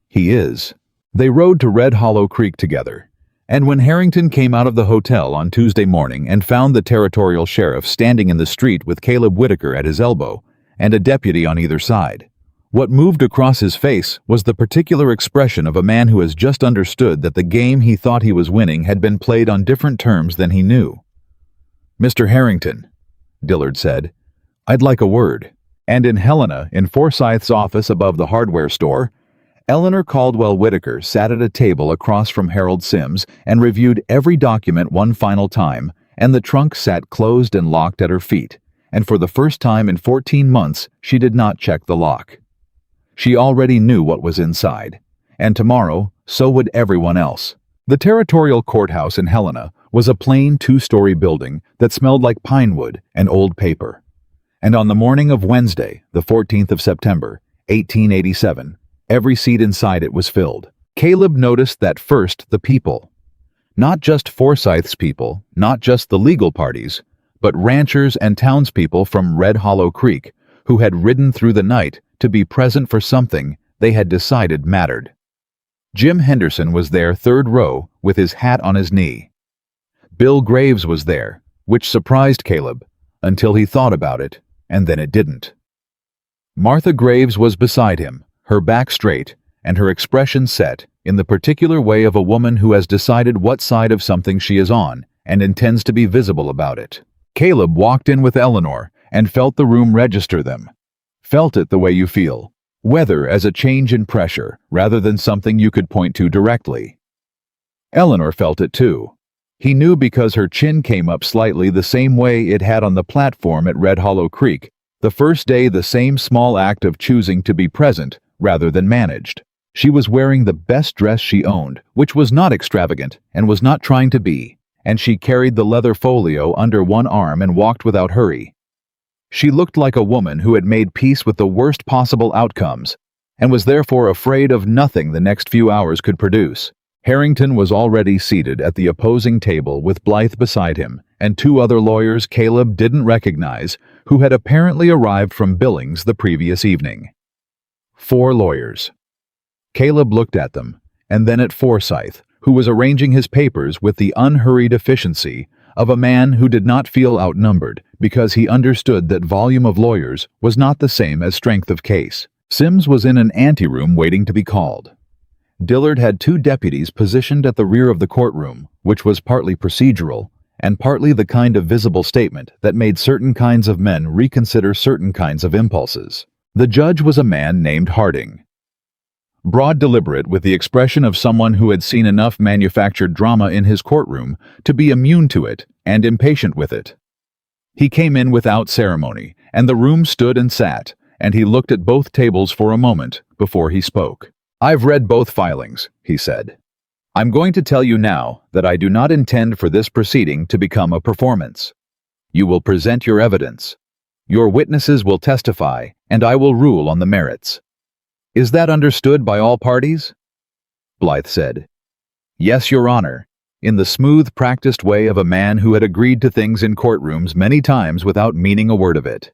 [SPEAKER 1] "He is." They rode to Red Hollow Creek together, and when Harrington came out of the hotel on Tuesday morning and found the territorial sheriff standing in the street with Caleb Whitaker at his elbow and a deputy on either side, what moved across his face was the particular expression of a man who has just understood that the game he thought he was winning had been played on different terms than he knew. "Mr. Harrington," Dillard said, "I'd like a word." And in Helena, in Forsyth's office above the hardware store, Eleanor Caldwell Whitaker sat at a table across from Harold Sims and reviewed every document one final time, and the trunk sat closed and locked at her feet, and for the first time in 14 months she did not check the lock. She already knew what was inside, and tomorrow so would everyone else. The territorial courthouse in Helena was a plain 2-story building that smelled like pine wood and old paper. And on the morning of Wednesday, the 14th of September, 1887, every seat inside it was filled. Caleb noticed that first the people. Not just Forsyth's people, not just the legal parties, but ranchers and townspeople from Red Hollow Creek who had ridden through the night to be present for something they had decided mattered. Jim Henderson was there, third row, with his hat on his knee. Bill Graves was there, which surprised Caleb, until he thought about it, and then it didn't. Martha Graves was beside him, her back straight, and her expression set, in the particular way of a woman who has decided what side of something she is on, and intends to be visible about it. Caleb walked in with Eleanor, and felt the room register them. Felt it the way you feel, weather as a change in pressure, rather than something you could point to directly. Eleanor felt it too. He knew because her chin came up slightly the same way it had on the platform at Red Hollow Creek, the first day, the same small act of choosing to be present rather than managed. She was wearing the best dress she owned, which was not extravagant and was not trying to be, and she carried the leather folio under one arm and walked without hurry. She looked like a woman who had made peace with the worst possible outcomes, and was therefore afraid of nothing the next few hours could produce. Harrington was already seated at the opposing table with Blythe beside him, and 2 other lawyers Caleb didn't recognize, who had apparently arrived from Billings the previous evening. 4 lawyers. Caleb looked at them, and then at Forsyth, who was arranging his papers with the unhurried efficiency of a man who did not feel outnumbered, because he understood that volume of lawyers was not the same as strength of case. Sims was in an anteroom waiting to be called. Dillard had 2 deputies positioned at the rear of the courtroom, which was partly procedural, and partly the kind of visible statement that made certain kinds of men reconsider certain kinds of impulses. The judge was a man named Harding. Broad, deliberate, with the expression of someone who had seen enough manufactured drama in his courtroom to be immune to it and impatient with it. He came in without ceremony, and the room stood and sat, and he looked at both tables for a moment before he spoke. "I've read both filings," he said. "I'm going to tell you now that I do not intend for this proceeding to become a performance. You will present your evidence. Your witnesses will testify, and I will rule on the merits. Is that understood by all parties?" Blythe said. "Yes, Your Honor," in the smooth, practiced way of a man who had agreed to things in courtrooms many times without meaning a word of it.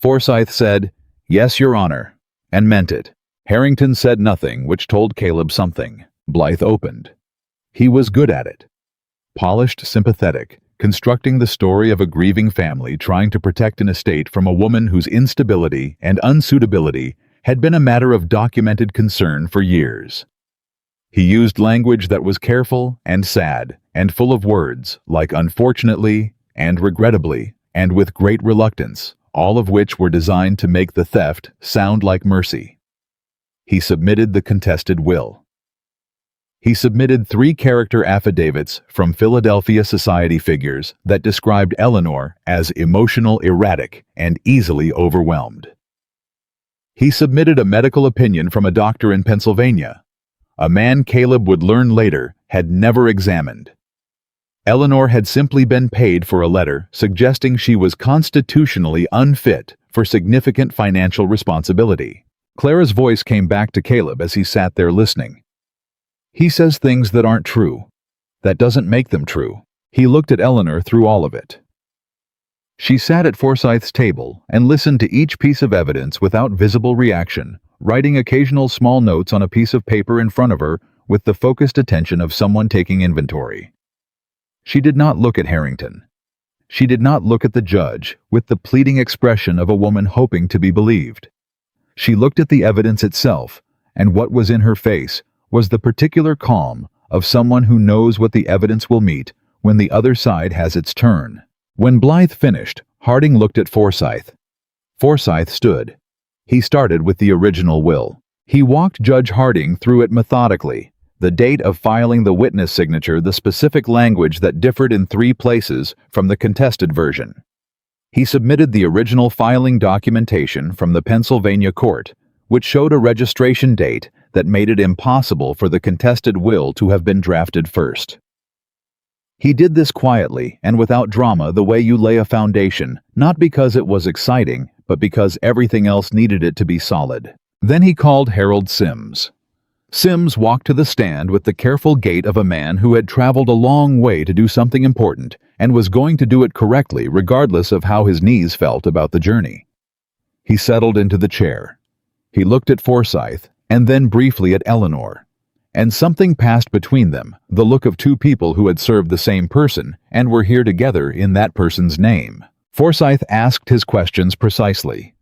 [SPEAKER 1] Forsyth said, "Yes, Your Honor," and meant it. Harrington said nothing, which told Caleb something. Blythe opened. He was good at it. Polished, sympathetic, constructing the story of a grieving family trying to protect an estate from a woman whose instability and unsuitability had been a matter of documented concern for years. He used language that was careful and sad, and full of words like unfortunately and regrettably, and with great reluctance, all of which were designed to make the theft sound like mercy. He submitted the contested will. He submitted 3 character affidavits from Philadelphia society figures that described Eleanor as emotional, erratic, and easily overwhelmed. He submitted a medical opinion from a doctor in Pennsylvania, a man Caleb would learn later had never examined. Eleanor had simply been paid for a letter suggesting she was constitutionally unfit for significant financial responsibility. Clara's voice came back to Caleb as he sat there listening. He says things that aren't true. That doesn't make them true. He looked at Eleanor through all of it. She sat at Forsyth's table and listened to each piece of evidence without visible reaction, writing occasional small notes on a piece of paper in front of her with the focused attention of someone taking inventory. She did not look at Harrington. She did not look at the judge with the pleading expression of a woman hoping to be believed. She looked at the evidence itself, and what was in her face was the particular calm of someone who knows what the evidence will meet when the other side has its turn. When Blythe finished, Harding looked at Forsyth. Forsyth stood. He started with the original will. He walked Judge Harding through it methodically, the date of filing the witness signature, the specific language that differed in 3 places from the contested version. He submitted the original filing documentation from the Pennsylvania court, which showed a registration date that made it impossible for the contested will to have been drafted first. He did this quietly and without drama, the way you lay a foundation, not because it was exciting, but because everything else needed it to be solid. Then he called Harold Sims. Sims walked to the stand with the careful gait of a man who had traveled a long way to do something important and was going to do it correctly regardless of how his knees felt about the journey. He settled into the chair. He looked at Forsyth and then briefly at Eleanor. And something passed between them, the look of 2 people who had served the same person and were here together in that person's name. Forsyth asked his questions precisely.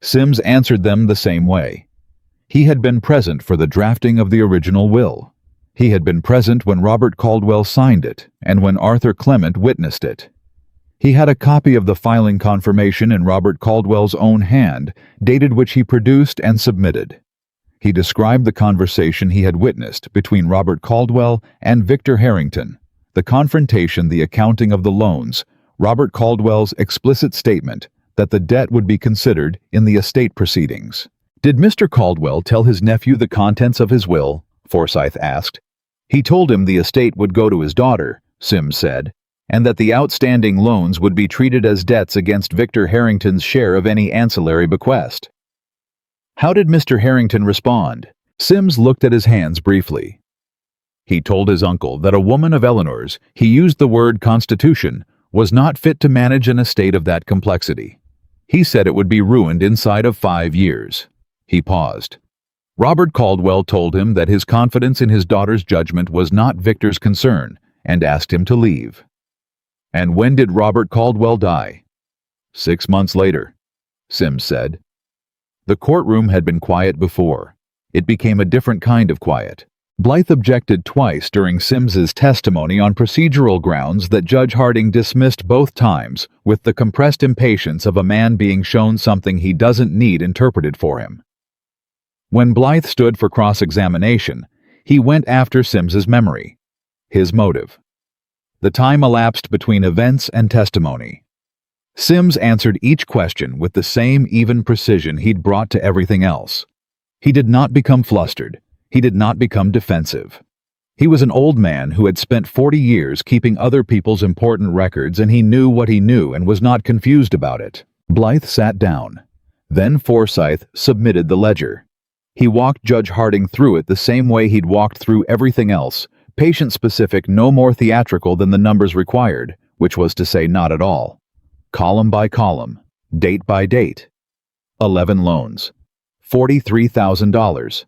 [SPEAKER 1] Sims answered them the same way. He had been present for the drafting of the original will. He had been present when Robert Caldwell signed it and when Arthur Clement witnessed it. He had a copy of the filing confirmation in Robert Caldwell's own hand, dated which he produced and submitted. He described the conversation he had witnessed between Robert Caldwell and Victor Harrington, the confrontation, the accounting of the loans, Robert Caldwell's explicit statement that the debt would be considered in the estate proceedings. "Did Mr. Caldwell tell his nephew the contents of his will?" Forsyth asked. "He told him the estate would go to his daughter," Sims said, "and that the outstanding loans would be treated as debts against Victor Harrington's share of any ancillary bequest." "How did Mr. Harrington respond?" Sims looked at his hands briefly. "He told his uncle that a woman of Eleanor's, he used the word constitution, was not fit to manage an estate of that complexity. He said it would be ruined inside of 5 years. He paused. Robert Caldwell told him that his confidence in his daughter's judgment was not Victor's concern and asked him to leave. "And when did Robert Caldwell die?" 6 months later, Sims said. The courtroom had been quiet before. It became a different kind of quiet. Blythe objected twice during Sims's testimony on procedural grounds that Judge Harding dismissed both times with the compressed impatience of a man being shown something he doesn't need interpreted for him. When Blythe stood for cross-examination, he went after Sims's memory, his motive. The time elapsed between events and testimony. Sims answered each question with the same even precision he'd brought to everything else. He did not become flustered. He did not become defensive. He was an old man who had spent 40 years keeping other people's important records, and he knew what he knew and was not confused about it. Blythe sat down. Then Forsyth submitted the ledger. He walked Judge Harding through it the same way he'd walked through everything else, patient-specific, no more theatrical than the numbers required, which was to say not at all. Column by column, date by date. 11 loans. $43,000.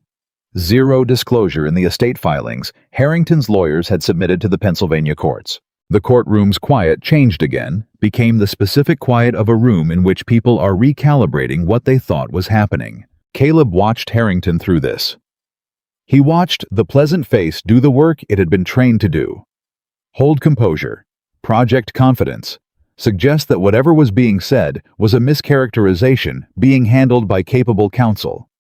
[SPEAKER 1] Zero disclosure in the estate filings Harrington's lawyers had submitted to the Pennsylvania courts. The courtroom's quiet changed again, became the specific quiet of a room in which people are recalibrating what they thought was happening. Caleb watched Harrington through this. He watched the pleasant face do the work it had been trained to do. Hold composure. Project confidence. Suggest that whatever was being said was a mischaracterization being handled by capable counsel.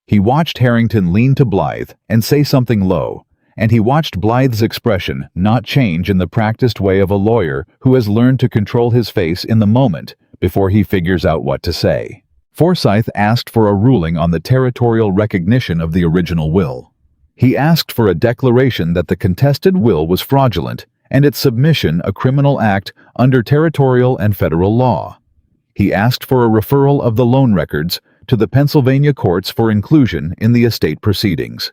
[SPEAKER 1] He watched Harrington lean to Blythe and say something low, and he watched Blythe's expression not change in the practiced way of a lawyer who has learned to control his face in the moment before he figures out what to say. Forsyth asked for a ruling on the territorial recognition of the original will. He asked for a declaration that the contested will was fraudulent and its submission a criminal act under territorial and federal law. He asked for a referral of the loan records to the Pennsylvania courts for inclusion in the estate proceedings.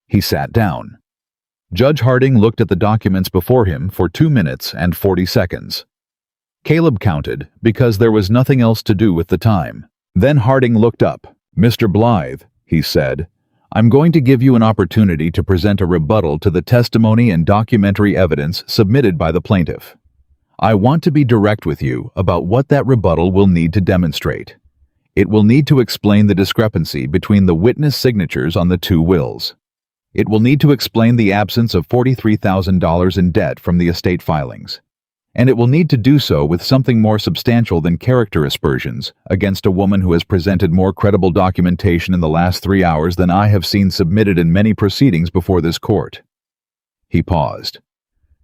[SPEAKER 1] He sat down. Judge Harding looked at the documents before him for 2 minutes and 40 seconds. Caleb counted because there was nothing else to do with the time. Then Harding looked up. "Mr. Blythe," he said, "I'm going to give you an opportunity to present a rebuttal to the testimony and documentary evidence submitted by the plaintiff. I want to be direct with you about what that rebuttal will need to demonstrate. It will need to explain the discrepancy between the witness signatures on the two wills. It will need to explain the absence of $43,000 in debt from the estate filings. And it will need to do so with something more substantial than character aspersions against a woman who has presented more credible documentation in the last 3 hours than I have seen submitted in many proceedings before this court." He paused.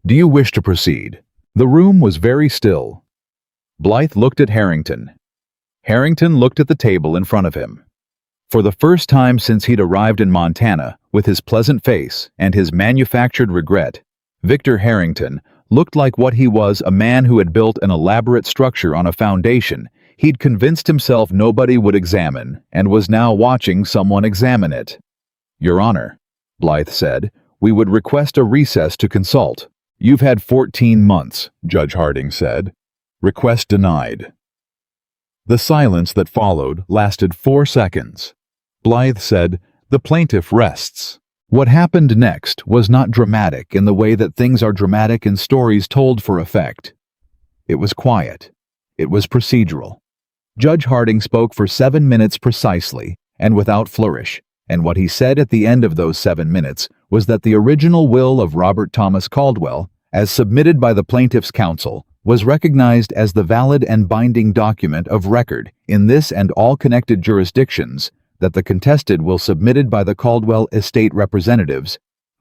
[SPEAKER 1] "Do you wish to proceed?" The room was very still. Blythe looked at Harrington. Harrington looked at the table in front of him. For the first time since he'd arrived in Montana, with his pleasant face and his manufactured regret, Victor Harrington looked like what he was, a man who had built an elaborate structure on a foundation he'd convinced himself nobody would examine and was now watching someone examine it. "Your Honor," Blythe said, "we would request a recess to consult." "You've had 14 months, Judge Harding said. Request denied." The silence that followed lasted 4 seconds. Blythe said, "The plaintiff rests." What happened next was not dramatic in the way that things are dramatic in stories told for effect. It was quiet. It was procedural. Judge Harding spoke for 7 minutes precisely and without flourish, and what he said at the end of those 7 minutes was that the original will of Robert Thomas Caldwell, as submitted by the plaintiff's counsel, was recognized as the valid and binding document of record in this and all connected jurisdictions, that the contested will submitted by the Caldwell estate representatives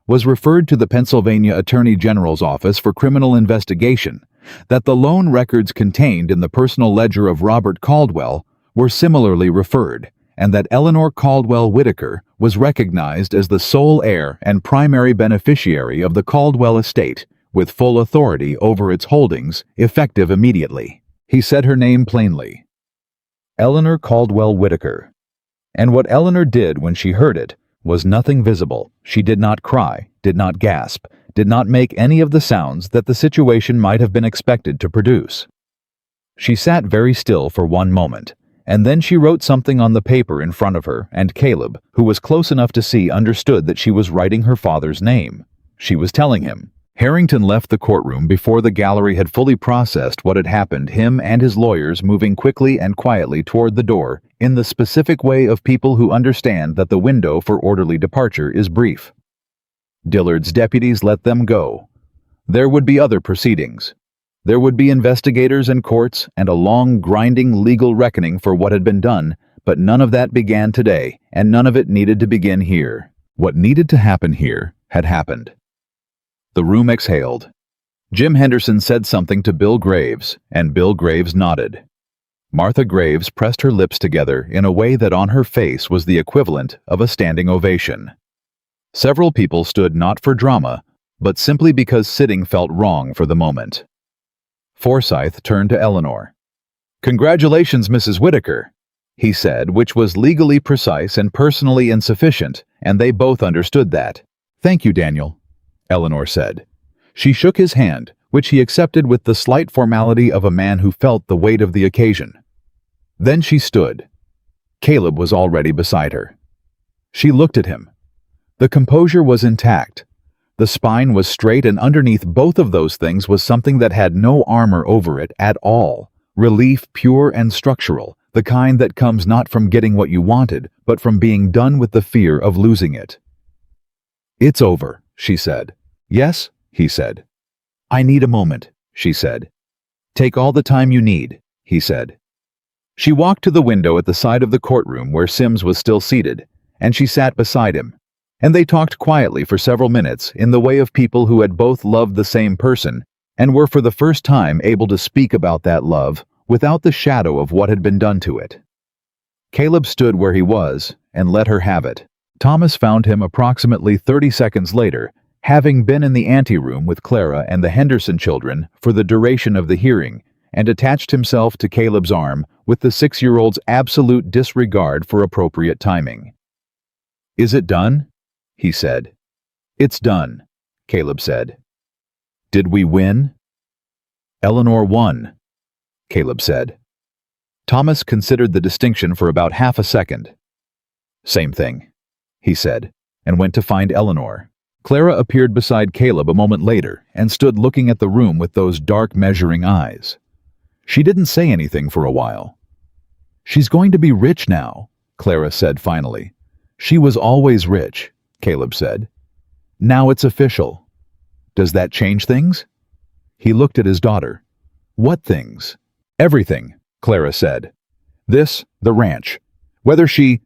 [SPEAKER 1] was referred to the Pennsylvania Attorney General's Office for criminal investigation, that the loan records contained in the personal ledger of Robert Caldwell were similarly referred, and that Eleanor Caldwell Whitaker was recognized as the sole heir and primary beneficiary of the Caldwell estate, with full authority over its holdings, effective immediately. He said her name plainly. Eleanor Caldwell Whitaker. And what Eleanor did when she heard it was nothing visible. She did not cry, did not gasp, did not make any of the sounds that the situation might have been expected to produce. She sat very still for 1 moment, and then she wrote something on the paper in front of her, and Caleb, who was close enough to see, understood that she was writing her father's name. She was telling him. Harrington left the courtroom before the gallery had fully processed what had happened, him and his lawyers moving quickly and quietly toward the door in the specific way of people who understand that the window for orderly departure is brief. Dillard's deputies let them go. There would be other proceedings. There would be investigators and courts and a long, grinding legal reckoning for what had been done, but none of that began today, and none of it needed to begin here. What needed to happen here had happened. The room exhaled. Jim Henderson said something to Bill Graves, and Bill Graves nodded. Martha Graves pressed her lips together in a way that on her face was the equivalent of a standing ovation. Several people stood not for drama, but simply because sitting felt wrong for the moment. Forsyth turned to Eleanor. "Congratulations, Mrs. Whitaker," he said, which was legally precise and personally insufficient, and they both understood that. "Thank you, Daniel," Eleanor said. She shook his hand, which he accepted with the slight formality of a man who felt the weight of the occasion. Then she stood. Caleb was already beside her. She looked at him. The composure was intact. The spine was straight, and underneath both of those things was something that had no armor over it at all. Relief, pure and structural, the kind that comes not from getting what you wanted, but from being done with the fear of losing it. "It's over," she said. "Yes," he said. "I need a moment," she said. "Take all the time you need," he said. She walked to the window at the side of the courtroom where Sims was still seated, and she sat beside him, and they talked quietly for several minutes in the way of people who had both loved the same person and were for the first time able to speak about that love without the shadow of what had been done to it. Caleb stood where he was and let her have it. Thomas found him approximately 30 seconds later, having been in the anteroom with Clara and the Henderson children for the duration of the hearing, and attached himself to Caleb's arm with the 6-year-old's absolute disregard for appropriate timing. "Is it done?" he said. "It's done," Caleb said. "Did we win?" "Eleanor won," Caleb said. Thomas considered the distinction for about half a second. "Same thing," he said, and went to find Eleanor. Clara appeared beside Caleb a moment later and stood looking at the room with those dark, measuring eyes. She didn't say anything for a while. "She's going to be rich now," Clara said finally. "She was always rich," Caleb said. "Now it's official. Does that change things?" He looked at his daughter. "What things?" "Everything," Clara said. "This, the ranch. Whether she—"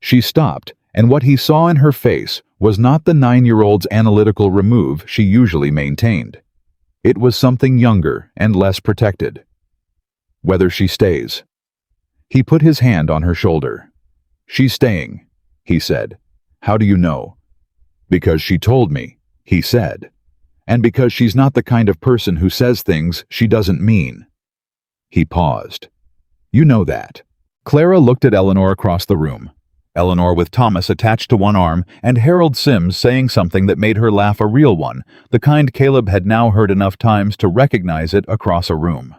[SPEAKER 1] She stopped, and what he saw in her face was not the 9-year-old's analytical remove she usually maintained. It was something younger and less protected. "Whether she stays." He put his hand on her shoulder. "She's staying," he said. "How do you know?" "Because she told me," he said. "And because she's not the kind of person who says things she doesn't mean." He paused. "You know that." Clara looked at Eleanor across the room. Eleanor with Thomas attached to one arm, and Harold Sims saying something that made her laugh, a real one, the kind Caleb had now heard enough times to recognize it across a room.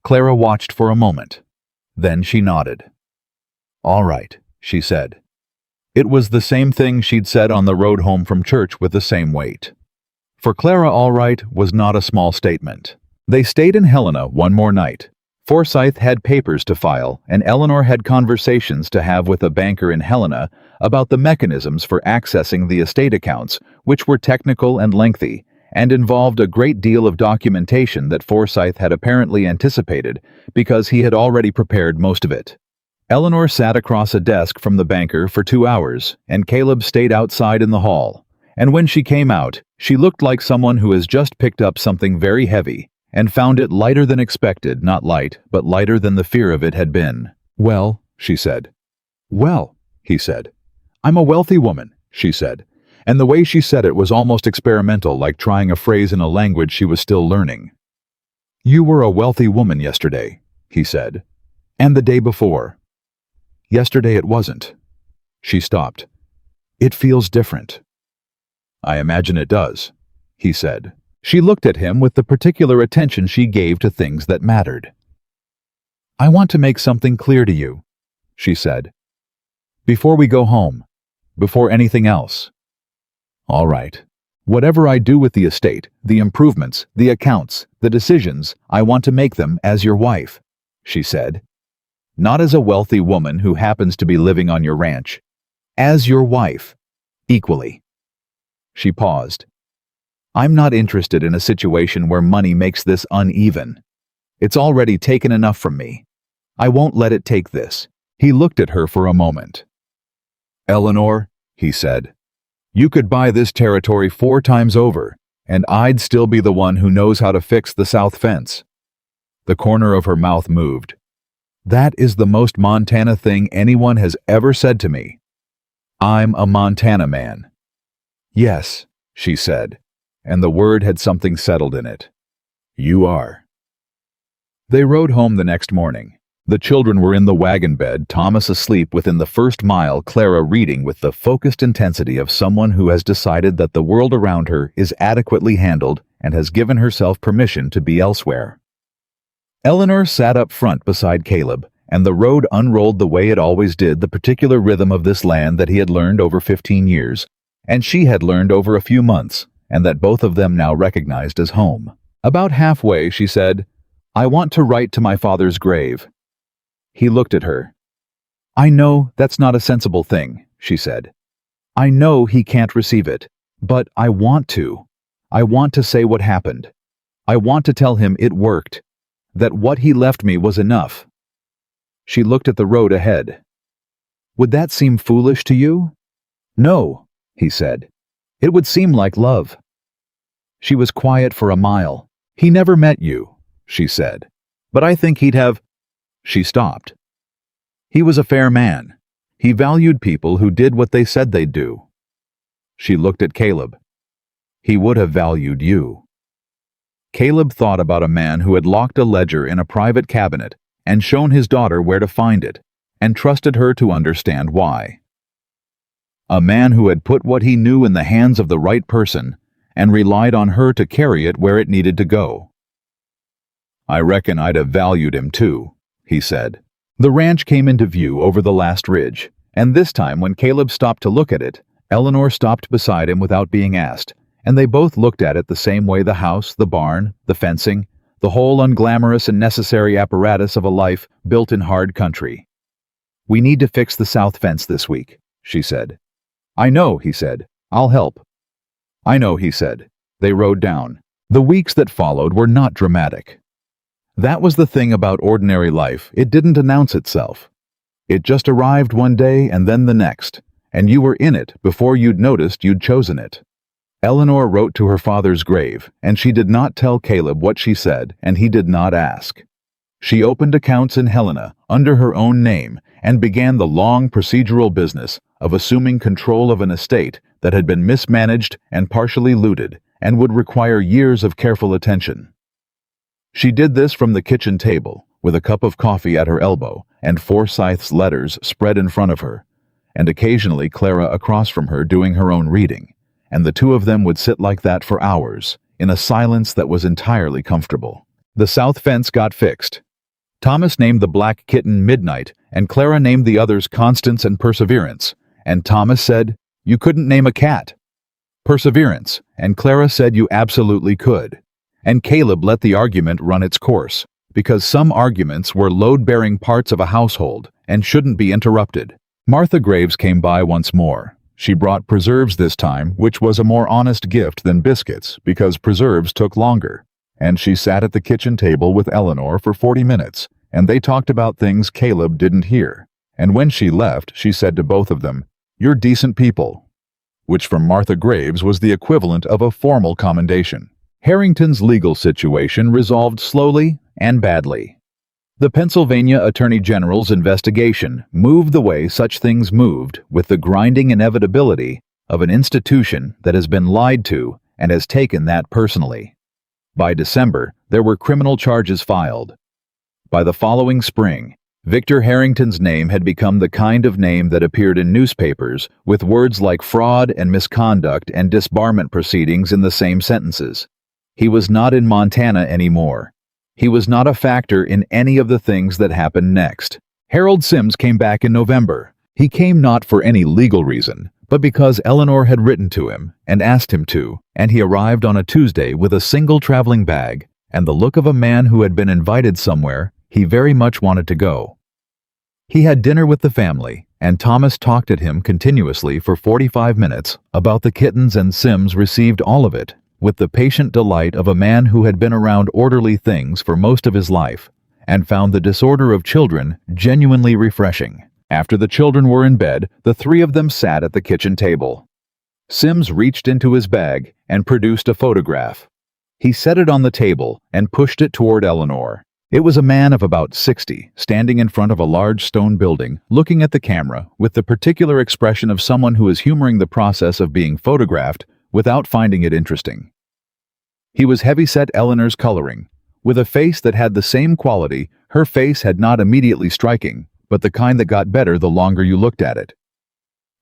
[SPEAKER 1] Clara watched for a moment. Then she nodded. "All right," she said. It was the same thing she'd said on the road home from church with the same weight. For Clara, all right was not a small statement. They stayed in Helena one more night. Forsyth had papers to file, and Eleanor had conversations to have with a banker in Helena about the mechanisms for accessing the estate accounts, which were technical and lengthy, and involved a great deal of documentation that Forsyth had apparently anticipated because he had already prepared most of it. Eleanor sat across a desk from the banker for 2 hours, and Caleb stayed outside in the hall. And when she came out, she looked like someone who has just picked up something very heavy and found it lighter than expected, not light, but lighter than the fear of it had been. "Well," she said. "Well," he said. "I'm a wealthy woman," she said, and the way she said it was almost experimental, like trying a phrase in a language she was still learning. "You were a wealthy woman yesterday," he said, "and the day before." "Yesterday it wasn't." She stopped. "It feels different." "I imagine it does," he said. She looked at him with the particular attention she gave to things that mattered. "I want to make something clear to you," she said. "Before we go home. Before anything else. All right. Whatever I do with the estate, the improvements, the accounts, the decisions, I want to make them as your wife," she said. "Not as a wealthy woman who happens to be living on your ranch. As your wife. Equally." She paused. "I'm not interested in a situation where money makes this uneven. It's already taken enough from me. I won't let it take this." He looked at her for a moment. "Eleanor," he said, "you could buy this territory 4 times over, and I'd still be the one who knows how to fix the south fence." The corner of her mouth moved. "That is the most Montana thing anyone has ever said to me. I'm a Montana man." "Yes," she said, and the word had something settled in it. "You are." They rode home the next morning. The children were in the wagon bed, Thomas asleep within the first mile, Clara reading with the focused intensity of someone who has decided that the world around her is adequately handled and has given herself permission to be elsewhere. Eleanor sat up front beside Caleb, and the road unrolled the way it always did, the particular rhythm of this land that he had learned over 15 years, and she had learned over a few months, and that both of them now recognized as home. About halfway, she said, "I want to write to my father's grave." He looked at her. "I know that's not a sensible thing," she said. I know he can't receive it, but I want to. I want to say what happened. I want to tell him it worked, that what he left me was enough. She looked at the road ahead. Would that seem foolish to you? No, he said. It would seem like love. She was quiet for a mile. He never met you, she said. But I think he'd have... She stopped. He was a fair man. He valued people who did what they said they'd do. She looked at Caleb. He would have valued you. Caleb thought about a man who had locked a ledger in a private cabinet and shown his daughter where to find it, and trusted her to understand why. A man who had put what he knew in the hands of the right person and relied on her to carry it where it needed to go. I reckon I'd have valued him too, he said. The ranch came into view over the last ridge, and this time when Caleb stopped to look at it, Eleanor stopped beside him without being asked, and they both looked at it the same way: the house, the barn, the fencing, the whole unglamorous and necessary apparatus of a life built in hard country. We need to fix the south fence this week, she said. I know, he said. I'll help. I know, he said. They rode down. The weeks that followed were not dramatic. That was the thing about ordinary life. It didn't announce itself. It just arrived one day and then the next, and you were in it before you'd noticed you'd chosen it. Eleanor wrote to her father's grave, and she did not tell Caleb what she said, and he did not ask. She opened accounts in Helena under her own name and began the long procedural business of assuming control of an estate that had been mismanaged and partially looted and would require years of careful attention. She did this from the kitchen table, with a cup of coffee at her elbow and Forsyth's letters spread in front of her, and occasionally Clara across from her doing her own reading, and the two of them would sit like that for hours, in a silence that was entirely comfortable. The south fence got fixed. Thomas named the black kitten Midnight, and Clara named the others Constance and Perseverance, and Thomas said, "You couldn't name a cat." Perseverance, and Clara said you absolutely could. And Caleb let the argument run its course, because some arguments were load-bearing parts of a household and shouldn't be interrupted. Martha Graves came by once more. She brought preserves this time, which was a more honest gift than biscuits, because preserves took longer. And she sat at the kitchen table with Eleanor for 40 minutes, and they talked about things Caleb didn't hear. And when she left, she said to both of them, "You're decent people," which from Martha Graves was the equivalent of a formal commendation. Harrington's legal situation resolved slowly and badly. The Pennsylvania Attorney General's investigation moved the way such things moved with the grinding inevitability of an institution that has been lied to and has taken that personally. By December, there were criminal charges filed. By the following spring, Victor Harrington's name had become the kind of name that appeared in newspapers with words like fraud and misconduct and disbarment proceedings in the same sentences. He was not in Montana anymore. He was not a factor in any of the things that happened next. Harold Sims came back in November. He came not for any legal reason, but because Eleanor had written to him and asked him to, and he arrived on a Tuesday with a single traveling bag and the look of a man who had been invited somewhere he very much wanted to go. He had dinner with the family, and Thomas talked at him continuously for 45 minutes about the kittens, and Sims received all of it with the patient delight of a man who had been around orderly things for most of his life, and found the disorder of children genuinely refreshing. After the children were in bed, the three of them sat at the kitchen table. Sims reached into his bag and produced a photograph. He set it on the table and pushed it toward Eleanor. It was a man of about 60, standing in front of a large stone building, looking at the camera with the particular expression of someone who is humoring the process of being photographed without finding it interesting. He was heavyset Eleanor's coloring, with a face that had the same quality. Her face had not immediately striking, but the kind that got better the longer you looked at it.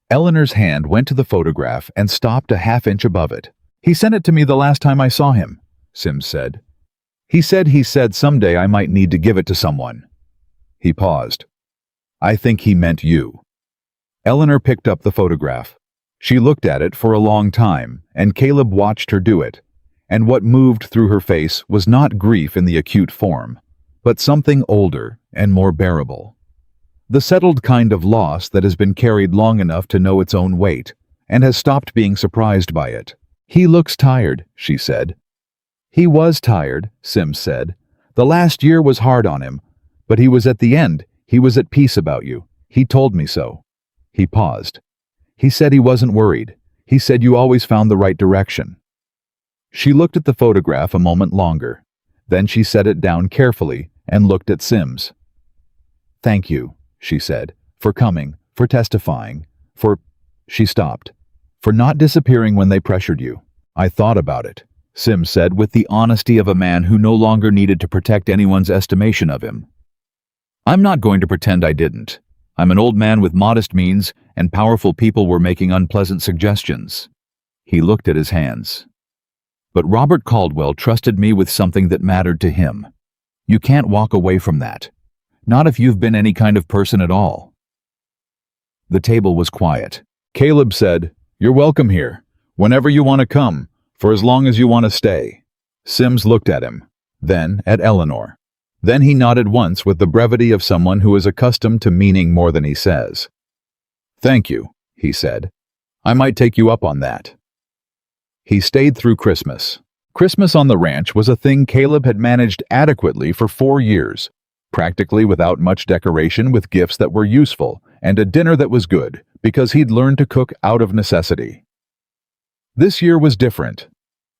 [SPEAKER 1] Eleanor's hand went to the photograph and stopped a half-inch above it. "He sent it to me the last time I saw him," Sims said. He said someday I might need to give it to someone." He paused. "I think he meant you." Eleanor picked up the photograph. She looked at it for a long time, and Caleb watched her do it. And what moved through her face was not grief in the acute form, but something older and more bearable. The settled kind of loss that has been carried long enough to know its own weight, and has stopped being surprised by it. "He looks tired," she said. "He was tired," Sims said. "The last year was hard on him, but he was at the end. He was at peace about you. He told me so." He paused. "He said he wasn't worried. He said you always found the right direction." She looked at the photograph a moment longer. Then she set it down carefully and looked at Sims. "Thank you," she said, "for coming, for testifying, for—" She stopped. "For not disappearing when they pressured you. I thought about it," Sims said with the honesty of a man who no longer needed to protect anyone's estimation of him. "I'm not going to pretend I didn't. I'm an old man with modest means, and powerful people were making unpleasant suggestions." He looked at his hands. "But Robert Caldwell trusted me with something that mattered to him. You can't walk away from that. Not if you've been any kind of person at all." The table was quiet. Caleb said, "You're welcome here. Whenever you want to come, for as long as you want to stay." Sims looked at him, then at Eleanor. Then he nodded once with the brevity of someone who is accustomed to meaning more than he says. "Thank you," he said. "I might take you up on that." He stayed through Christmas. Christmas on the ranch was a thing Caleb had managed adequately for 4 years, practically without much decoration, with gifts that were useful, and a dinner that was good, because he'd learned to cook out of necessity. This year was different.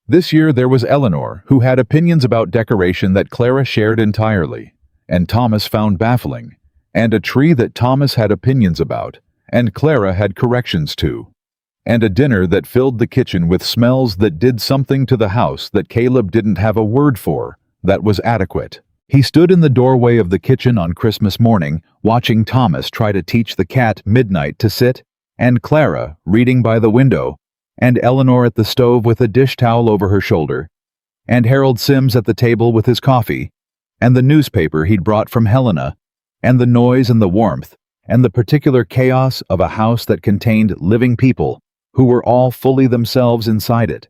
[SPEAKER 1] This year there was Eleanor, who had opinions about decoration that Clara shared entirely, and Thomas found baffling, and a tree that Thomas had opinions about, and Clara had corrections to, and a dinner that filled the kitchen with smells that did something to the house that Caleb didn't have a word for, that was adequate. He stood in the doorway of the kitchen on Christmas morning, watching Thomas try to teach the cat Midnight to sit, and Clara reading by the window, and Eleanor at the stove with a dish towel over her shoulder, and Harold Sims at the table with his coffee, and the newspaper he'd brought from Helena, and the noise and the warmth, and the particular chaos of a house that contained living people who were all fully themselves inside it.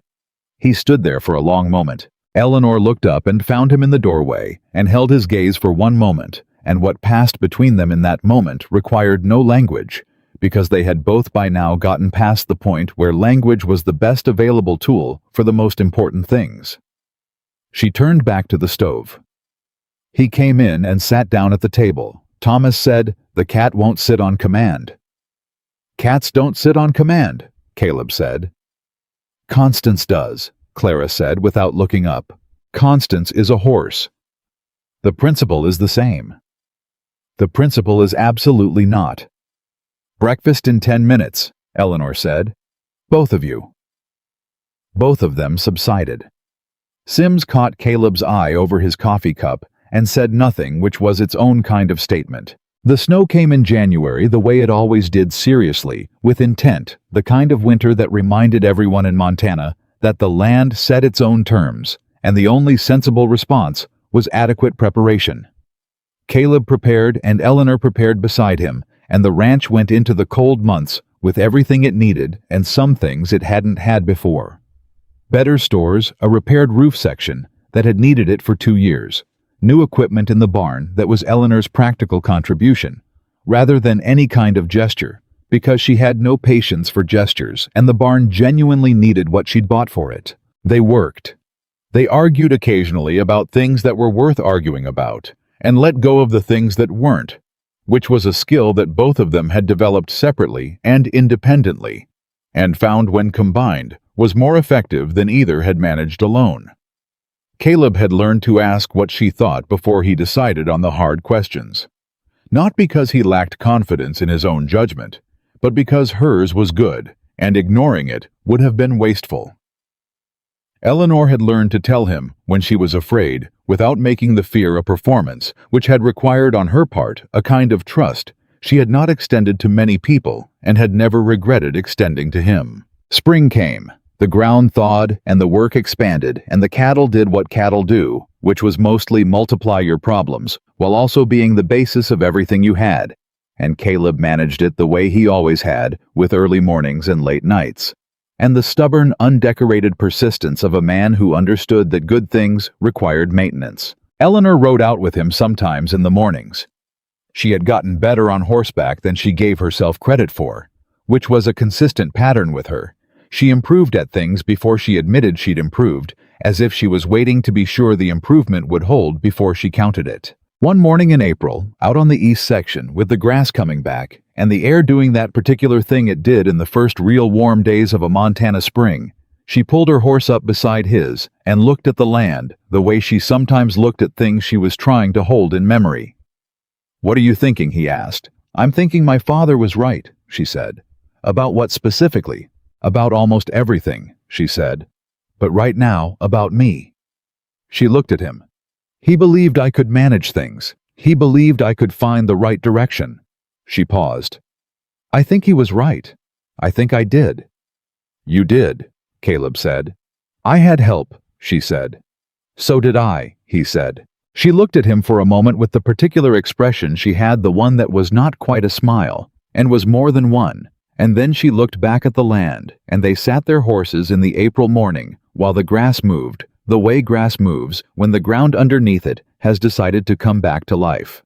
[SPEAKER 1] He stood there for a long moment. Eleanor looked up and found him in the doorway and held his gaze for one moment, and what passed between them in that moment required no language, because they had both by now gotten past the point where language was the best available tool for the most important things. She turned back to the stove. He came in and sat down at the table. Thomas said, "The cat won't sit on command." "Cats don't sit on command," Caleb said. "Constance does," Clara said without looking up. "Constance is a horse." "The principle is the same." "The principle is absolutely not." "Breakfast in 10 minutes, Eleanor said. "Both of you." Both of them subsided. Sims caught Caleb's eye over his coffee cup and said nothing, which was its own kind of statement. The snow came in January the way it always did, seriously, with intent, the kind of winter that reminded everyone in Montana that the land set its own terms, and the only sensible response was adequate preparation. Caleb prepared and Eleanor prepared beside him, and the ranch went into the cold months with everything it needed and some things it hadn't had before. Better stores, a repaired roof section that had needed it for 2 years, new equipment in the barn that was Eleanor's practical contribution, rather than any kind of gesture, because she had no patience for gestures, and the barn genuinely needed what she'd bought for it. They worked. They argued occasionally about things that were worth arguing about, and let go of the things that weren't, which was a skill that both of them had developed separately and independently, and found when combined was more effective than either had managed alone. Caleb had learned to ask what she thought before he decided on the hard questions. Not because he lacked confidence in his own judgment, but because hers was good, and ignoring it would have been wasteful. Eleanor had learned to tell him when she was afraid, without making the fear a performance, which had required on her part a kind of trust she had not extended to many people and had never regretted extending to him. Spring came. The ground thawed, and the work expanded, and the cattle did what cattle do, which was mostly multiply your problems, while also being the basis of everything you had, and Caleb managed it the way he always had, with early mornings and late nights, and the stubborn, undecorated persistence of a man who understood that good things required maintenance. Eleanor rode out with him sometimes in the mornings. She had gotten better on horseback than she gave herself credit for, which was a consistent pattern with her. She improved at things before she admitted she'd improved, as if she was waiting to be sure the improvement would hold before she counted it. One morning in April, out on the east section, with the grass coming back, and the air doing that particular thing it did in the first real warm days of a Montana spring, she pulled her horse up beside his and looked at the land the way she sometimes looked at things she was trying to hold in memory. "What are you thinking?" he asked. "I'm thinking my father was right," she said. "About what specifically?" "About almost everything," she said. "But right now, about me." She looked at him. "He believed I could manage things. He believed I could find the right direction." She paused. "I think he was right. I think I did." "You did," Caleb said. "I had help," she said. "So did I," he said. She looked at him for a moment with the particular expression she had, the one that was not quite a smile, and was more than one, and then she looked back at the land, and they sat their horses in the April morning, while the grass moved, the way grass moves when the ground underneath it has decided to come back to life.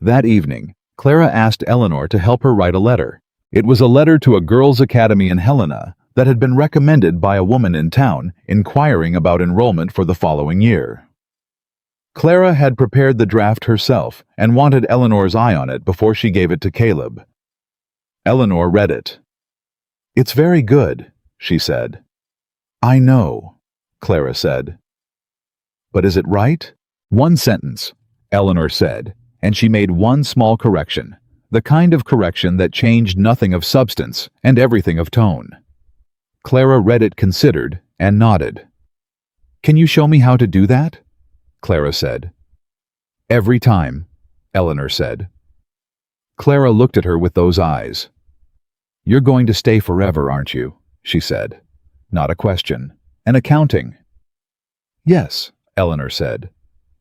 [SPEAKER 1] That evening, Clara asked Eleanor to help her write a letter. It was a letter to a girls' academy in Helena that had been recommended by a woman in town inquiring about enrollment for the following year. Clara had prepared the draft herself and wanted Eleanor's eye on it before she gave it to Caleb. Eleanor read it. "It's very good," she said. "I know," Clara said. "But is it right?" "One sentence," Eleanor said, and she made one small correction, the kind of correction that changed nothing of substance and everything of tone. Clara read it, considered, and nodded. "Can you show me how to do that?" Clara said. "Every time," Eleanor said. Clara looked at her with those eyes. "You're going to stay forever, aren't you?" she said. Not a question. An accounting. "Yes," Eleanor said.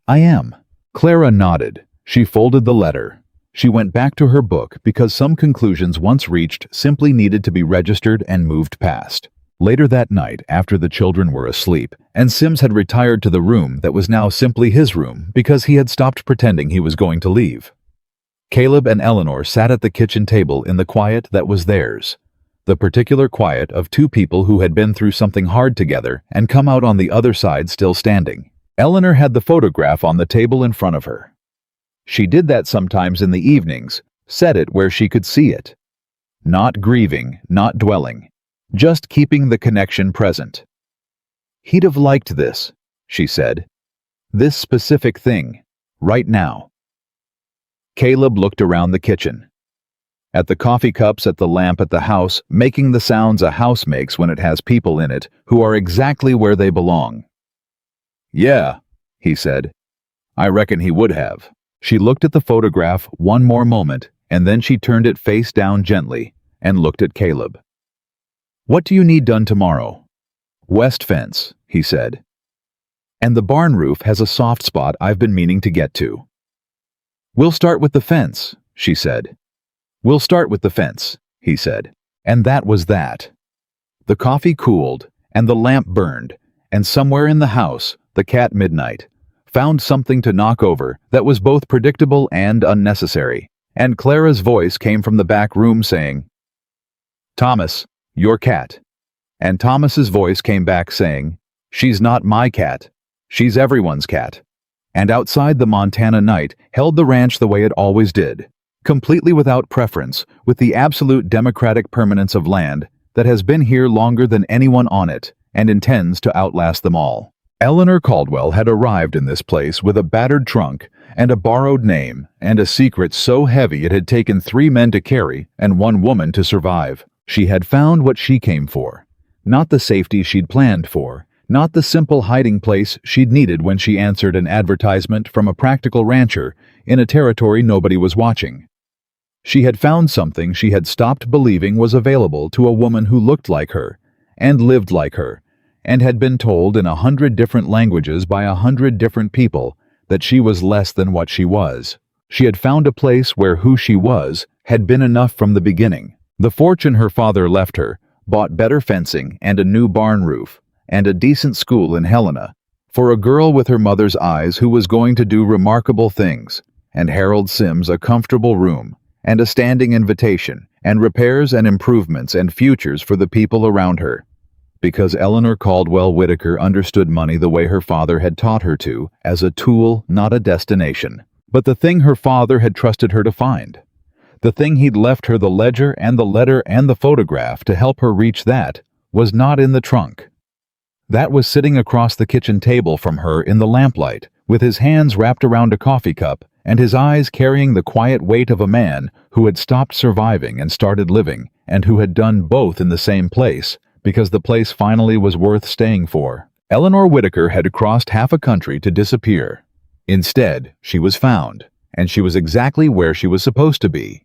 [SPEAKER 1] "I am." Clara nodded. She folded the letter. She went back to her book because some conclusions once reached simply needed to be registered and moved past. Later that night, after the children were asleep, and Sims had retired to the room that was now simply his room because he had stopped pretending he was going to leave, Caleb and Eleanor sat at the kitchen table in the quiet that was theirs, the particular quiet of two people who had been through something hard together and come out on the other side still standing. Eleanor had the photograph on the table in front of her. She did that sometimes in the evenings, set it where she could see it. Not grieving, not dwelling, just keeping the connection present. "He'd have liked this," she said. "This specific thing, right now." Caleb looked around the kitchen. At the coffee cups, at the lamp, at the house, making the sounds a house makes when it has people in it who are exactly where they belong. "Yeah," he said. "I reckon he would have." She looked at the photograph one more moment, and then she turned it face down gently and looked at Caleb. "What do you need done tomorrow?" "West fence," he said. "And the barn roof has a soft spot I've been meaning to get to." "We'll start with the fence," she said. "We'll start with the fence," he said. And that was that. The coffee cooled, and the lamp burned, and somewhere in the house, the cat Midnight found something to knock over that was both predictable and unnecessary, and Clara's voice came from the back room saying, "Thomas, your cat." And Thomas's voice came back saying, "She's not my cat. She's everyone's cat." And outside, the Montana night held the ranch the way it always did, completely without preference, with the absolute democratic permanence of land that has been here longer than anyone on it and intends to outlast them all. Eleanor Caldwell had arrived in this place with a battered trunk and a borrowed name and a secret so heavy it had taken 3 men to carry and 1 woman to survive. She had found what she came for, not the safety she'd planned for, not the simple hiding place she'd needed when she answered an advertisement from a practical rancher in a territory nobody was watching. She had found something she had stopped believing was available to a woman who looked like her and lived like her, and had been told in 100 different languages by 100 different people that she was less than what she was. She had found a place where who she was had been enough from the beginning. The fortune her father left her bought better fencing and a new barn roof and a decent school in Helena for a girl with her mother's eyes who was going to do remarkable things, and Harold Sims a comfortable room and a standing invitation, and repairs and improvements and futures for the people around her. Because Eleanor Caldwell Whitaker understood money the way her father had taught her to, as a tool, not a destination. But the thing her father had trusted her to find, the thing he'd left her the ledger and the letter and the photograph to help her reach that, was not in the trunk. That was sitting across the kitchen table from her in the lamplight, with his hands wrapped around a coffee cup and his eyes carrying the quiet weight of a man who had stopped surviving and started living, and who had done both in the same place, because the place finally was worth staying for. Eleanor Whitaker had crossed half a country to disappear. Instead, she was found, and she was exactly where she was supposed to be,